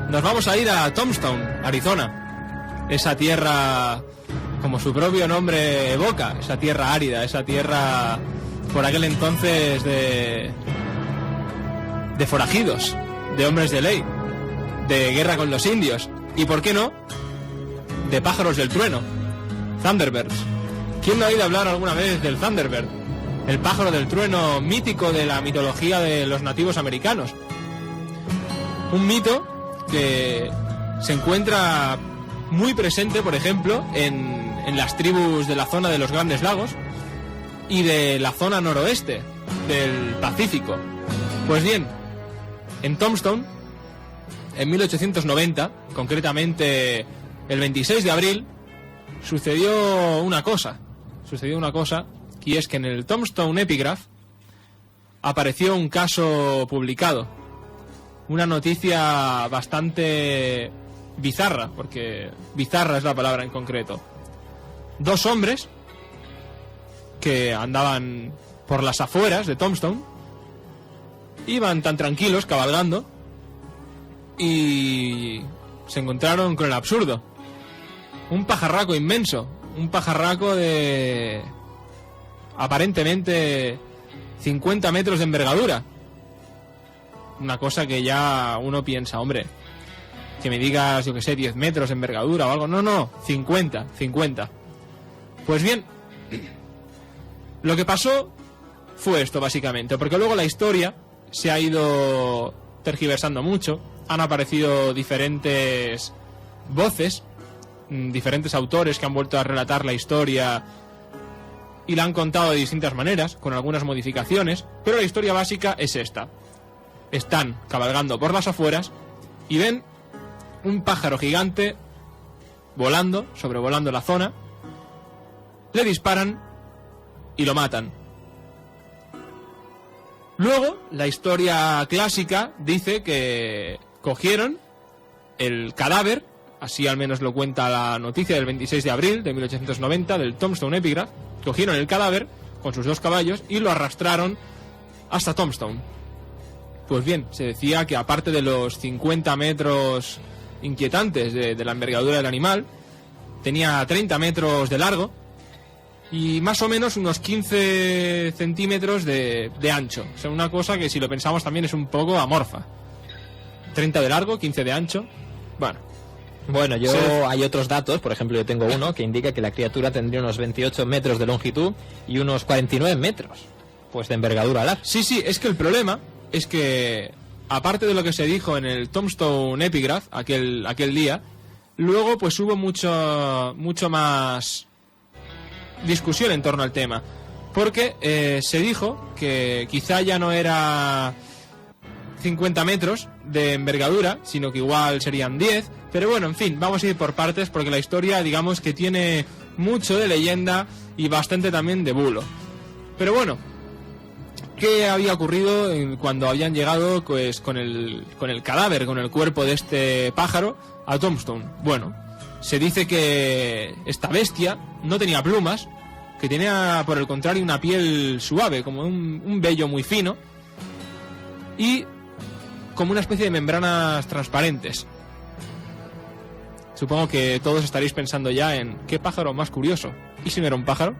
Nos vamos a ir a Tombstone, Arizona. Esa tierra, como su propio nombre evoca, esa tierra árida, esa tierra por aquel entonces de forajidos, de hombres de ley, de guerra con los indios y, ¿por qué no?, de pájaros del trueno, Thunderbirds. ¿Quién no ha oído hablar alguna vez del Thunderbird? El pájaro del trueno mítico de la mitología de los nativos americanos. Un mito que se encuentra muy presente, por ejemplo, en las tribus de la zona de los Grandes Lagos y de la zona noroeste del Pacífico. Pues bien, en Tombstone, en 1890, concretamente el 26 de abril, sucedió una cosa, y es que en el Tombstone Epigraph apareció un caso publicado, una noticia bastante bizarra, porque bizarra es la palabra en concreto. 2 hombres que andaban por las afueras de Tombstone iban tan tranquilos cabalgando y se encontraron con el absurdo. Un pajarraco inmenso, un pajarraco de aparentemente 50 metros de envergadura. Una cosa que ya uno piensa, hombre, que me digas, yo que sé, 10 metros de envergadura o algo. No, 50. Pues bien, lo que pasó fue esto básicamente, porque luego la historia se ha ido tergiversando mucho, han aparecido diferentes voces, diferentes autores que han vuelto a relatar la historia y la han contado de distintas maneras, con algunas modificaciones, pero la historia básica es esta. Están cabalgando por las afueras y ven un pájaro gigante volando, sobrevolando la zona, le disparan y lo matan. Luego, la historia clásica dice que cogieron el cadáver, así al menos lo cuenta la noticia del 26 de abril de 1890 del Tombstone Epigraph, cogieron el cadáver con sus 2 caballos y lo arrastraron hasta Tombstone. Pues bien, se decía que aparte de los 50 metros inquietantes de la envergadura del animal, tenía 30 metros de largo y más o menos unos 15 centímetros de ancho. O sea, una cosa que si lo pensamos también es un poco amorfa. 30 de largo, 15 de ancho. Bueno, hay otros datos, por ejemplo, yo tengo uno que indica que la criatura tendría unos 28 metros de longitud y unos 49 metros, pues de envergadura larga. Sí, es que el problema es que, aparte de lo que se dijo en el Tombstone Epigraph aquel día, luego pues hubo mucho más discusión en torno al tema, porque se dijo que quizá ya no era 50 metros de envergadura, sino que igual serían 10, pero bueno, en fin, vamos a ir por partes porque la historia, digamos que tiene mucho de leyenda y bastante también de bulo. Pero bueno, ¿qué había ocurrido cuando habían llegado pues con el cadáver, con el cuerpo de este pájaro a Tombstone? Bueno, se dice que esta bestia no tenía plumas, que tenía por el contrario una piel suave, como un vello muy fino y como una especie de membranas transparentes. Supongo que todos estaréis pensando ya en qué pájaro más curioso. ¿Y si no era un pájaro?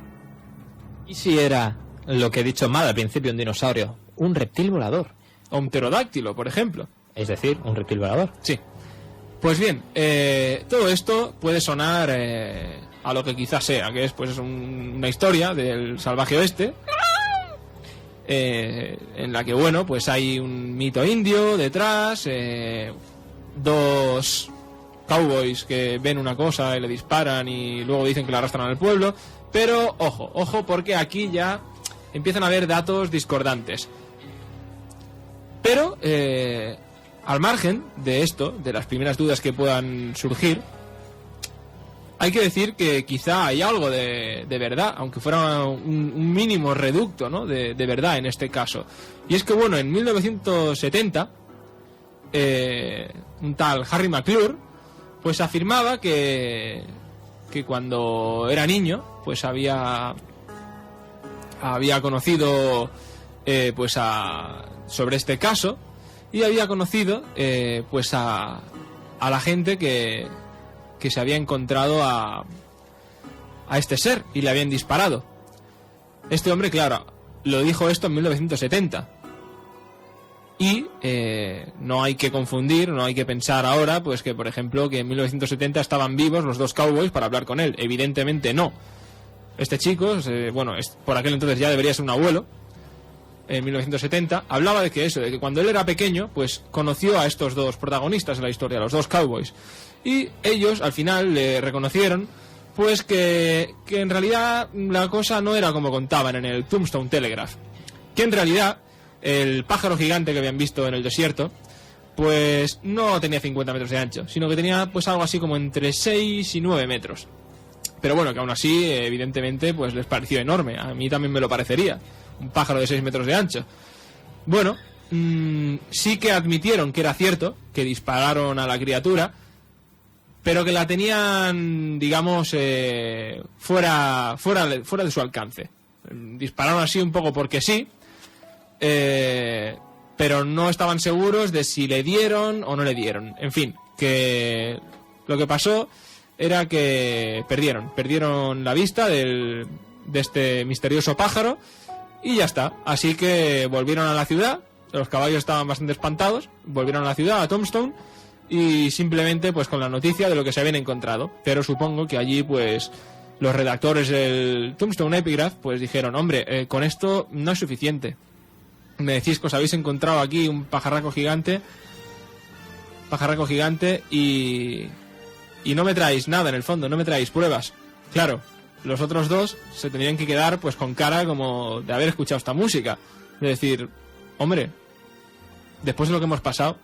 ¿Y si era, lo que he dicho mal al principio, un dinosaurio? Un reptil volador. O un pterodáctilo, por ejemplo. Es decir, un reptil volador. Sí. Pues bien, todo esto puede sonar a lo que quizás sea, que es pues una historia del salvaje oeste, en la que, bueno, pues hay un mito indio detrás, 2 cowboys que ven una cosa y le disparan y luego dicen que la arrastran al pueblo, pero ojo, porque aquí ya empiezan a haber datos discordantes. Pero, al margen de esto, de las primeras dudas que puedan surgir, hay que decir que quizá hay algo de verdad, aunque fuera un mínimo reducto, ¿no?, de verdad en este caso. Y es que, bueno, en 1970, un tal Harry McClure, pues afirmaba que cuando era niño, pues había conocido pues sobre este caso y había conocido pues a la gente que se había encontrado a este ser y le habían disparado. Este hombre, claro, lo dijo esto en 1970. Y no hay que confundir, no hay que pensar ahora, pues que, por ejemplo, que en 1970 estaban vivos los 2 cowboys para hablar con él. Evidentemente no. Este chico, por aquel entonces ya debería ser un abuelo. en 1970, hablaba de que cuando él era pequeño, pues conoció a estos dos protagonistas de la historia, los dos cowboys. Y ellos al final le reconocieron pues que en realidad la cosa no era como contaban en el Tombstone Telegraph, que en realidad el pájaro gigante que habían visto en el desierto pues no tenía 50 metros de ancho, sino que tenía pues algo así como entre 6 y 9 metros. Pero bueno, que aún así evidentemente pues les pareció enorme. A mí también me lo parecería, un pájaro de 6 metros de ancho. Bueno, sí que admitieron que era cierto, que dispararon a la criatura, pero que la tenían, digamos, fuera de su alcance. Dispararon así un poco porque sí, pero no estaban seguros de si le dieron o no le dieron. En fin, que lo que pasó era que perdieron la vista de este misterioso pájaro y ya está. Así que volvieron a la ciudad, los caballos estaban bastante espantados, volvieron a la ciudad, a Tombstone, y simplemente pues con la noticia de lo que se habían encontrado. Pero supongo que allí pues los redactores del Tombstone Epigraph pues dijeron, hombre, con esto no es suficiente. Me decís que os habéis encontrado aquí un pajarraco gigante y no me traéis nada en el fondo, no me traéis pruebas. Claro, los otros dos se tenían que quedar pues con cara como de haber escuchado esta música, de decir, hombre, después de lo que hemos pasado,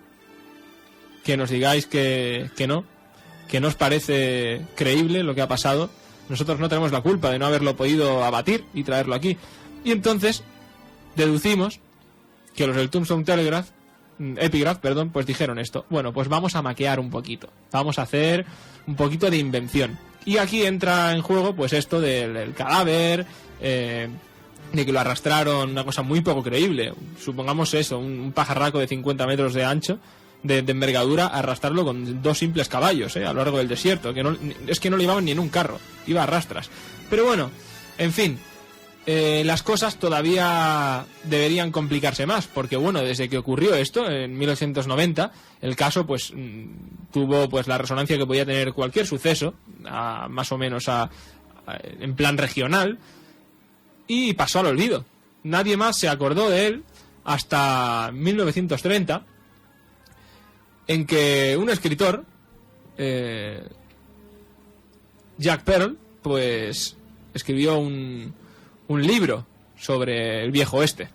que nos digáis que no os parece creíble lo que ha pasado. Nosotros no tenemos la culpa de no haberlo podido abatir y traerlo aquí. Y entonces deducimos que los del Tombstone Epigraph, pues dijeron esto. Bueno, pues vamos a maquear un poquito, vamos a hacer un poquito de invención. Y aquí entra en juego pues esto del cadáver, de que lo arrastraron, una cosa muy poco creíble. Supongamos eso, un pajarraco de 50 metros de ancho, de envergadura, arrastrarlo con 2 simples caballos, a lo largo del desierto, que no lo llevaban ni en un carro, iba a rastras. Pero bueno, en fin, las cosas todavía deberían complicarse más, porque bueno, desde que ocurrió esto en 1890, el caso pues tuvo pues la resonancia que podía tener cualquier suceso, más o menos en plan regional, y pasó al olvido. Nadie más se acordó de él hasta 1930, en que un escritor, Jack Pearl, pues escribió un libro sobre el viejo oeste.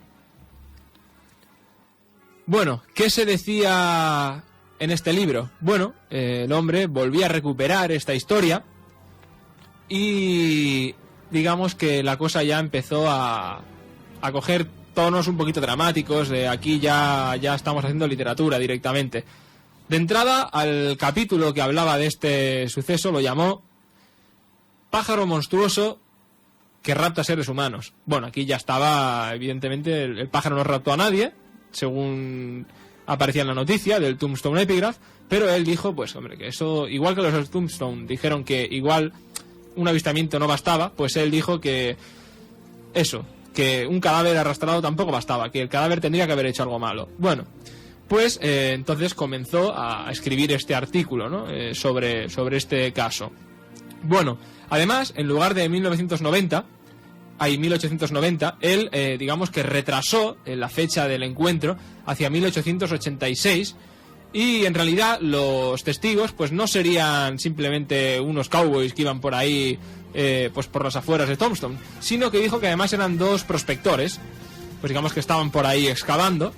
Bueno, ¿qué se decía en este libro? Bueno, el hombre volvía a recuperar esta historia y digamos que la cosa ya empezó a coger tonos un poquito dramáticos, de aquí ya estamos haciendo literatura directamente. De entrada, al capítulo que hablaba de este suceso lo llamó Pájaro monstruoso que rapta seres humanos. Bueno, aquí ya estaba, evidentemente, el pájaro no raptó a nadie, según aparecía en la noticia del Tombstone Epigraph, pero él dijo, pues hombre, que eso, igual que los de Tombstone dijeron que igual un avistamiento no bastaba, pues él dijo que eso, que un cadáver arrastrado tampoco bastaba, que el cadáver tendría que haber hecho algo malo. Bueno, pues entonces comenzó a escribir este artículo, ¿no? sobre este caso. Bueno, además, en lugar de 1890, él, digamos que retrasó la fecha del encuentro hacia 1886, y en realidad los testigos pues no serían simplemente unos cowboys que iban por ahí pues por las afueras de Tombstone, sino que dijo que además eran 2 prospectores, pues digamos que estaban por ahí excavando,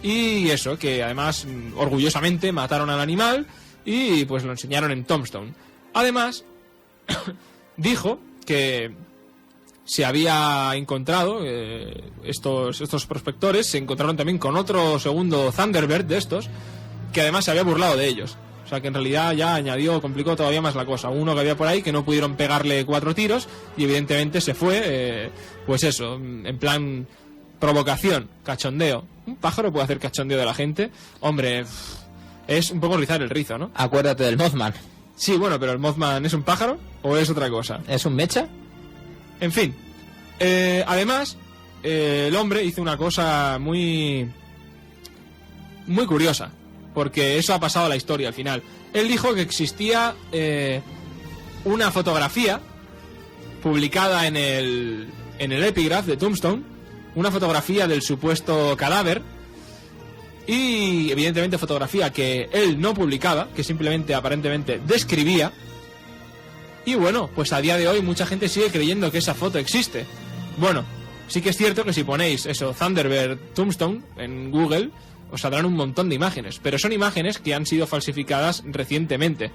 y eso, que además orgullosamente mataron al animal y pues lo enseñaron en Tombstone. Además dijo que se había encontrado, estos prospectores se encontraron también con otro segundo Thunderbird de estos, que además se había burlado de ellos. O sea que en realidad ya complicó todavía más la cosa. Uno que había por ahí que no pudieron pegarle 4 tiros y evidentemente se fue, pues eso, en plan provocación, cachondeo. ¿Un pájaro puede hacer cachondeo de la gente? Hombre, es un poco rizar el rizo, ¿no? Acuérdate del Mothman. Sí, bueno, pero ¿el Mothman es un pájaro o es otra cosa? ¿Es un mecha? En fin, además, el hombre hizo una cosa muy curiosa, porque eso ha pasado a la historia al final. Él dijo que existía una fotografía publicada en el Epigraph de Tombstone, una fotografía del supuesto cadáver y evidentemente fotografía que él no publicaba, que simplemente aparentemente describía. Y bueno, pues a día de hoy mucha gente sigue creyendo que esa foto existe. Bueno, sí que es cierto que si ponéis eso, Thunderbird Tombstone en Google, os saldrán un montón de imágenes, pero son imágenes que han sido falsificadas recientemente.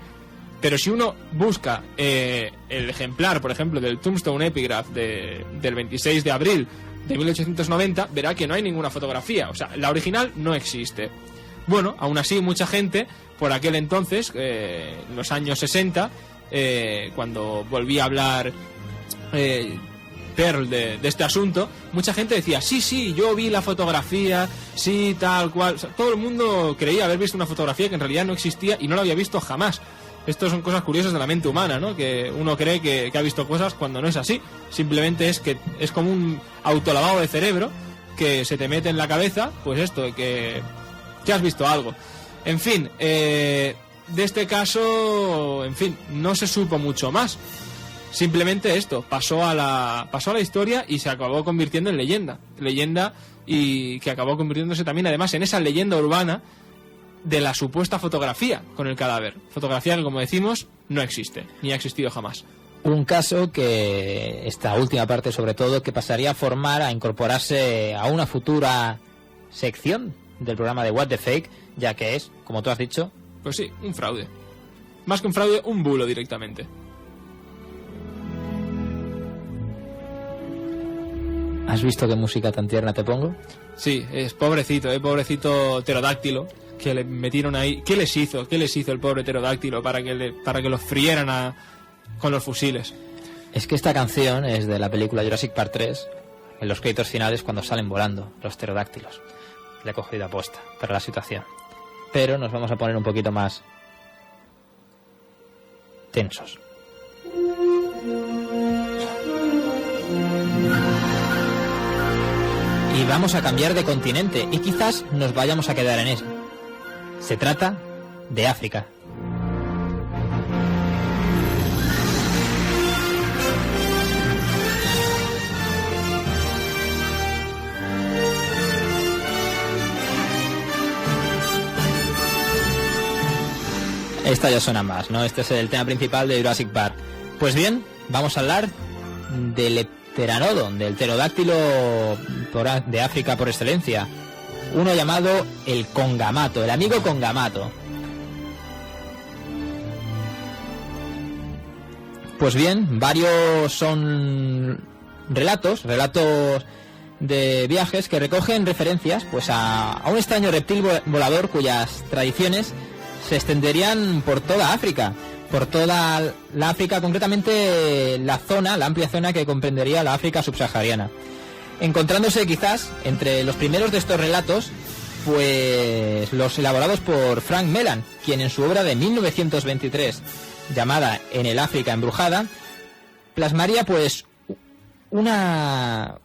Pero si uno busca el ejemplar, por ejemplo, del Tombstone Epigraph del 26 de abril de 1890, verá que no hay ninguna fotografía. O sea, la original no existe. Bueno, aún así, mucha gente, por aquel entonces, en los años 60, cuando volví a hablar Pearl de este asunto, mucha gente decía, sí, yo vi la fotografía, sí, tal cual. O sea, todo el mundo creía haber visto una fotografía que en realidad no existía y no la había visto jamás. Estas son cosas curiosas de la mente humana, ¿no? Que uno cree que ha visto cosas cuando no es así. Simplemente es que es como un autolavado de cerebro que se te mete en la cabeza, pues esto, que has visto algo. En fin, de este caso, en fin, no se supo mucho más. Simplemente esto, pasó a la historia y se acabó convirtiendo en leyenda y que acabó convirtiéndose también además en esa leyenda urbana de la supuesta fotografía con el cadáver. Fotografía que, como decimos, no existe, ni ha existido jamás. Un caso que, esta última parte sobre todo, que pasaría a incorporarse a una futura sección del programa de What the Fake, ya que es, como tú has dicho... Pues sí, un fraude. Más que un fraude, un bulo directamente. ¿Has visto qué música tan tierna te pongo? Sí, es pobrecito pterodáctilo, que le metieron ahí. ¿Qué les hizo el pobre pterodáctilo para que lo frieran con los fusiles? Es que esta canción es de la película Jurassic Park 3, en los créditos finales cuando salen volando los pterodáctilos. Le he cogido aposta para la situación. Pero nos vamos a poner un poquito más tensos. Y vamos a cambiar de continente y quizás nos vayamos a quedar en eso. Se trata de África. Esta ya suena más, ¿no? Este es el tema principal de Jurassic Park. Pues bien, vamos a hablar del Pteranodon, del pterodáctilo de África por excelencia. Uno llamado el congamato, el amigo congamato. Pues bien, varios son relatos de viajes que recogen referencias pues a un extraño reptil volador cuyas tradiciones se extenderían por toda África, por toda la África, concretamente la amplia zona que comprendería la África subsahariana. Encontrándose quizás entre los primeros de estos relatos, pues los elaborados por Frank Melan, quien en su obra de 1923, llamada En el África embrujada, plasmaría pues unas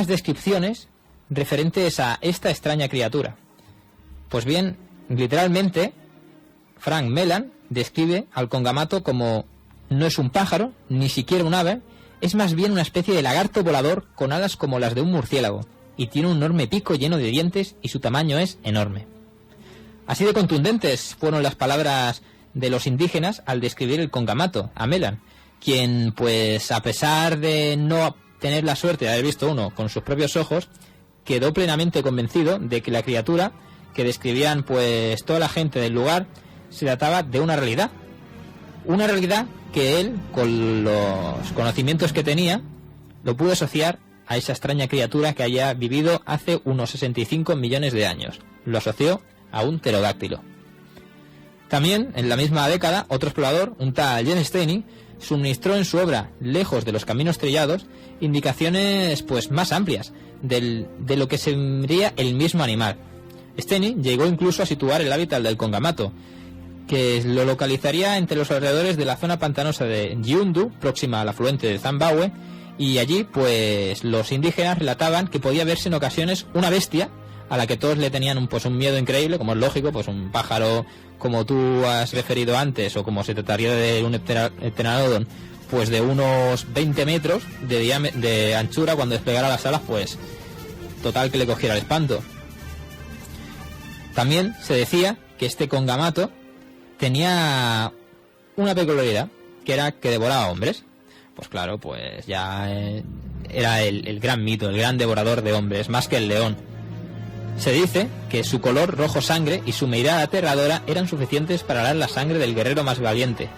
descripciones referentes a esta extraña criatura. Pues bien, literalmente, Frank Melan describe al congamato como no es un pájaro, ni siquiera un ave, es más bien una especie de lagarto volador con alas como las de un murciélago, y tiene un enorme pico lleno de dientes y su tamaño es enorme. Así de contundentes fueron las palabras de los indígenas al describir el congamato a Melan, quien, pues a pesar de no tener la suerte de haber visto uno con sus propios ojos, quedó plenamente convencido de que la criatura que describían pues toda la gente del lugar se trataba de una realidad que él, con los conocimientos que tenía, lo pudo asociar a esa extraña criatura que haya vivido hace unos 65 millones de años. Lo asoció a un pterodáctilo. También, en la misma década, otro explorador, un tal Jens Steining, suministró en su obra Lejos de los caminos trillados indicaciones pues más amplias de lo que sería el mismo animal. Steining llegó incluso a situar el hábitat del congamato, que lo localizaría entre los alrededores de la zona pantanosa de Giundu, próxima al afluente de Zambahue, y allí pues los indígenas relataban que podía verse en ocasiones una bestia a la que todos le tenían un miedo increíble, como es lógico, pues un pájaro como tú has referido antes, o como se trataría de un pteranodon, pues de unos 20 metros de anchura, cuando desplegara las alas, pues total que le cogiera el espanto. También se decía que este Congamato tenía una peculiaridad, que era que devoraba hombres. Pues claro, pues ya era el gran mito, el gran devorador de hombres, más que el león. Se dice que su color rojo sangre y su mirada aterradora eran suficientes para alar la sangre del guerrero más valiente.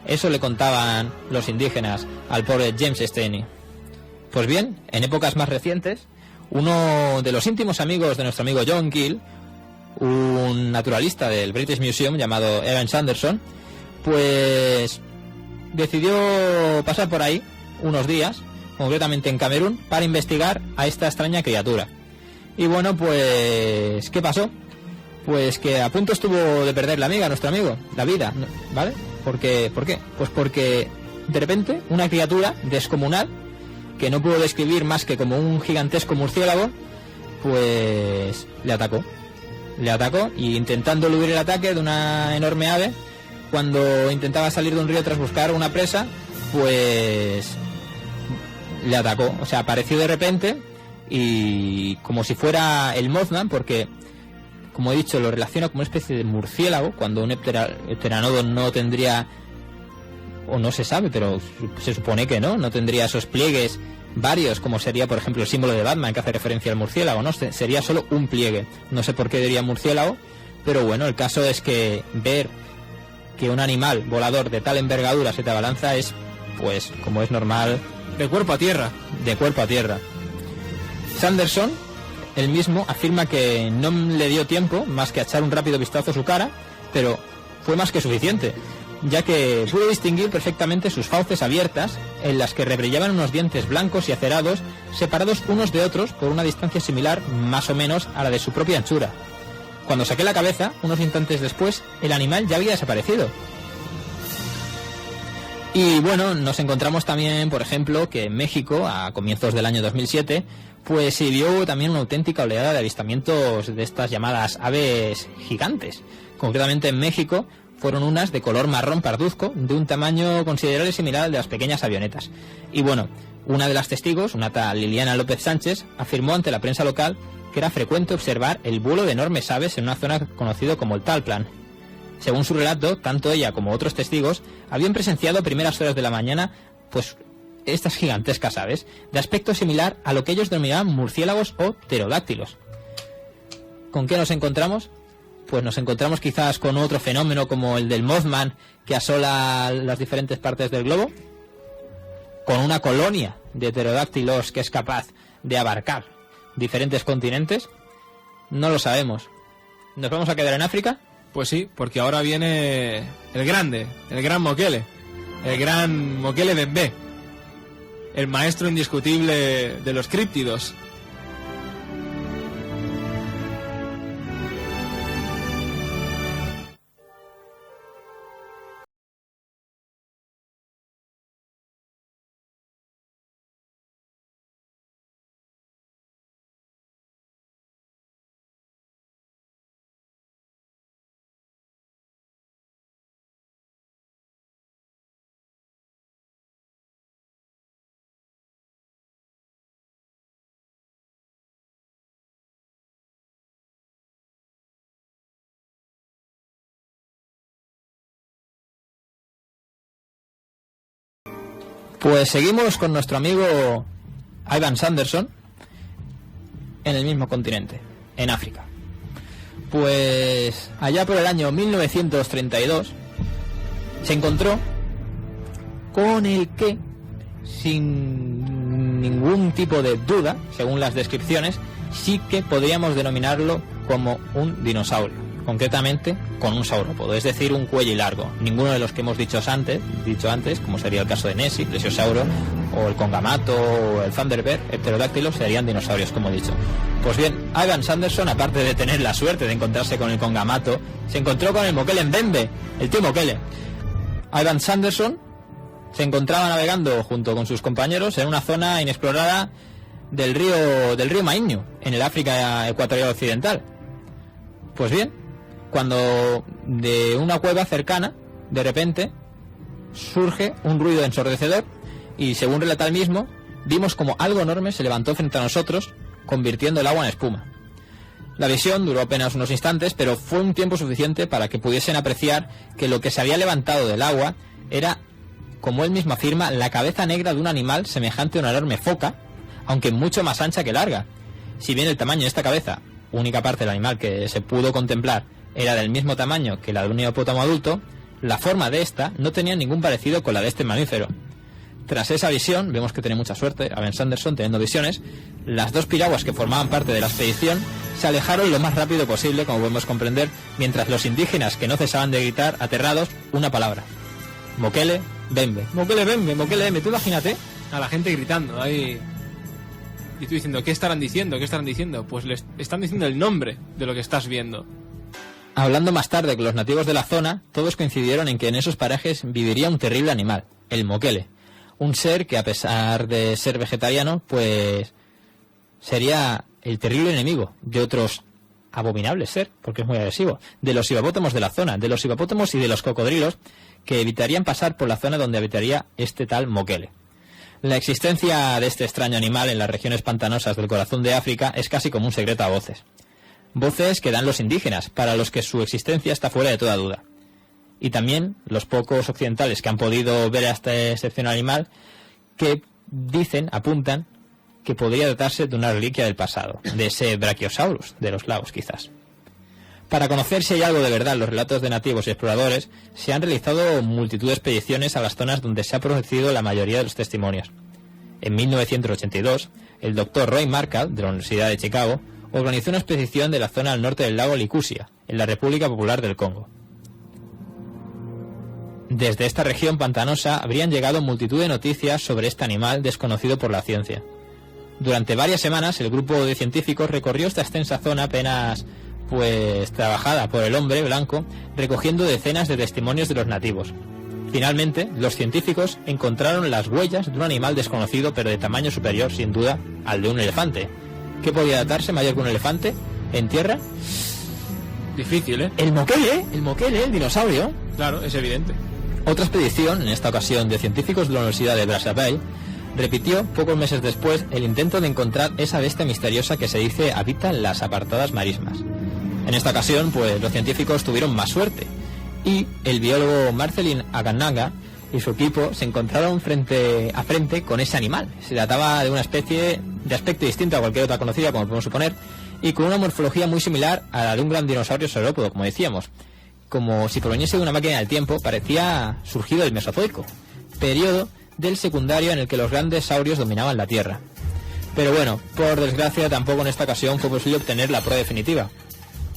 Eso le contaban los indígenas al pobre James Staney. Pues bien, en épocas más recientes, uno de los íntimos amigos de nuestro amigo John Keel, un naturalista del British Museum llamado Evan Sanderson, pues decidió pasar por ahí unos días, concretamente en Camerún, para investigar a esta extraña criatura. Y bueno, pues ¿qué pasó? Pues que a punto estuvo de perder la vida, ¿vale? ¿Por qué? Pues porque de repente una criatura descomunal, que no puedo describir más que como un gigantesco murciélago, pues le atacó y intentando eludir el ataque de una enorme ave, cuando intentaba salir de un río tras buscar una presa, pues le atacó. O sea, apareció de repente y como si fuera el Mothman, porque como he dicho lo relaciona como una especie de murciélago, cuando un pteranodon no tendría, o no se sabe, pero se supone que no tendría esos pliegues varios, como sería por ejemplo el símbolo de Batman que hace referencia al murciélago, ¿no? Sería solo un pliegue. No sé por qué diría murciélago, pero bueno, el caso es que ver que un animal volador de tal envergadura se te abalanza es, pues, como es normal, de cuerpo a tierra. Sanderson, él mismo, afirma que no le dio tiempo más que a echar un rápido vistazo a su cara, pero fue más que suficiente, ya que pudo distinguir perfectamente sus fauces abiertas, en las que rebrillaban unos dientes blancos y acerados, separados unos de otros por una distancia similar más o menos a la de su propia anchura. Cuando saqué la cabeza, unos instantes después, el animal ya había desaparecido. Y bueno, nos encontramos también, por ejemplo, que en México, a comienzos del año 2007, pues se vio también una auténtica oleada de avistamientos de estas llamadas aves gigantes. Concretamente en México fueron unas de color marrón parduzco, de un tamaño considerable similar al de las pequeñas avionetas. Y bueno, una de las testigos, una tal Liliana López Sánchez, afirmó ante la prensa local que era frecuente observar el vuelo de enormes aves en una zona conocida como el Talplan. Según su relato, tanto ella como otros testigos habían presenciado a primeras horas de la mañana, pues, estas gigantescas aves, de aspecto similar a lo que ellos denominaban murciélagos o pterodáctilos. ¿Con qué nos encontramos? Pues nos encontramos quizás con otro fenómeno como el del Mothman, que asola las diferentes partes del globo, con una colonia de pterodáctilos que es capaz de abarcar diferentes continentes. No lo sabemos. ¿Nos vamos a quedar en África? Pues sí, porque ahora viene el gran Mokele, el gran Mokele Bembe, el maestro indiscutible de los críptidos. Pues seguimos con nuestro amigo Ivan Sanderson en el mismo continente, en África. Pues allá por el año 1932 se encontró con el que, sin ningún tipo de duda, según las descripciones, sí que podríamos denominarlo como un dinosaurio, concretamente con un saurópodo, es decir, un cuello largo. Ninguno de los que hemos dicho antes, como sería el caso de Nessie, plesiosauro, o el Congamato, o el Thunderbird, el pterodáctilo, serían dinosaurios, como he dicho. Pues bien, Ivan Sanderson, aparte de tener la suerte de encontrarse con el Congamato, se encontró con el Mokele Mbembe, el tío Mokele. Ivan Sanderson se encontraba navegando junto con sus compañeros en una zona inexplorada del río Mainyu, en el África ecuatorial occidental. Pues bien, cuando de una cueva cercana, de repente, surge un ruido ensordecedor y, según relata el mismo, vimos como algo enorme se levantó frente a nosotros convirtiendo el agua en espuma. La visión duró apenas unos instantes, pero fue un tiempo suficiente para que pudiesen apreciar que lo que se había levantado del agua era, como él mismo afirma, la cabeza negra de un animal semejante a una enorme foca, aunque mucho más ancha que larga. Si bien el tamaño de esta cabeza, única parte del animal que se pudo contemplar, era del mismo tamaño que la de un hipopótamo adulto, la forma de esta no tenía ningún parecido con la de este mamífero. Tras esa visión, vemos que tiene mucha suerte Aben Sanderson teniendo visiones, las dos piraguas que formaban parte de la expedición se alejaron lo más rápido posible, como podemos comprender, mientras los indígenas, que no cesaban de gritar, aterrados, una palabra: Mokele Bembe. Mokele Bembe, Mokele Bembe. Tú imagínate a la gente gritando ahí. Y tú diciendo, ¿qué estarán diciendo? ¿Qué estarán diciendo? Pues les están diciendo el nombre de lo que estás viendo. Hablando más tarde con los nativos de la zona, todos coincidieron en que en esos parajes viviría un terrible animal, el Mokele. Un ser que, a pesar de ser vegetariano, pues sería el terrible enemigo de otros abominables ser, porque es muy agresivo, de los hipopótamos de la zona, de los hipopótamos y de los cocodrilos, que evitarían pasar por la zona donde habitaría este tal Mokele. La existencia de este extraño animal en las regiones pantanosas del corazón de África es casi como un secreto a voces. Voces que dan los indígenas, para los que su existencia está fuera de toda duda. Y también los pocos occidentales que han podido ver a este excepcional animal, que dicen, apuntan, que podría tratarse de una reliquia del pasado, de ese Brachiosaurus de los lagos quizás. Para conocer si hay algo de verdad en los relatos de nativos y exploradores, se han realizado multitud de expediciones a las zonas donde se ha producido la mayoría de los testimonios. En 1982, el doctor Roy Markall, de la Universidad de Chicago, organizó una expedición de la zona al norte del lago Likusia, en la República Popular del Congo. Desde esta región pantanosa habrían llegado multitud de noticias sobre este animal desconocido por la ciencia. Durante varias semanas el grupo de científicos recorrió esta extensa zona apenas trabajada por el hombre blanco, recogiendo decenas de testimonios de los nativos. Finalmente, los científicos encontraron las huellas de un animal desconocido pero de tamaño superior sin duda al de un elefante. ¿Qué podía datarse mayor que un elefante en tierra? Difícil, ¿eh? El Mokele, el dinosaurio. Claro, es evidente. Otra expedición, en esta ocasión de científicos de la Universidad de Brazzaville, repitió pocos meses después el intento de encontrar esa bestia misteriosa que se dice habita en las apartadas marismas. En esta ocasión, los científicos tuvieron más suerte y el biólogo Marcelin Aganaga y su equipo se encontraron frente a frente con ese animal. Se trataba de una especie de aspecto distinto a cualquier otra conocida, como podemos suponer, y con una morfología muy similar a la de un gran dinosaurio saurópodo, como decíamos. Como si proveniese de una máquina del tiempo, parecía surgido del Mesozoico, periodo del secundario en el que los grandes saurios dominaban la Tierra. Pero bueno, por desgracia tampoco en esta ocasión fue posible obtener la prueba definitiva,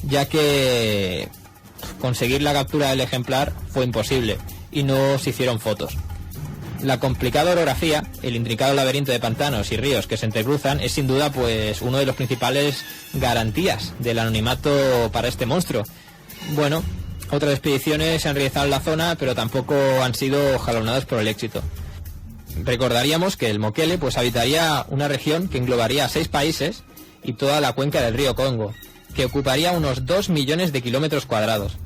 ya que conseguir la captura del ejemplar fue imposible y no se hicieron fotos. La complicada orografía, el intricado laberinto de pantanos y ríos que se entrecruzan es sin duda uno de los principales garantías del anonimato para este monstruo. Bueno, otras expediciones se han realizado en la zona, pero tampoco han sido jalonadas por el éxito. Recordaríamos que el Mokele habitaría una región que englobaría 6 países y toda la cuenca del río Congo, que ocuparía unos 2 millones de kilómetros cuadrados.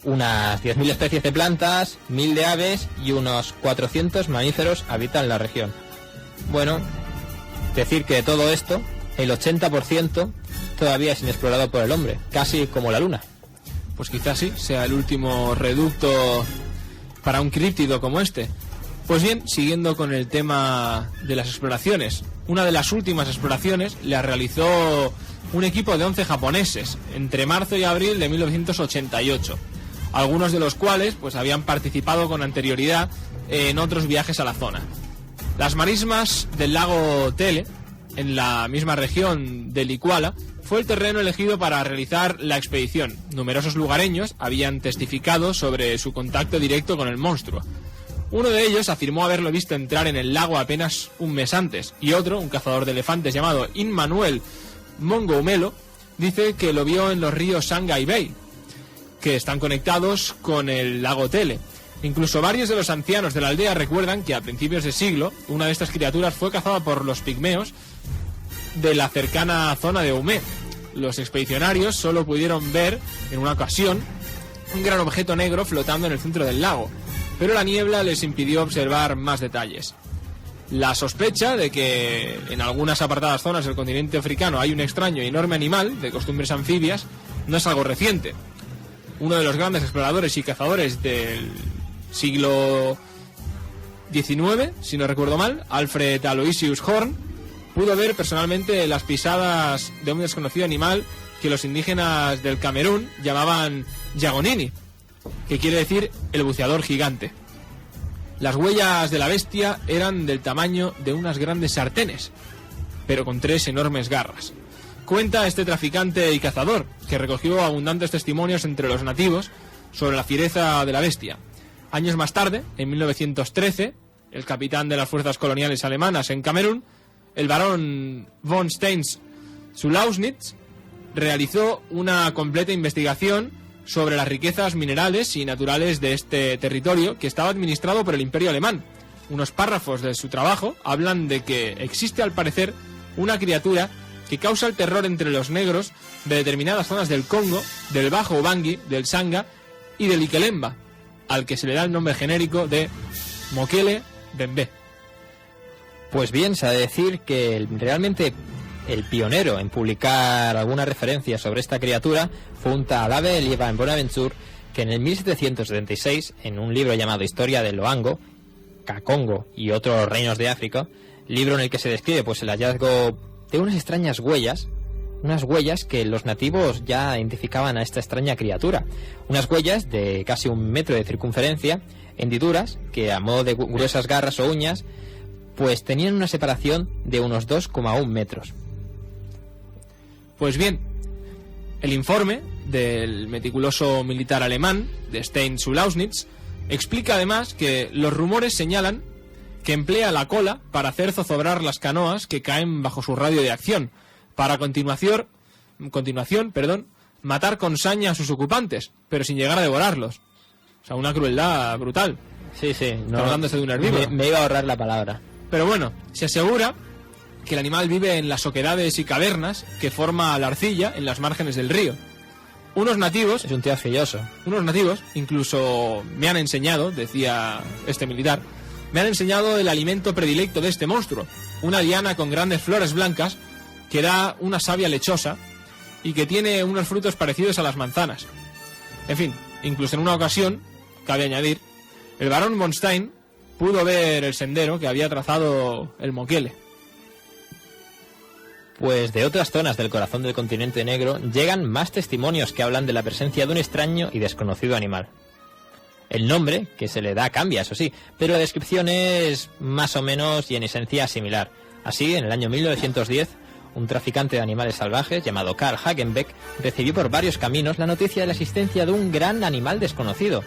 Unas 10.000 especies de plantas, 1.000 de aves y unos 400 mamíferos habitan la región. Bueno, decir que de todo esto, el 80% todavía es inexplorado por el hombre, casi como la Luna. Pues quizás sí, sea el último reducto para un críptido como este. Pues bien, siguiendo con el tema de las exploraciones, una de las últimas exploraciones la realizó un equipo de 11 japoneses entre marzo y abril de 1988, algunos de los cuales habían participado con anterioridad en otros viajes a la zona. Las marismas del lago Tele, en la misma región de Licuala, fue el terreno elegido para realizar la expedición. Numerosos lugareños habían testificado sobre su contacto directo con el monstruo. Uno de ellos afirmó haberlo visto entrar en el lago apenas un mes antes, y otro, un cazador de elefantes llamado Immanuel Mongoumelo, dice que lo vio en los ríos Sangay Bay, que están conectados con el lago Tele. Incluso varios de los ancianos de la aldea recuerdan que a principios de siglo una de estas criaturas fue cazada por los pigmeos de la cercana zona de Oumé. Los expedicionarios solo pudieron ver en una ocasión un gran objeto negro flotando en el centro del lago, pero la niebla les impidió observar más detalles. La sospecha de que en algunas apartadas zonas del continente africano hay un extraño y enorme animal de costumbres anfibias no es algo reciente. Uno de los grandes exploradores y cazadores del siglo XIX, si no recuerdo mal, Alfred Aloysius Horn, pudo ver personalmente las pisadas de un desconocido animal que los indígenas del Camerún llamaban Yagonini, que quiere decir el buceador gigante. Las huellas de la bestia eran del tamaño de unas grandes sartenes, pero con 3 enormes garras. Cuenta este traficante y cazador, que recogió abundantes testimonios entre los nativos sobre la fiereza de la bestia. Años más tarde, en 1913, el capitán de las fuerzas coloniales alemanas en Camerún, el barón von Steins-zu-Lausnitz, realizó una completa investigación sobre las riquezas minerales y naturales de este territorio que estaba administrado por el Imperio Alemán. Unos párrafos de su trabajo hablan de que existe al parecer una criatura que causa el terror entre los negros de determinadas zonas del Congo, del Bajo Ubangi, del Sanga y del Ikelemba, al que se le da el nombre genérico de Mokele Bembe. Pues bien, se ha de decir que realmente el pionero en publicar alguna referencia sobre esta criatura fue un tal Abel Ivan Bonaventure, que en el 1776, en un libro llamado Historia del Loango, Kakongo y otros reinos de África, libro en el que se describe pues el hallazgo de unas extrañas huellas, unas huellas que los nativos ya identificaban a esta extraña criatura, unas huellas de casi 1 metro de circunferencia, hendiduras que a modo de gruesas garras o uñas pues tenían una separación de unos 2,1 metros. Pues bien, el informe del meticuloso militar alemán de Stein-zu-Lausnitz explica además que los rumores señalan que emplea la cola para hacer zozobrar las canoas que caen bajo su radio de acción, para a continuación, matar con saña a sus ocupantes, pero sin llegar a devorarlos. O sea, una crueldad brutal. Sí, no, tratándose de un herbívoro. Me iba a ahorrar la palabra. Pero bueno, se asegura que el animal vive en las oquedades y cavernas que forma la arcilla en las márgenes del río. Unos nativos... Es un tío asquilloso. Unos nativos incluso me han enseñado, decía este militar, me han enseñado el alimento predilecto de este monstruo, una liana con grandes flores blancas que da una savia lechosa y que tiene unos frutos parecidos a las manzanas. En fin, incluso en una ocasión, cabe añadir, el barón von Stein pudo ver el sendero que había trazado el Mokele. Pues de otras zonas del corazón del continente negro llegan más testimonios que hablan de la presencia de un extraño y desconocido animal. El nombre que se le da cambia, eso sí, pero la descripción es más o menos y en esencia similar. Así, en el año 1910, un traficante de animales salvajes llamado Karl Hagenbeck recibió por varios caminos la noticia de la existencia de un gran animal desconocido.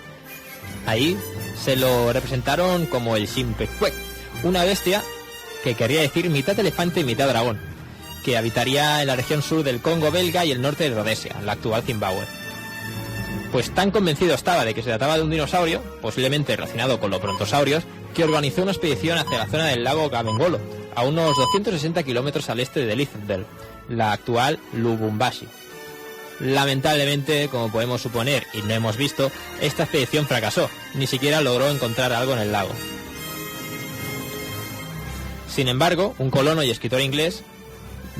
Ahí se lo representaron como el Simpekwe, una bestia que querría decir mitad elefante y mitad dragón, que habitaría en la región sur del Congo belga y el norte de Rodesia, la actual Zimbabue. Pues tan convencido estaba de que se trataba de un dinosaurio, posiblemente relacionado con los brontosaurios, que organizó una expedición hacia la zona del lago Kabengolo, a unos 260 kilómetros al este de Libreville, la actual Lubumbashi. Lamentablemente, como podemos suponer y no hemos visto, esta expedición fracasó, ni siquiera logró encontrar algo en el lago. Sin embargo, un colono y escritor inglés,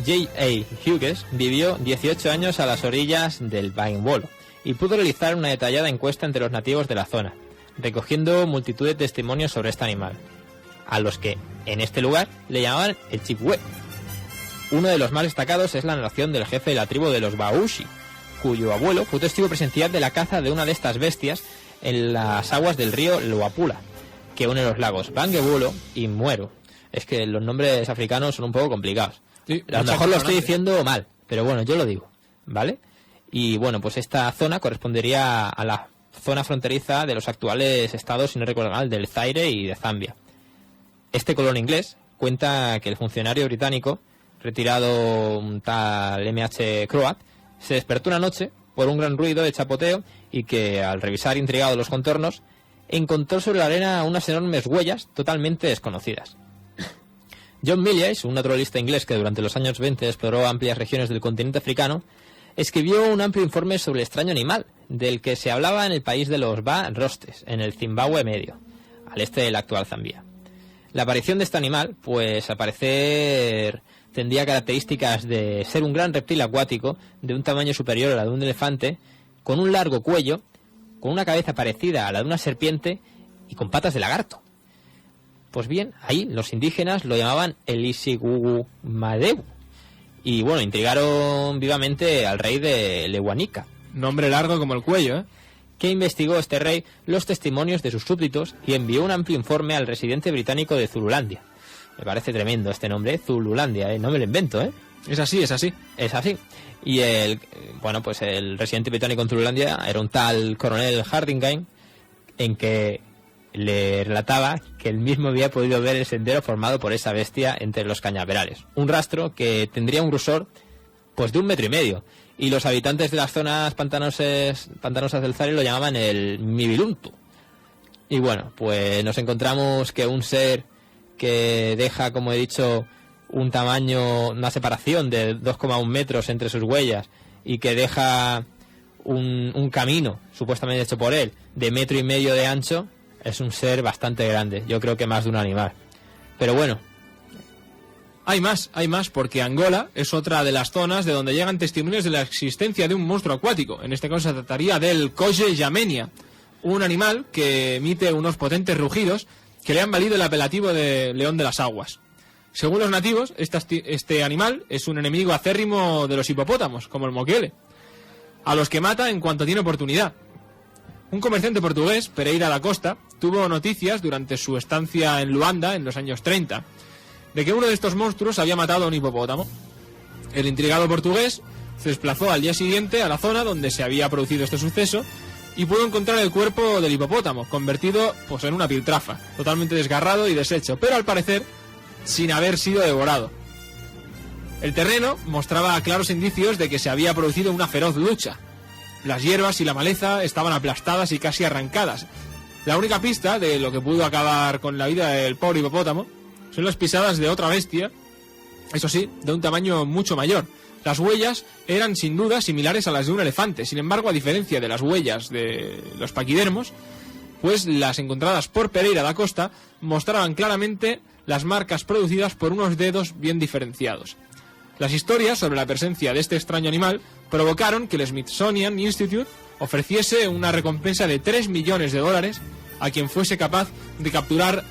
J.A. Hughes, vivió 18 años a las orillas del Baingwolo y pudo realizar una detallada encuesta entre los nativos de la zona, recogiendo multitud de testimonios sobre este animal, a los que, en este lugar, le llamaban el Chipwe. Uno de los más destacados es la narración del jefe de la tribu de los Bauchi, cuyo abuelo fue testigo presencial de la caza de una de estas bestias en las aguas del río Luapula, que une los lagos Bangewolo y Muero. Es que los nombres africanos son un poco complicados. Sí, a lo mejor lo estoy diciendo mal, pero bueno, yo lo digo, ¿vale? Y bueno, pues esta zona correspondería a la zona fronteriza de los actuales estados, si no recuerdo mal, del Zaire y de Zambia. Este colono inglés cuenta que el funcionario británico, retirado un tal M.H. Croat, se despertó una noche por un gran ruido de chapoteo y que, al revisar intrigado los contornos, encontró sobre la arena unas enormes huellas totalmente desconocidas. John Milliais, un naturalista inglés que durante los años 20 exploró amplias regiones del continente africano, escribió un amplio informe sobre el extraño animal, del que se hablaba en el país de los Ba Rostes, en el Zimbabue medio, al este de la actual Zambia. La aparición de este animal, pues al parecer tendría características de ser un gran reptil acuático de un tamaño superior a la de un elefante, con un largo cuello, con una cabeza parecida a la de una serpiente y con patas de lagarto. Pues bien, ahí los indígenas lo llamaban el Isigumadeu. Y bueno, intrigaron vivamente al rey de Lehuanica. Nombre largo como el cuello, ¿eh? Que investigó este rey los testimonios de sus súbditos y envió un amplio informe al residente británico de Zululandia. Me parece tremendo este nombre, Zululandia, ¿eh? No me lo invento, ¿eh? Es así, es así. Es así. Y el residente británico en Zululandia era un tal coronel Hardinge, en que le relataba que él mismo había podido ver el sendero formado por esa bestia entre los cañaverales. Un rastro que tendría un grosor pues de 1,5 metros. Y los habitantes de las zonas pantanosas del Zaire lo llamaban el Mibiluntu. Y bueno, pues nos encontramos que un ser que deja, como he dicho, un tamaño, una separación de 2,1 metros entre sus huellas y que deja un camino, supuestamente hecho por él, de 1,5 metros de ancho, es un ser bastante grande. Yo creo que más de un animal. Pero bueno, Hay más, porque Angola es otra de las zonas de donde llegan testimonios de la existencia de un monstruo acuático. En este caso se trataría del Colle Yamenia, un animal que emite unos potentes rugidos que le han valido el apelativo de león de las aguas. Según los nativos, este animal es un enemigo acérrimo de los hipopótamos, como el moquele, a los que mata en cuanto tiene oportunidad. Un comerciante portugués, Pereira da Costa, tuvo noticias durante su estancia en Luanda en los años 30 de que uno de estos monstruos había matado a un hipopótamo. El intrigado portugués se desplazó al día siguiente a la zona donde se había producido este suceso y pudo encontrar el cuerpo del hipopótamo, convertido pues en una piltrafa, totalmente desgarrado y deshecho, pero al parecer sin haber sido devorado. El terreno mostraba claros indicios de que se había producido una feroz lucha. Las hierbas y la maleza estaban aplastadas y casi arrancadas. La única pista de lo que pudo acabar con la vida del pobre hipopótamo son las pisadas de otra bestia, eso sí, de un tamaño mucho mayor. Las huellas eran sin duda similares a las de un elefante. Sin embargo, a diferencia de las huellas de los paquidermos, pues las encontradas por Pereira da Costa mostraban claramente las marcas producidas por unos dedos bien diferenciados. Las historias sobre la presencia de este extraño animal provocaron que el Smithsonian Institute ofreciese una recompensa de $3 millones a quien fuese capaz de capturar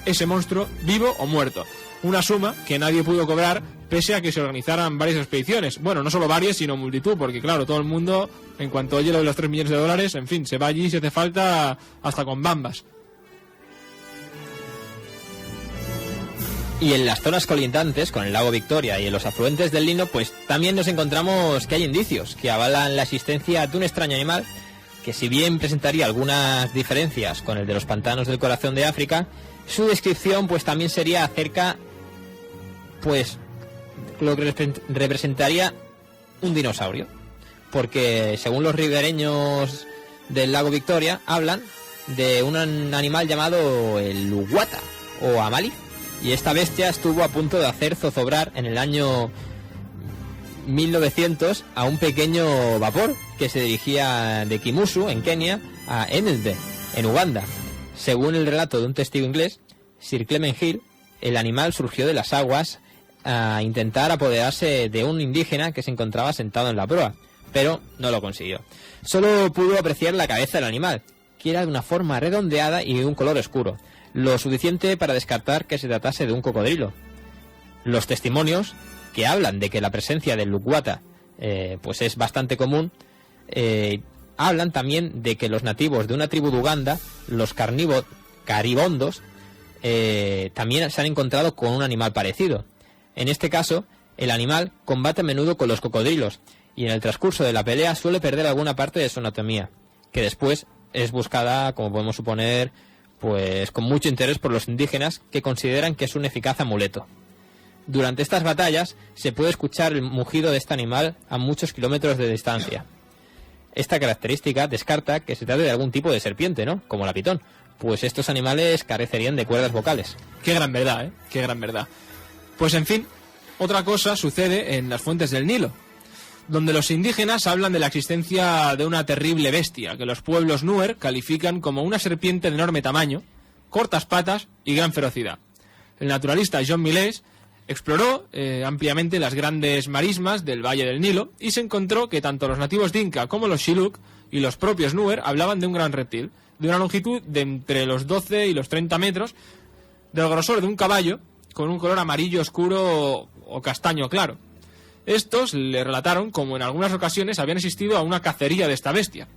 ese monstruo vivo o muerto. Una suma que nadie pudo cobrar pese a que se organizaran varias expediciones. Bueno, no solo varias, sino multitud, porque claro, todo el mundo, en cuanto oye lo de los $3 millones, en fin, se va allí si hace falta hasta con bambas. Y en las zonas colindantes con el lago Victoria y en los afluentes del Lino, pues también nos encontramos que hay indicios que avalan la existencia de un extraño animal que, si bien presentaría algunas diferencias con el de los pantanos del corazón de África, su descripción pues también sería acerca, pues, lo que representaría un dinosaurio. Porque según los ribereños del lago Victoria hablan de un animal llamado el Luguata o Amali. Y esta bestia estuvo a punto de hacer zozobrar en el año 1900 a un pequeño vapor que se dirigía de Kimusu, en Kenia, a Enelbe, en Uganda. Según el relato de un testigo inglés, Sir Clement Hill, el animal surgió de las aguas a intentar apoderarse de un indígena que se encontraba sentado en la proa, pero no lo consiguió. Solo pudo apreciar la cabeza del animal, que era de una forma redondeada y de un color oscuro, lo suficiente para descartar que se tratase de un cocodrilo. Los testimonios que hablan de que la presencia del Luguata pues es bastante común, hablan también de que los nativos de una tribu de Uganda, los caribondos, también se han encontrado con un animal parecido. En este caso, el animal combate a menudo con los cocodrilos y en el transcurso de la pelea suele perder alguna parte de su anatomía, que después es buscada, como podemos suponer, pues con mucho interés por los indígenas, que consideran que es un eficaz amuleto. Durante estas batallas se puede escuchar el mugido de este animal a muchos kilómetros de distancia. Esta característica descarta que se trate de algún tipo de serpiente, ¿no? Como la pitón, pues estos animales carecerían de cuerdas vocales. Qué gran verdad, ¿eh? Qué gran verdad. Pues en fin, otra cosa sucede en las fuentes del Nilo, donde los indígenas hablan de la existencia de una terrible bestia que los pueblos Nuer califican como una serpiente de enorme tamaño, cortas patas y gran ferocidad. El naturalista John Millais exploró ampliamente las grandes marismas del Valle del Nilo y se encontró que tanto los nativos Dinka como los Shilluk y los propios Nuer hablaban de un gran reptil, de una longitud de entre los 12 y los 30 metros, del grosor de un caballo, con un color amarillo oscuro o castaño claro. Estos le relataron como en algunas ocasiones habían asistido a una cacería de esta bestia.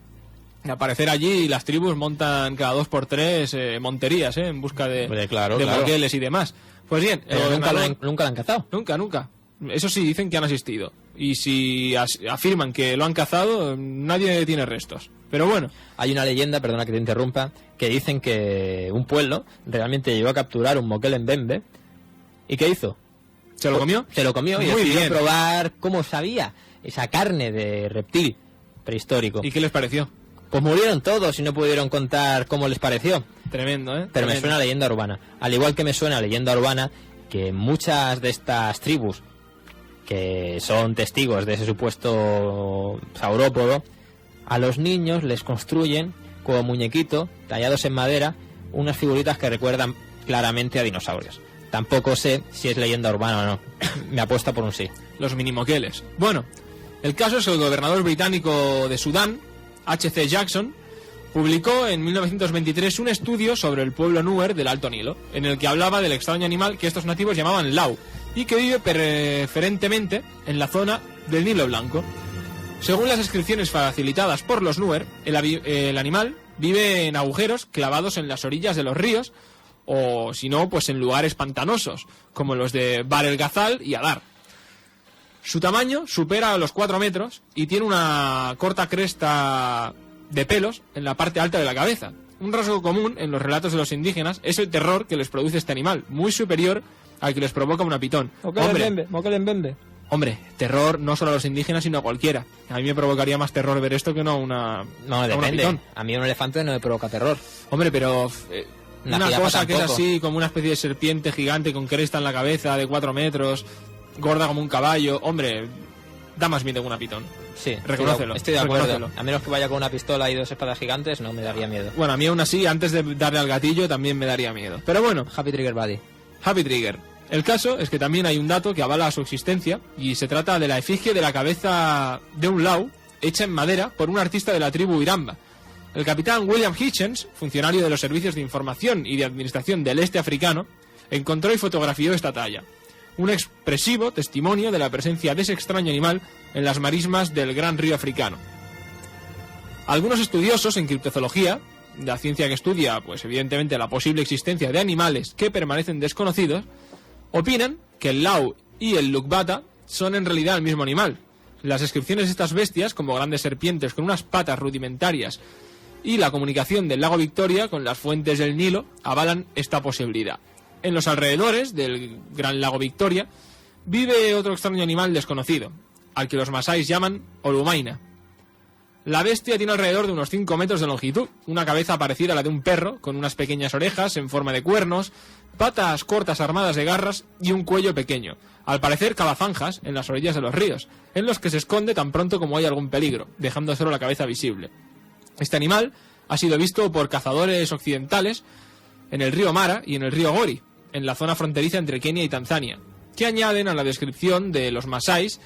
Al parecer allí las tribus montan cada 2x3 monterías en busca de moqueles y demás. Pues bien, pero nunca la han cazado. Nunca. Eso sí, dicen que han asistido. Y si afirman que lo han cazado, nadie tiene restos. Pero bueno. Hay una leyenda, perdona que te interrumpa, que dicen que un pueblo realmente llegó a capturar un moquel en Bembe. ¿Y qué hizo? ¿Se lo comió? Se lo comió y decidió probar cómo sabía esa carne de reptil prehistórico. ¿Y qué les pareció? Pues murieron todos y no pudieron contar cómo les pareció. Tremendo, ¿eh? Pero me suena leyenda urbana. Al igual que me suena leyenda urbana que muchas de estas tribus que son testigos de ese supuesto saurópodo, a los niños les construyen como muñequito, tallados en madera, unas figuritas que recuerdan claramente a dinosaurios. Tampoco sé si es leyenda urbana o no. Me apuesta por un sí. Los minimoqueles. Bueno, el caso es que el gobernador británico de Sudán, H.C. Jackson, publicó en 1923 un estudio sobre el pueblo Nuer del Alto Nilo, en el que hablaba del extraño animal que estos nativos llamaban lau, y que vive preferentemente en la zona del Nilo Blanco. Según las descripciones facilitadas por los Nuer, el animal vive en agujeros clavados en las orillas de los ríos, o si no, pues en lugares pantanosos, como los de Bahr el Ghazal y Adar. Su tamaño supera los 4 metros y tiene una corta cresta de pelos en la parte alta de la cabeza. Un rasgo común en los relatos de los indígenas es el terror que les produce este animal, muy superior al que les provoca una pitón. Hombre, terror no solo a los indígenas, sino a cualquiera. A mí me provocaría más terror ver esto que no a una pitón. A mí un elefante no me provoca terror. Hombre, pero una cosa que es así, como una especie de serpiente gigante con cresta en la cabeza de 4 metros, gorda como un caballo, hombre, da más miedo que una pitón. Sí, reconócelo. Estoy de acuerdo. A menos que vaya con una pistola y 2 espadas gigantes, no me daría miedo. Bueno, a mí aún así, antes de darle al gatillo, también me daría miedo. Pero bueno. Happy Trigger Buddy. Happy Trigger. El caso es que también hay un dato que avala su existencia, y se trata de la efigie de la cabeza de un lau, hecha en madera por un artista de la tribu Iramba. El capitán William Hitchens, funcionario de los servicios de información y de administración del este africano, encontró y fotografió esta talla. Un expresivo testimonio de la presencia de ese extraño animal en las marismas del gran río africano. Algunos estudiosos en criptozoología, la ciencia que estudia, pues evidentemente, la posible existencia de animales que permanecen desconocidos, opinan que el lau y el lukbata son en realidad el mismo animal. Las descripciones de estas bestias, como grandes serpientes con unas patas rudimentarias, y la comunicación del lago Victoria con las fuentes del Nilo avalan esta posibilidad. En los alrededores del gran lago Victoria vive otro extraño animal desconocido, al que los masáis llaman olumaina. La bestia tiene alrededor de unos 5 metros de longitud, una cabeza parecida a la de un perro, con unas pequeñas orejas en forma de cuernos, patas cortas armadas de garras y un cuello pequeño. Al parecer cava zanjas en las orillas de los ríos, en los que se esconde tan pronto como hay algún peligro, dejando solo la cabeza visible. Este animal ha sido visto por cazadores occidentales en el río Mara y en el río Gori, en la zona fronteriza entre Kenia y Tanzania, que añaden a la descripción de los masáis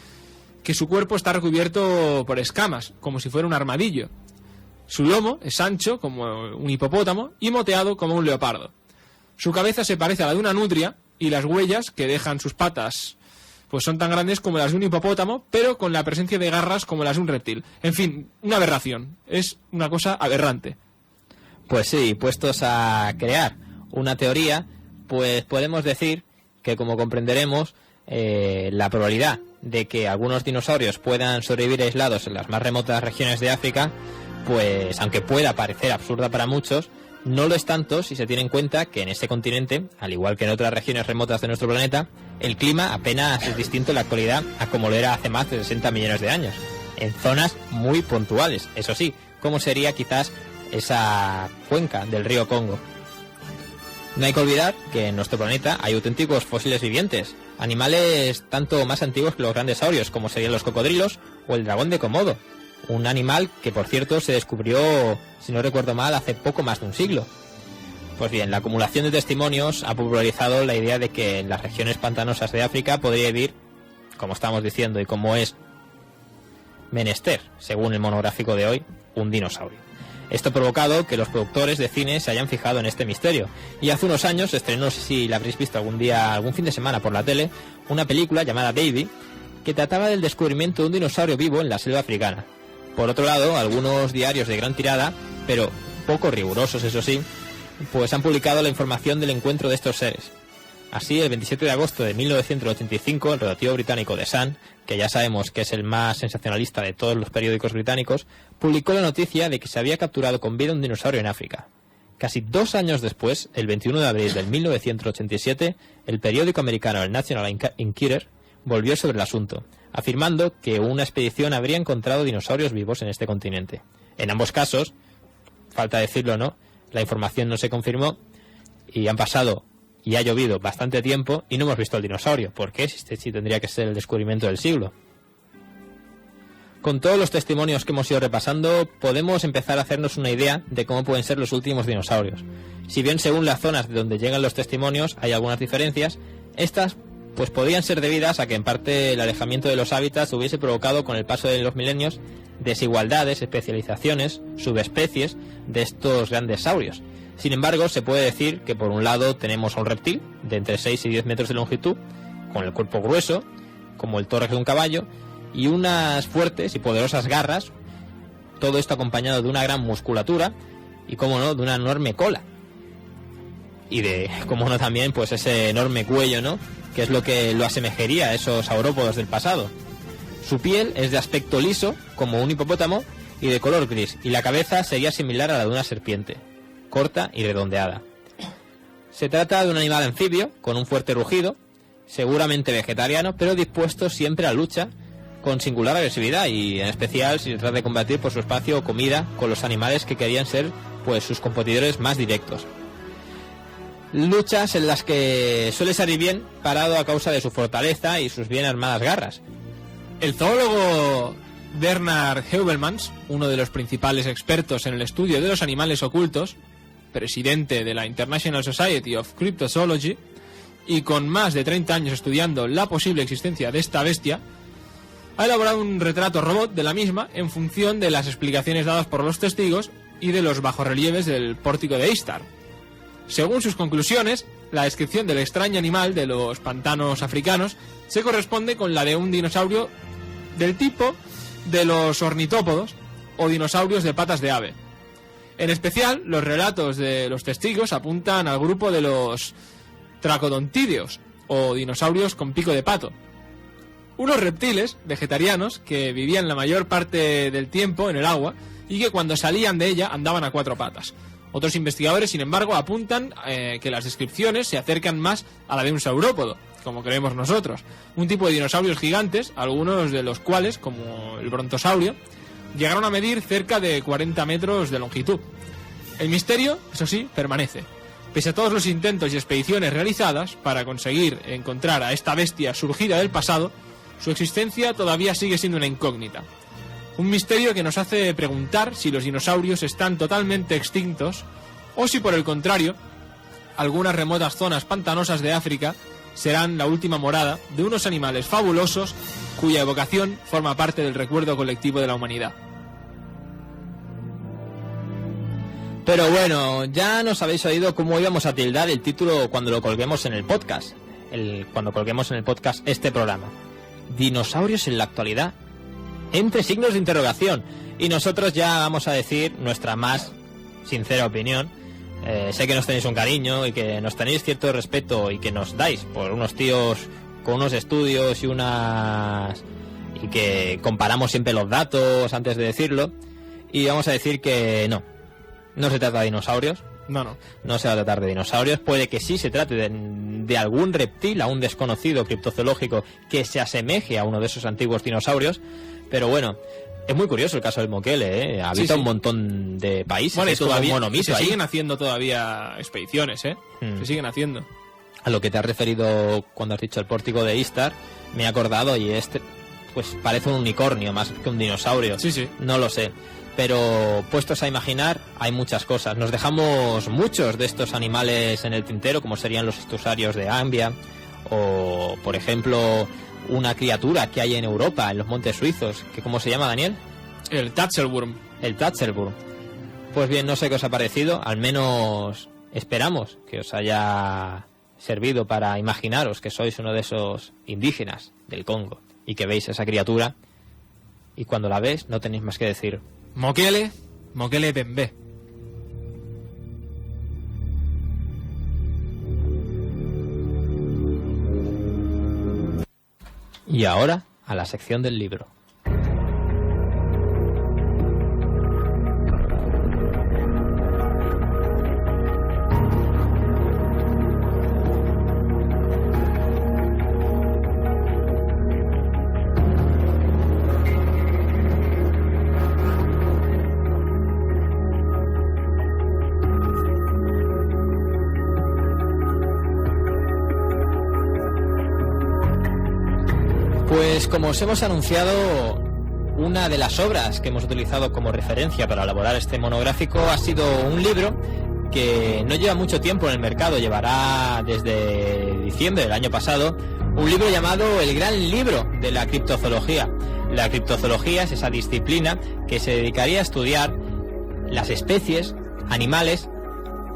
que su cuerpo está recubierto por escamas, como si fuera un armadillo. Su lomo es ancho como un hipopótamo y moteado como un leopardo. Su cabeza se parece a la de una nutria y las huellas que dejan sus patas pues son tan grandes como las de un hipopótamo, pero con la presencia de garras como las de un reptil. En fin, una aberración. Es una cosa aberrante. Pues sí, puestos a crear una teoría, pues podemos decir que, como comprenderemos, la probabilidad de que algunos dinosaurios puedan sobrevivir aislados en las más remotas regiones de África, pues aunque pueda parecer absurda para muchos, no lo es tanto si se tiene en cuenta que en este continente, al igual que en otras regiones remotas de nuestro planeta, el clima apenas es distinto en la actualidad a como lo era hace más de 60 millones de años, en zonas muy puntuales, eso sí, como sería quizás esa cuenca del río Congo. No hay que olvidar que en nuestro planeta hay auténticos fósiles vivientes, animales tanto más antiguos que los grandes saurios, como serían los cocodrilos o el dragón de Komodo, un animal que, por cierto, se descubrió, si no recuerdo mal, hace poco más de un siglo. Pues bien, la acumulación de testimonios ha popularizado la idea de que en las regiones pantanosas de África podría vivir, como estamos diciendo y como es menester, según el monográfico de hoy, un dinosaurio. Esto ha provocado que los productores de cine se hayan fijado en este misterio. Y hace unos años se estrenó, no sé si la habréis visto algún día, algún fin de semana por la tele, una película llamada Baby, que trataba del descubrimiento de un dinosaurio vivo en la selva africana. Por otro lado, algunos diarios de gran tirada, pero poco rigurosos, eso sí, pues han publicado la información del encuentro de estos seres. Así, el 27 de agosto de 1985, el redactivo británico The Sun, que ya sabemos que es el más sensacionalista de todos los periódicos británicos, publicó la noticia de que se había capturado con vida un dinosaurio en África. Casi 2 años después, el 21 de abril de 1987, el periódico americano el National Enquirer volvió sobre el asunto, afirmando que una expedición habría encontrado dinosaurios vivos en este continente. En ambos casos, falta decirlo, ¿no?, la información no se confirmó y han pasado y ha llovido bastante tiempo y no hemos visto el dinosaurio. ¿Por qué? Si tendría que ser el descubrimiento del siglo. Con todos los testimonios que hemos ido repasando, podemos empezar a hacernos una idea de cómo pueden ser los últimos dinosaurios. Si bien según las zonas de donde llegan los testimonios hay algunas diferencias, estas pues podrían ser debidas a que en parte el alejamiento de los hábitats hubiese provocado con el paso de los milenios desigualdades, especializaciones, subespecies de estos grandes saurios. Sin embargo, se puede decir que por un lado tenemos a un reptil de entre 6 y 10 metros de longitud, con el cuerpo grueso, como el tórax de un caballo, y unas fuertes y poderosas garras, todo esto acompañado de una gran musculatura y, como no, de una enorme cola. Y de, como no, también pues ese enorme cuello, ¿no?, que es lo que lo asemejaría a esos saurópodos del pasado. Su piel es de aspecto liso, como un hipopótamo, y de color gris, y la cabeza sería similar a la de una serpiente, corta y redondeada. Se trata de un animal anfibio, con un fuerte rugido, seguramente vegetariano, pero dispuesto siempre a lucha, con singular agresividad, y en especial si se trata de combatir por su espacio o comida con los animales que querían ser pues sus competidores más directos. Luchas en las que suele salir bien parado a causa de su fortaleza y sus bien armadas garras. El zoólogo Bernard Heuvelmans, uno de los principales expertos en el estudio de los animales ocultos, presidente de la International Society of Cryptozoology, y con más de 30 años estudiando la posible existencia de esta bestia, ha elaborado un retrato robot de la misma en función de las explicaciones dadas por los testigos y de los bajorrelieves del pórtico de Ishtar. Según sus conclusiones, la descripción del extraño animal de los pantanos africanos se corresponde con la de un dinosaurio del tipo de los ornitópodos o dinosaurios de patas de ave. En especial, los relatos de los testigos apuntan al grupo de los tracodontídeos o dinosaurios con pico de pato, unos reptiles vegetarianos que vivían la mayor parte del tiempo en el agua y que cuando salían de ella andaban a 4 patas. Otros investigadores, sin embargo, apuntan que las descripciones se acercan más a la de un saurópodo, como creemos nosotros, un tipo de dinosaurios gigantes, algunos de los cuales, como el brontosaurio, llegaron a medir cerca de 40 metros de longitud. El misterio, eso sí, permanece. Pese a todos los intentos y expediciones realizadas para conseguir encontrar a esta bestia surgida del pasado, su existencia todavía sigue siendo una incógnita. Un misterio que nos hace preguntar si los dinosaurios están totalmente extintos o si, por el contrario, algunas remotas zonas pantanosas de África serán la última morada de unos animales fabulosos cuya evocación forma parte del recuerdo colectivo de la humanidad. Pero bueno, ya nos habéis oído cómo íbamos a tildar el título cuando lo colguemos en el podcast. Cuando colguemos en el podcast este programa. Dinosaurios en la actualidad. Entre signos de interrogación. Y nosotros ya vamos a decir nuestra más sincera opinión. Sé que nos tenéis un cariño y que nos tenéis cierto respeto y que nos dais por unos tíos con unos estudios y que comparamos siempre los datos antes de decirlo. Y vamos a decir que no se trata de dinosaurios. No se va a tratar de dinosaurios. Puede que sí se trate de algún reptil, aún desconocido, criptozoológico, que se asemeje a uno de esos antiguos dinosaurios. Pero bueno, es muy curioso el caso del Moquele, ¿eh? Habita un montón de países. Bueno, es todo un monomito. Se siguen haciendo todavía expediciones, ¿eh? Se siguen haciendo. A lo que te has referido cuando has dicho el pórtico de Ishtar, me he acordado y pues parece un unicornio más que un dinosaurio. Sí. No lo sé. pero puestos a imaginar hay muchas cosas. Nos dejamos muchos de estos animales en el tintero, como serían los estusarios de Ambia, o por ejemplo una criatura que hay en Europa, en los montes suizos, que ¿cómo se llama, Daniel? El Tatzelwurm. El Tatzelwurm. Pues bien, no sé qué os ha parecido, al menos esperamos que os haya servido para imaginaros que sois uno de esos indígenas del Congo y que veis esa criatura y cuando la ves no tenéis más que decir Mokele Bembe. Y ahora a la sección del libro. Pues como os hemos anunciado, una de las obras que hemos utilizado como referencia para elaborar este monográfico ha sido un libro que no lleva mucho tiempo en el mercado, llevará desde diciembre del año pasado, un libro llamado El Gran Libro de la Criptozoología. La criptozoología es esa disciplina que se dedicaría a estudiar las especies animales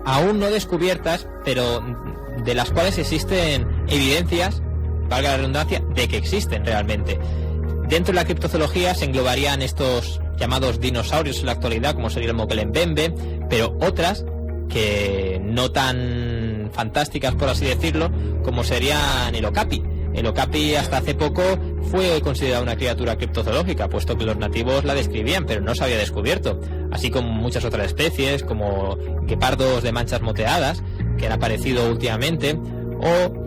aún no descubiertas, pero de las cuales existen evidencias, valga la redundancia, de que existen realmente. Dentro de la criptozoología se englobarían estos llamados dinosaurios en la actualidad, como sería el Mokele Mbembe, pero otras que no tan fantásticas, por así decirlo, como serían el okapi. El okapi hasta hace poco fue considerado una criatura criptozoológica, puesto que los nativos la describían, pero no se había descubierto, así como muchas otras especies, como guepardos de manchas moteadas, que han aparecido últimamente, o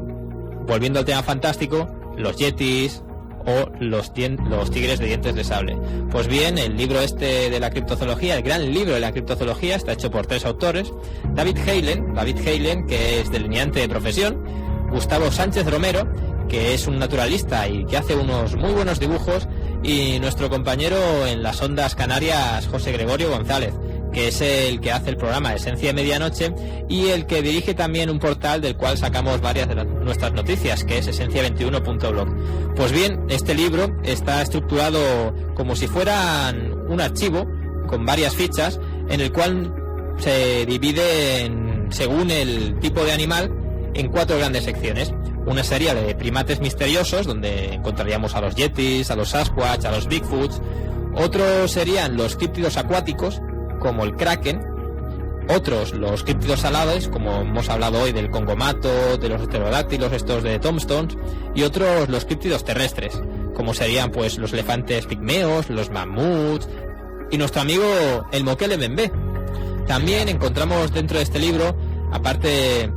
volviendo al tema fantástico, los yetis o los tigres de dientes de sable. Pues bien, el libro este de la criptozoología, el Gran Libro de la Criptozoología, está hecho por 3 autores: David Heylen, que es delineante de profesión; Gustavo Sánchez Romero, que es un naturalista y que hace unos muy buenos dibujos; y nuestro compañero en las ondas canarias, José Gregorio González, que es el que hace el programa Esencia de Medianoche y el que dirige también un portal del cual sacamos varias de nuestras noticias, que es esencia21.blog. Pues bien, este libro está estructurado como si fueran un archivo con varias fichas, en el cual se divide según el tipo de animal en 4 grandes secciones. Una serie de primates misteriosos, donde encontraríamos a los yetis, a los sasquatch, a los bigfoots. Otros serían los críptidos acuáticos, como el kraken; otros los críptidos alados, como hemos hablado hoy del congomato, de los pterodáctilos estos de Tombstones; y otros los críptidos terrestres, como serían pues los elefantes pigmeos, los mamuts y nuestro amigo el Mokele Mbembe. También encontramos dentro de este libro, aparte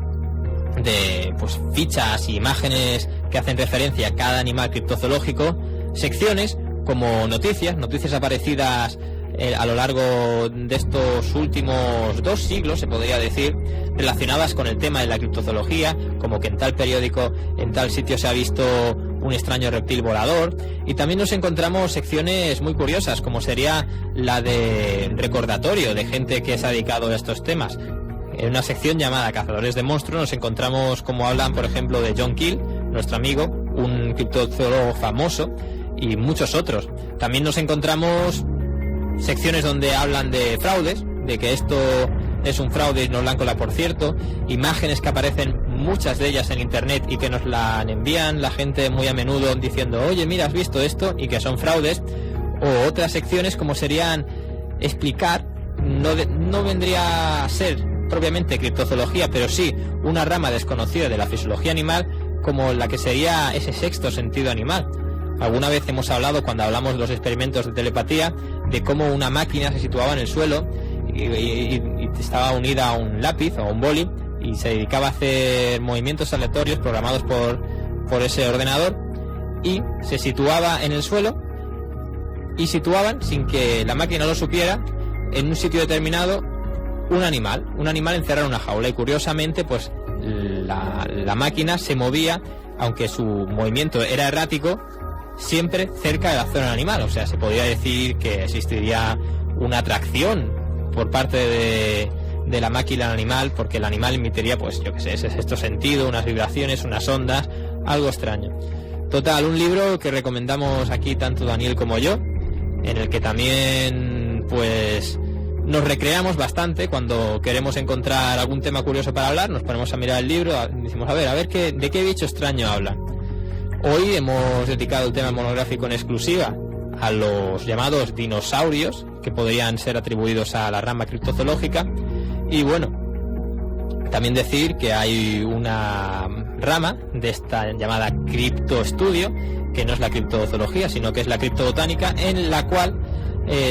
de pues fichas y imágenes que hacen referencia a cada animal criptozoológico, secciones como noticias aparecidas a lo largo de estos últimos 2 siglos, se podría decir, relacionadas con el tema de la criptozoología, como que en tal periódico, en tal sitio se ha visto un extraño reptil volador. Y también nos encontramos secciones muy curiosas, como sería la de recordatorio de gente que se ha dedicado a estos temas. En una sección llamada Cazadores de Monstruos nos encontramos como hablan, por ejemplo, de John Keel, nuestro amigo, un criptozoólogo famoso, y muchos otros. También nos encontramos secciones donde hablan de fraudes, de que esto es un fraude y nos la han colado por cierto, imágenes que aparecen, muchas de ellas en internet, y que nos la envían la gente muy a menudo diciendo, oye, mira, ¿has visto esto? Y que son fraudes. O otras secciones como serían explicar, no vendría a ser propiamente criptozoología, pero sí una rama desconocida de la fisiología animal, como la que sería ese sexto sentido animal. Alguna vez hemos hablado, cuando hablamos de los experimentos de telepatía, de cómo una máquina se situaba en el suelo y estaba unida a un lápiz o a un boli y se dedicaba a hacer movimientos aleatorios programados por ese ordenador, y se situaba en el suelo y situaban, sin que la máquina lo supiera, en un sitio determinado un animal encerrado en una jaula, y curiosamente pues la máquina se movía, aunque su movimiento era errático, siempre cerca de la zona animal. O sea, se podría decir que existiría una atracción por parte de la máquina animal, porque el animal emitiría, pues yo qué sé, ese sexto sentido, unas vibraciones, unas ondas, algo extraño. Total, un libro que recomendamos aquí tanto Daniel como yo, en el que también pues nos recreamos bastante cuando queremos encontrar algún tema curioso para hablar. Nos ponemos a mirar el libro y decimos, a ver de qué bicho extraño habla. Hoy hemos dedicado el tema monográfico en exclusiva a los llamados dinosaurios, que podrían ser atribuidos a la rama criptozoológica. Y bueno, también decir que hay una rama de esta llamada criptoestudio, que no es la criptozoología, sino que es la criptobotánica, en la cual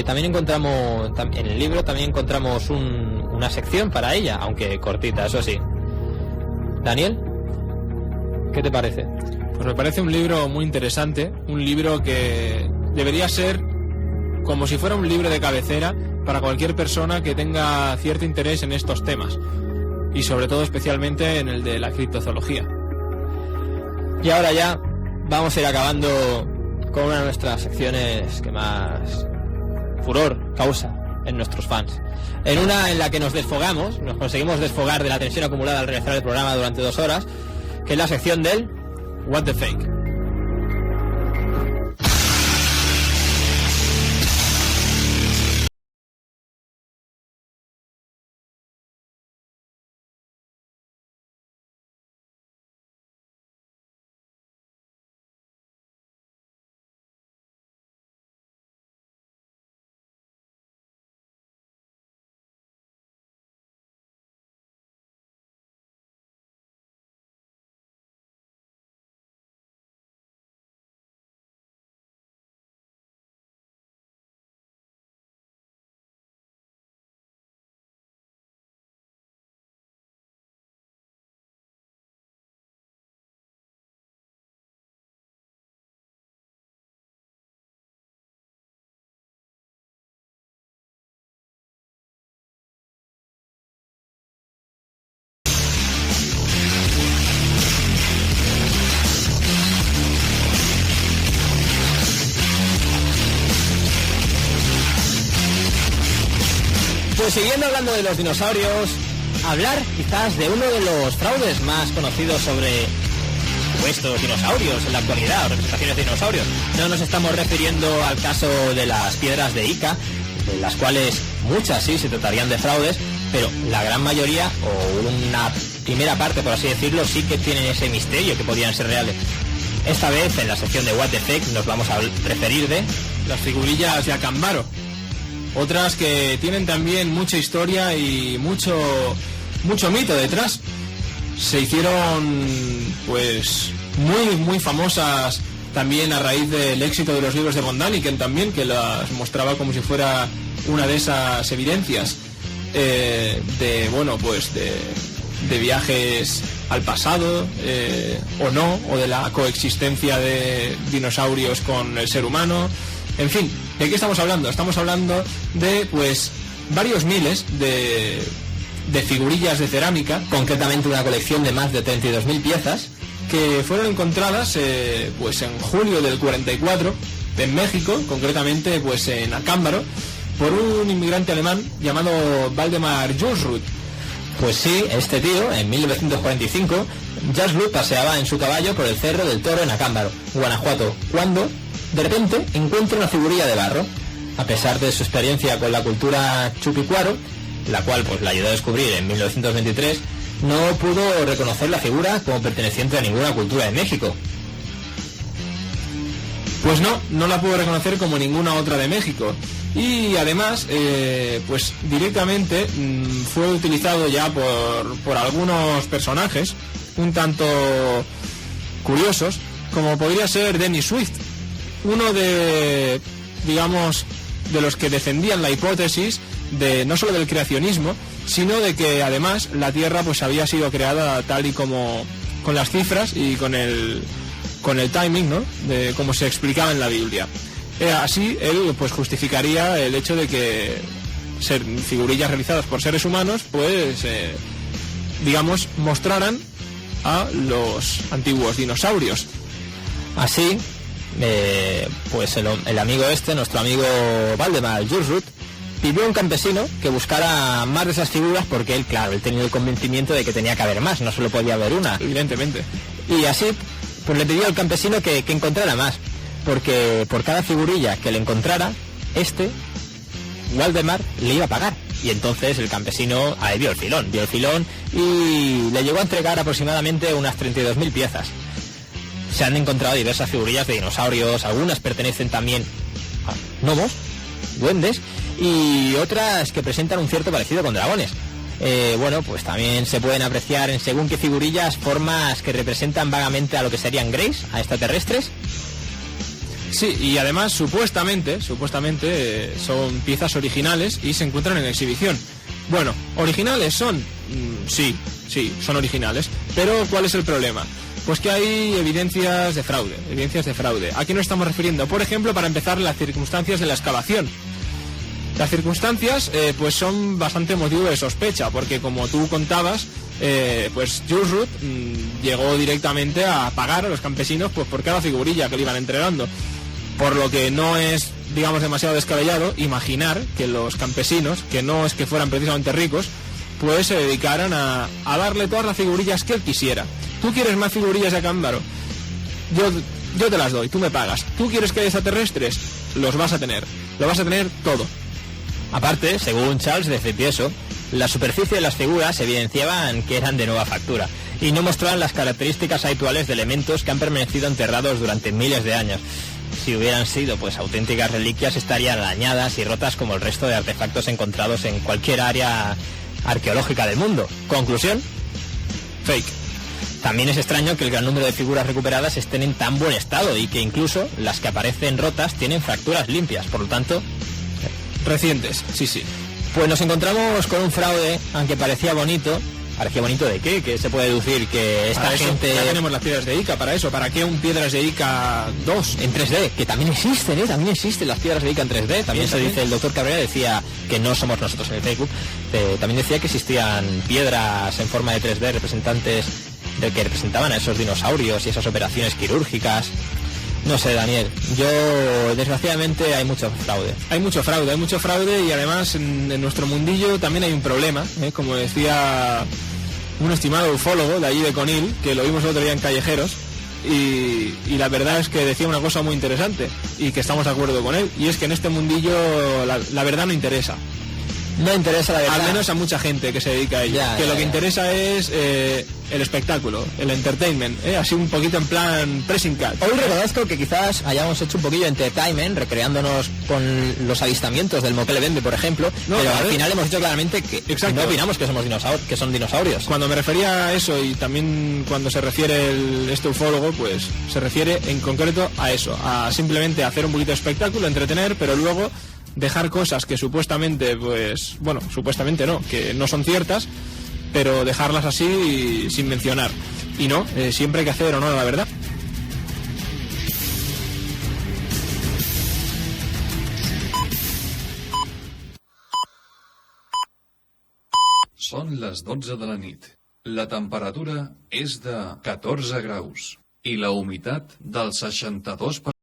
también encontramos, en el libro también encontramos una sección para ella, aunque cortita, eso sí. Daniel, ¿qué te parece? Pues me parece un libro muy interesante, un libro que debería ser como si fuera un libro de cabecera para cualquier persona que tenga cierto interés en estos temas, y sobre todo especialmente en el de la criptozoología. Y ahora ya vamos a ir acabando con una de nuestras secciones que más furor causa en nuestros fans. En una en la que nos conseguimos desfogar de la tensión acumulada al realizar el programa durante 2 horas, que es la sección del What the Fake. Pues siguiendo hablando de los dinosaurios, hablar quizás de uno de los fraudes más conocidos sobre supuestos dinosaurios en la actualidad, o representaciones de dinosaurios. No nos estamos refiriendo al caso de las piedras de Ica, de las cuales muchas sí se tratarían de fraudes, pero la gran mayoría, o una primera parte por así decirlo, sí que tienen ese misterio que podrían ser reales. Esta vez en la sección de What the Fake nos vamos a referir de las figurillas de Acambaro. Otras que tienen también mucha historia y mucho mito detrás. Se hicieron pues muy famosas también a raíz del éxito de los libros de von Däniken también, que las mostraba como si fuera una de esas evidencias de viajes al pasado o de la coexistencia de dinosaurios con el ser humano. En fin, ¿de qué estamos hablando? Estamos hablando de pues varios miles de figurillas de cerámica, concretamente una colección de más de 32.000 piezas, que fueron encontradas pues en julio del 44 en México, concretamente pues en Acámbaro, por un inmigrante alemán llamado Waldemar Jursrud. Pues sí, este tío, en 1945, Jursrud paseaba en su caballo por el Cerro del Toro en Acámbaro, Guanajuato, cuando de repente encuentra una figurilla de barro. A pesar de su experiencia con la cultura chupicuaro, la cual pues la ayudó a descubrir en 1923, no pudo reconocer la figura como perteneciente a ninguna cultura de México. Pues no la pudo reconocer como ninguna otra de México. Y además, pues directamente fue utilizado ya por algunos personajes un tanto curiosos, como podría ser Dennis Swift, uno de, digamos, de los que defendían la hipótesis de no solo del creacionismo, sino de que además la Tierra pues había sido creada tal y como con las cifras y con el timing, ¿no?, de como se explicaba en la Biblia. Así él pues justificaría el hecho de que ser figurillas realizadas por seres humanos pues digamos mostraran a los antiguos dinosaurios. Así pues el amigo nuestro amigo Waldemar Jursrud, pidió a un campesino que buscara más de esas figuras porque él tenía el convencimiento de que tenía que haber más, no solo podía haber una. Evidentemente. Y así, pues le pidió al campesino que encontrara más, porque por cada figurilla que le encontrara, Waldemar, le iba a pagar. Y entonces el campesino vio el filón y le llegó a entregar aproximadamente unas 32.000 piezas. Se han encontrado diversas figurillas de dinosaurios, algunas pertenecen también a gnomos, duendes, y otras que presentan un cierto parecido con dragones. Pues también se pueden apreciar en según qué figurillas formas que representan vagamente a lo que serían greys, a extraterrestres. Sí, y además supuestamente son piezas originales y se encuentran en exhibición. Bueno, originales son, sí, son originales, pero ¿cuál es el problema? Pues que hay evidencias de fraude. ¿A qué nos estamos refiriendo? Por ejemplo, para empezar, las circunstancias de la excavación. Las circunstancias pues son bastante motivo de sospecha, porque como tú contabas, pues Jules Root llegó directamente a pagar a los campesinos pues por cada figurilla que le iban entregando. Por lo que no es, digamos, demasiado descabellado imaginar que los campesinos, que no es que fueran precisamente ricos, pues se dedicaran a darle todas las figurillas que él quisiera. ¿Tú quieres más figurillas de Acámbaro? Yo te las doy, tú me pagas. ¿Tú quieres que haya extraterrestres? Los vas a tener. Lo vas a tener todo. Aparte, según Charles de Cepieso, la superficie de las figuras evidenciaban que eran de nueva factura y no mostraban las características habituales de elementos que han permanecido enterrados durante miles de años. Si hubieran sido pues auténticas reliquias, estarían dañadas y rotas como el resto de artefactos encontrados en cualquier área arqueológica del mundo. Conclusión: fake. También es extraño que el gran número de figuras recuperadas estén en tan buen estado y que incluso las que aparecen rotas tienen fracturas limpias, por lo tanto... Recientes, sí. Pues nos encontramos con un fraude, aunque parecía bonito. ¿Parecía bonito de qué? Que se puede deducir que esta gente... Ya tenemos las piedras de Ica para eso. ¿Para qué un piedras de Ica 2? En 3D, que también existen, también existen las piedras de Ica en 3D. También se dice, el doctor Cabrera decía, que no somos nosotros en el Facebook, también decía que existían piedras en forma de 3D representantes de que representaban a esos dinosaurios y esas operaciones quirúrgicas. No sé, Daniel, desgraciadamente hay mucho fraude. Hay mucho fraude y además en nuestro mundillo también hay un problema, como decía un estimado ufólogo de allí de Conil, que lo vimos el otro día en Callejeros, y la verdad es que decía una cosa muy interesante y que estamos de acuerdo con él, y es que en este mundillo la verdad no interesa. No interesa la verdad. Al menos a mucha gente que se dedica a ello. Lo que interesa es el espectáculo, el entertainment, así un poquito en plan pressing cat. Hoy reconozco que quizás hayamos hecho un poquillo de entertainment, recreándonos con los avistamientos del Mokele Bembe, por ejemplo, pero al final hemos dicho claramente que no opinamos que somos dinosaurios, que son dinosaurios. Cuando me refería a eso, y también cuando se refiere este ufólogo, pues se refiere en concreto a eso, a simplemente hacer un poquito de espectáculo, entretener, pero luego dejar cosas que supuestamente, pues, bueno, supuestamente no, que no son ciertas, pero dejarlas así sin mencionar. Y no, siempre hay que hacer honor a la verdad. Són les 12 de la nit. La temperatura és de 14 graus i la humitat del 62%.